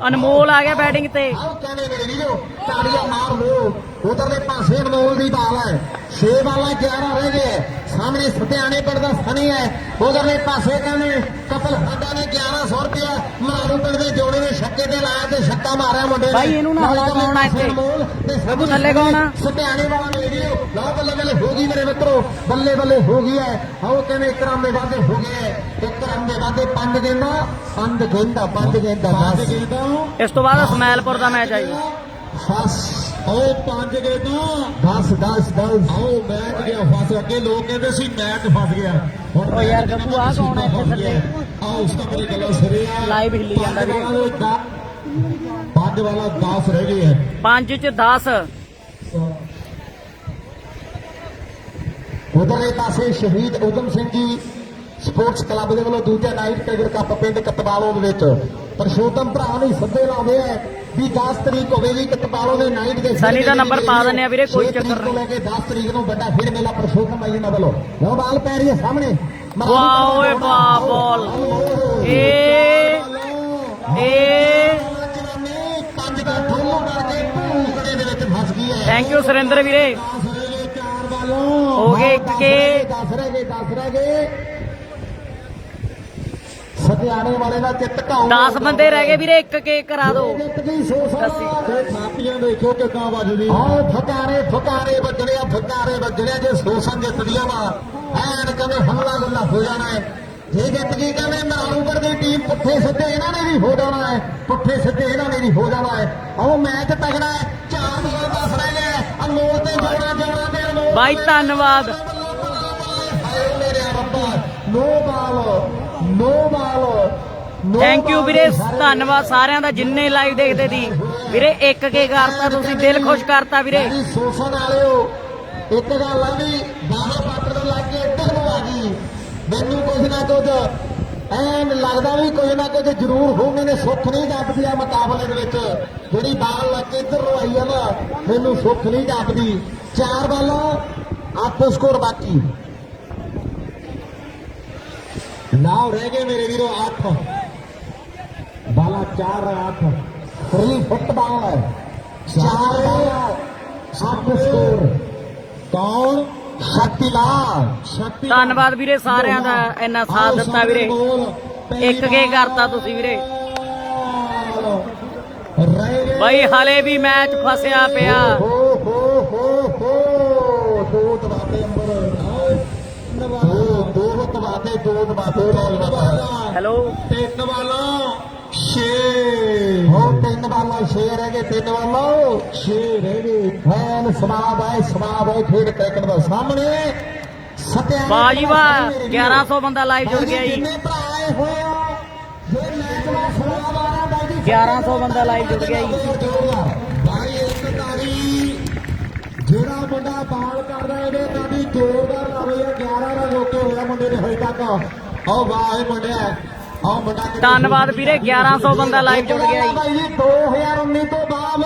ਅਨਮੋਲ ਆ ਗਿਆ ਬੈਟਿੰਗ ਤੇ ਕਹਿੰਦੇ ਮੇਰੇ ਵੀਰੋ ਤਾੜੀਆਂ ਮਾਰ ਲਓ ਉਧਰਲੇ ਪਾਸੇ ਅਨਮੋਲ ਦੀ ਬਾਲ ਹੈ 6 ਬਾਲਾਂ 11 ਰਹਿ ਗਏ ਸਾਹਮਣੇ ਸਤਿਆਣੇ ਪਿੰਡ ਦਾ ਸਨੀ ਹੈ ਉਧਰਲੇ ਪਾਸੇ ਕਹਿੰਦੇ ਕਪਲ ਹੱਡਾ ਨੇ 1100 ਰੁਪਇਆ ਮਾਰੂ ਪਿੰਡ ਦੇ ਜੋੜੇ ਦੇ ਛੱਕੇ ਤੇ ਲਾਇਆ ਤੇ ਛੱਕਾ ਮਾਰਿਆ ਮੁੰਡੇ ਨੇ ਭਾਈ ਇਹਨੂੰ ਨਾ ਹਲਾ ਪਾਉਣਾ ਇੱਥੇ ਸਭ ਥੱਲੇ ਕੌਣ ਆ ਸਤਿਆਣੇ ਵਾਲਾ ਮੇਰੇ ਵੀਰੋ ਲਓ ਬੱਲੇ ਬੱਲੇ ਹੋ ਗਈ ਮੇਰੇ ਮਿੱਤਰੋ ਬੱਲੇ ਬੱਲੇ ਹੋ ਗਈ ਹੈ ਆਓ ਕਹਿੰਦੇ ਇੱਕ ਰਨ ਦੇ ਵਾਧੇ ਹੋ ਗਏ ਇੱਕ ਰਨ ਦੇ ਵਾਧੇ 5 ਗੇਂਦਾਂ 5 ਗੇਂਦਾਂ ਇਸ ਤੋਂ ਬਾਅਦ ਸਮੈਲਪੁਰ ਦਾ ਮੈਚ ਆ ਜੀ ਫਸ ਉਹ 5 ਗੇਂਦਾਂ 10 ਆਓ ਮੈਚ ਗਿਆ ਫਸ ਅੱਗੇ ਲੋਕ ਕਹਿੰਦੇ ਸੀ ਮੈਚ ਫਸ ਗਿਆ ਹੁਣ ਓ ਯਾਰ ਗੱਪੂ ਆ ਕੌਣ ਹੈ ਇੱਥੇ ਥੱਲੇ ਆਓ ਉਸ ਤੋਂ ਮੇਰੇ ਗੱਲਾਂ ਸਿਰੇ ਆ ਲਾਈਵ ਹਿੱਲੀ ਜਾਂਦਾ ਵੀਰੇ 5 ਵਾਲਾ 10 ਰਹਿ ਗਏ ਹੈ 5 ਚ 10 ਉਧਰਲੇ ਪਾਸੇ ਸ਼ਹੀਦ ਉਦਮ ਸਿੰਘ ਜੀ ਸਪੋਰਟਸ ਕਲੱਬ ਦੇ ਵੱਲੋਂ ਦੂਜਾ ਨਾਈਟ ਟਾਈਗਰ ਕੱਪ ਪਿੰਡ ਕਤਬਾਲੋ ਦੇ ਵਿੱਚ ਪਰਸ਼ੋਤਮ ਭਰਾ ਨੂੰ ਸੱਦੇ ਲਾਉਂਦੇ ਆ ਵੀ 10 ਤਰੀਕ ਹੋਵੇਗੀ ਕਤਬਾਲੋ ਦੇ ਨਾਈਟ ਦੇ ਸਨੀ ਦਾ ਨੰਬਰ ਪਾ ਦਿੰਦੇ ਆ ਵੀਰੇ ਕੋਈ ਚੱਕਰ ਨਹੀਂ ਲੈ ਕੇ 10 ਤਰੀਕ ਨੂੰ ਵੱਡਾ ਖੇਡ ਮੇਲਾ ਪਰਸ਼ੋਤਮ ਆਈ ਨਾ ਵੱਲੋਂ ਲੋ ਬਾਲ ਪੈ ਰਹੀ ਹੈ ਸਾਹਮਣੇ ਵਾਹ ਓਏ ਵਾਹ ਬਾਲ ਏ ਪੰਜ ਦਾ ਠੋਲੋ ਕਰਕੇ ਭੂਖੜੇ ਦੇ ਵਿੱਚ ਫਸ ਗਈ ਹੈ ਥੈਂਕ ਯੂ ਸੁਰਿੰਦਰ ਵੀਰੇ 4 ਬਾਲੋਂ ਹੋ ਗਏ ਇੱਕ ਕੇ 10 ਰਹਿ ਗਏ ਸਤਿਆਣੇ ਵਾਲੇ ਦਾ ਚਿੱਤ ਘਾਉ 10 ਬੰਦੇ ਰਹਿ ਗਏ ਵੀਰੇ ਇੱਕ ਕੇ ਕਰਾ ਦੋ ਥਾਪੀਆਂ ਦੇਖੋ ਕਿੱਦਾਂ ਵੱਜਦੀ ਆਹ ਫਕਾਰੇ ਵੱਜਣਿਆ ਜੇ ਸੋਸਾਂ ਜਿੱਤਦੀਆਂ ਵਾ ਐਨ ਕਹਿੰਦੇ ਹਮਲਾ ਗੁੱਲਾ ਹੋ ਜਾਣਾ ਹੈ ਜੇ ਜਿੱਤ ਗਈ ਕਹਿੰਦੇ ਮਰਾਲੂਗੜ ਦੀ ਟੀਮ ਪੁੱਠੇ ਸਿੱਧੇ ਇਹਨਾਂ ਨੇ ਵੀ ਹੋ ਜਾਣਾ ਹੈ ਆਹ ਮੈਚ ਤਗੜਾ ਹੈ 4 ਬੋਲ 10 ਰਹਿ ਗਏ ਅਨਮੋਲ ਤੇ ਜੋੜਾ ਤੇ ਅਨਮੋਲ ਬਾਈ ਧੰਨਵਾਦ ਮੇਰੇ ਰੱਬਾ ਨੋ ਬਾਲ ਥੈਂਕ ਯੂ ਵੀਰੇ, ਧੰਨਵਾਦ ਸਾਰਿਆਂ ਦਾ ਜਿੰਨੇ ਲਾਈਵ ਦੇਖਦੇ ਸੀ ਵੀਰੇ। 1K ਕਰਤਾ ਤੁਸੀਂ, ਦਿਲ ਖੁਸ਼ ਕਰਤਾ ਵੀਰੇ। ਸੋਸਣ ਵਾਲਿਓ ਇੱਕ ਗੱਲ ਆ ਵੀ ਬਾਹਰ ਪਾਤਰ ਤੋਂ ਲੱਗ ਕੇ ਇੱਧਰ ਨੂੰ ਆ ਗਈ। ਮੈਨੂੰ ਕੁਝ ਨਾ ਕੁਝ ਐਨ ਲੱਗਦਾ ਵੀ ਕੁਝ ਨਾ ਕੁਝ ਜ਼ਰੂਰ ਹੋ। ਮੈਨੇ ਸੁੱਖ ਨਹੀਂ ਜਾਪਦੀ ਆ ਮੁਕਾਬਲੇ ਦੇ ਵਿੱਚ, ਜਿਹੜੀ ਬਾਲ ਲੱਗ ਕੇ ਇੱਧਰ ਨੂੰ ਆਈ ਆ ਨਾ, ਮੈਨੂੰ ਸੁੱਖ ਨਹੀਂ ਜਾਪਦੀ। 4 ਬਾਲਾਂ 8 ਸਕੋਰ ਬਾਕੀ। ਨਾਮ ਰਹਿ ਗਏ ਮੇਰੇ ਵੀਰੋ 8 ਬਾਲਾਂ 4 8 ਫਰੀ ਫੁੱਟਬਾਲ ਹੈ। 4 ਬਾਲਾਂ 8 ਸਕੋਰ। ਕੌਣ? ਸ਼ਕਤੀ। ਧੰਨਵਾਦ ਵੀਰੇ ਸਾਰਿਆਂ ਦਾ, ਇੰਨਾ ਸਾਥ ਦਿੱਤਾ ਵੀਰੇ। 1K ਕਰਤਾ ਤੁਸੀਂ ਵੀਰੇ। ਬਾਈ ਹਲੇ ਵੀ ਮੈਚ ਫਸਿਆ ਪਿਆ। ਦੋ ਦਬਾਤੇ ਅੰਬਰ, ਦੋ ਦਬਾਤੇ ਹੈਲੋ 3 ਬਾਲਾਂ 6 ਹੋ। 3 ਬਾਲਾਂ 6 ਰਹਿ ਗਏ। 3 ਬਾਲਾਂ 6 ਰਹਿ ਗਏ। ਫੈਨ ਸਮਾਬ ਹੈ ਖੇਡ ਕ੍ਰਿਕਟ ਦਾ ਸਾਹਮਣੇ ਸਤਿਆ ਬਾਜੀ ਵਾਹ, 1100 ਬੰਦਾ ਲਾਈਵ ਜੁੜ ਗਿਆ ਜੀ। ਜਿੰਨੇ ਭਰਾ ਆਏ ਹੋਏ ਆ, ਜੇ ਮੈਚ ਦਾ ਸਵਾਬ ਆ ਰਿਹਾ ਬਾਈ ਜੀ 1100 ਬੰਦਾ ਲਾਈਵ ਜੁੜ ਗਿਆ ਜੀ। ਬਾਈ ਇੱਕ ਤਾਰੀ ਜਿਹੜਾ ਮੁੰਡਾ ਬਾਲ ਕਰਦਾ ਇਹਦੇ ਤਾੜੀ ਜ਼ੋਰਦਾਰ ਲਾਵੇ। 11 ਰਨ ਰੋਕੇ ਹੋਇਆ ਮੁੰਡੇ ਨੇ ਹਜੇ ਤੱਕ। ਆਓ ਵਾਹ ਇਹ ਮੁੰਡਿਆ, ਆਓ ਮੁੰਡਾ। ਧੰਨਵਾਦ ਵੀਰੇ, 1100 ਬੰਦਾ ਲਾਈਵ ਜੁੜ ਗਿਆ ਜੀ। ਬਾਈ ਜੀ 2019 ਤੋਂ ਬਾਅਦ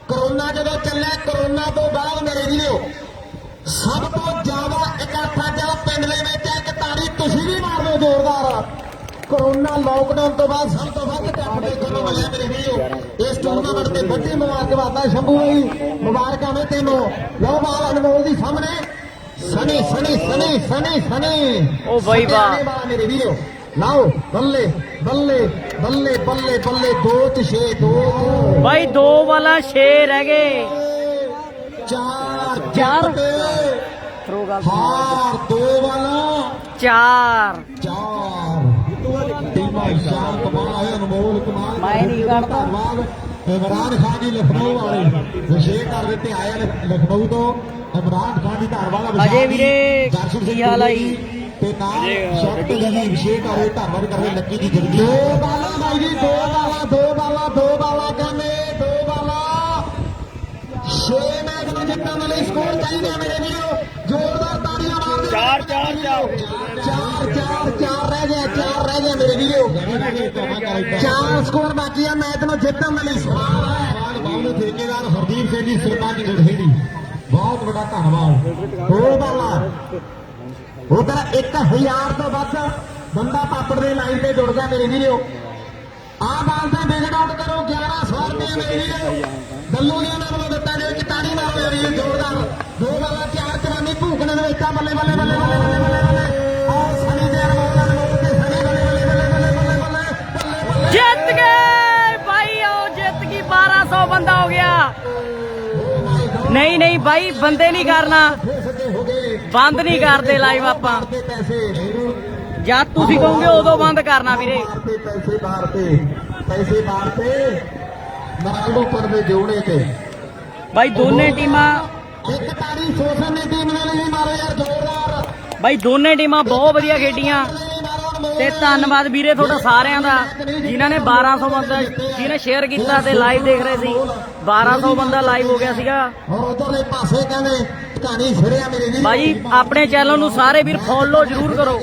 ਕਰੋਨਾ ਜਦੋਂ ਚੱਲਿਆ, ਕਰੋਨਾ ਤੋਂ ਬਾਅਦ ਮੇਰੇ ਵੀਰੋ ਸਭ ਤੋਂ ਜ਼ਿਆਦਾ ਇਕੱਠਾ ਜਿਹੜਾ ਪਿੰਡ ਦੇ ਵਿੱਚ ਇੱਕ ਤਾੜੀ ਤੁਸੀਂ ਵੀ ਮਾਰ ਦਿਓ ਜ਼ੋਰਦਾਰ। ਕਰੋਨਾ ਲੋਕਡਾਊਨ ਤੋਂ ਬਾਅਦ ਸਭ ਤੋਂ ਵੱਧ ਇਕੱਠ ਦੇਖਣ ਨੂੰ ਮਿਲਿਆ ਮੇਰੇ ਵੀਰੋ। ਇਸ ਟੂਰਨਾਮੈਂਟ ਤੇ ਵੱਡੀ ਮੁਬਾਰਕਬਾਦ ਸ਼ੰਭੂ ਜੀ, ਮੁਬਾਰਕਾਂ ਨੇ ਤੈਨੂੰ। ਲਓ ਬਾਲ ਅਨਮੋਲ ਦੀ ਸਾਹਮਣੇ ਸਨੀ ਉਹ ਬਾਈ ਵਾਹ ਮੇਰੇ ਵੀਰੋ। ਲਾਓ ਬੱਲੇ ਬੱਲੇ ਬੱਲੇ ਬੱਲੇ ਬੱਲੇ 2 ਤੇ 6 2 ਬਾਈ 2 ਵਾਲਾ 6 ਰਹਿ ਗਏ। 4 ਥਰੋ ਗੱਲ ਹਾਰ 2 ਵਾਲਾ 4 ਟੀਮਾਂ ਸ਼ਾਮ ਕਮਾਲ ਹੈ। ਅਨਮੋਲ ਕਮਾਲ ਮੈਂ ਨਹੀਂ ਕਰਦਾ। ਧੰਨਵਾਦ ਇਮਰਾਨ ਖਾਨ ਜੀ ਲਖਨਊ ਵਾਲੇ ਵਿਸ਼ੇਸ਼ ਕਰ ਦਿੱਤੇ ਆਏ ਨੇ ਲਖਨਊ ਤੋਂ। ਇਮਰਾਨ ਖਾਨ ਜੀ ਧੰਨਵਾਦ। ਅਜੇ ਵੀਰੇ ਕੀ ਹਾਲ ਆ ਜੀ? ਤੇ ਨਾਲ ਸ਼ਬਦ ਜੀ ਵਿਸ਼ੇਸ਼ ਕਰ ਧੰਨਵਾਦ ਕਰਦੇ ਲੱਕੀ ਦੀ ਜਲਦੀ। 2 ਬਾਲਾਂ ਬਾਈ ਜੀ 2 ਬਾਲਾਂ ਕਹਿੰਦੇ 2 ਬਾਲਾਂ 6 ਮੈਚ ਨੂੰ ਜਿੱਤਣ ਲਈ ਸਕੋਰ ਚਾਹੀਦਾ ਮੇਰੇ ਵੀਰੋ। ਜ਼ੋਰਦਾਰ ਤਾੜੀਆਂ ਮਾਰਦੇ। 4 ਰਹਿ ਗਏ ਮੇਰੇ ਵੀਰੋ। 4 ਸਕੋਰ ਬਾਕੀ ਆ ਮੈਚ ਨੂੰ ਜਿੱਤਣ ਲਈ। ਸਵਾਲ ਹੈ ਬਾਬੂ ਠੇਕੇਦਾਰ ਹਰਦੀਪ ਸਿੰਘ ਜੀ ਸਰਪੰਚ ਗੜਹੇੜੀ, ਬਹੁਤ ਵੱਡਾ ਧੰਨਵਾਦ। 2 ਬਾਲਾਂ ਉਧਰ 1000 ਤੋਂ ਵੱਧ ਬੰਦਾ ਪਾਪੜ ਦੇ ਲਾਈਨ ਤੇ ਜੁੜ ਗਿਆ ਮੇਰੇ ਵੀਰੋ। ਆਹ ਬਾਲ ਤਾਂ ਬਿਗਡ ਆਊਟ ਕਰੋ। 1100 ਰੁਪਏ ਮੇਰੇ ਵੀਰੋ ਦੱਲੂ ਦੀਆਂ ਵੱਲੋਂ ਦਿੱਤਾ ਜੇ ਇੱਕ ਤਾੜੀ ਮਾਰੋ ਮੇਰੇ ਵੀਰੋ ਜ਼ੋਰਦਾਰ। 2 ਬਾਲਾਂ 4 ਚਰਾਨੀ ਭੂਕਣੇ ਦੇ ਵਿੱਚ ਬੱਲੇ ਬੱਲੇ ਬੱਲੇ ਬੱਲੇ। ਆਹ ਸਨੀ ਦੇ ਅਨਮੋਲ ਤੇ ਸਨੀ ਬੱਲੇ ਜਿੱਤ ਗਏ ਬਾਈ। ਉਹ ਜਿੱਤ ਗਈ। 1200 ਬੰਦਾ ਹੋ ਗਿਆ। ਨਹੀਂ ਬਾਈ ਬੰਦੇ ਨਹੀਂ ਕਰਨਾ, ਬੰਦ ਨਹੀਂ ਕਰਦੇ ਲਾਈਵ ਆਪਾਂ। ਜਦ ਤੁਸੀਂ ਕਹੋਗੇ ਉਦੋਂ ਬੰਦ ਕਰਨਾ ਵੀਰੇ। ਪੈਸੇ ਮਾਰਤੇ ਨਾਲ ਉੱਪਰ ਦੇ ਜੋੜੇ ਤੇ ਬਾਈ ਦੋਨੇ ਟੀਮਾਂ। ਇੱਕ ਤਾੜੀ ਸੋਸਨ ਦੀ ਟੀਮ ਨੇ ਲਈ ਮਾਰੋ ਯਾਰ ਜ਼ੋਰਦਾਰ। ਬਾਈ ਦੋਨੇ ਟੀਮਾਂ ਬਹੁਤ ਵਧੀਆ ਖੇਡੀਆਂ ਤੇ ਧੰਨਵਾਦ ਵੀਰੇ ਤੁਹਾਡਾ ਸਾਰਿਆਂ ਦਾ ਜਿਨ੍ਹਾਂ ਨੇ 1200 ਬੰਦਾ ਜਿਹਨੇ ਸ਼ੇਅਰ ਕੀਤਾ ਤੇ ਲਾਈਵ ਦੇਖ ਰਹੇ ਸੀ। 1200 ਬੰਦਾ ਲਾਈਵ ਹੋ ਗਿਆ ਸੀਗਾ। ਔਰ ਉਧਰਲੇ ਪਾਸੇ ਕਹਿੰਦੇ ਕਹਾਣੀ ਫਿਰਿਆ ਮੇਰੇ ਵੀਰ। ਬਾਈ ਆਪਣੇ ਚੈਨਲ ਨੂੰ ਸਾਰੇ ਵੀਰ ਫੋਲੋ ਜ਼ਰੂਰ ਕਰੋ।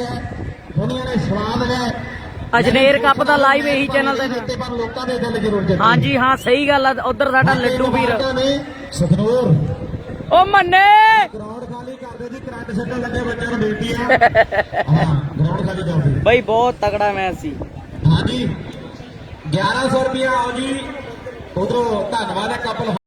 ਦੁਨੀਆ ਨੇ ਸਵਾਦ ਹੈ ਅਜਨੇਰ ਕੱਪ ਦਾ ਲਾਈਵ ਇਹੀ ਚੈਨਲ ਤੇ। ਪਰ ਲੋਕਾਂ ਦੇ ਦਿਲ ਜ਼ਰੂਰ ਜਿੱਤੇ। ਹਾਂਜੀ ਹਾਂ ਸਹੀ ਗੱਲ ਆ। ਉਧਰ ਸਾਡਾ ਲੱਡੂ ਵੀਰ ਸਖਨੂਰ ਉਹ ਮੰਨੇ ਗਰਾਊਂਡ ਖਾਲੀ ਕਰਦੇ ਜੀ। ਕਰੰਟ ਛੱਡਣ ਲੱਗੇ ਬੱਚਿਆਂ ਨੂੰ ਬੇਨਤੀ ਆ। ਹਾਂ ਗਰਾਊਂਡ ਖਾਲੀ ਕਰਦੇ ਬਾਈ ਬਹੁਤ ਤਗੜਾ ਮੈਚ ਸੀ। ਹਾਂਜੀ 1100 ਰੁਪਇਆ ਆਓ ਜੀ ਉਧਰੋਂ। ਧੰਨਵਾਦ ਹੈ ਕਪਲ।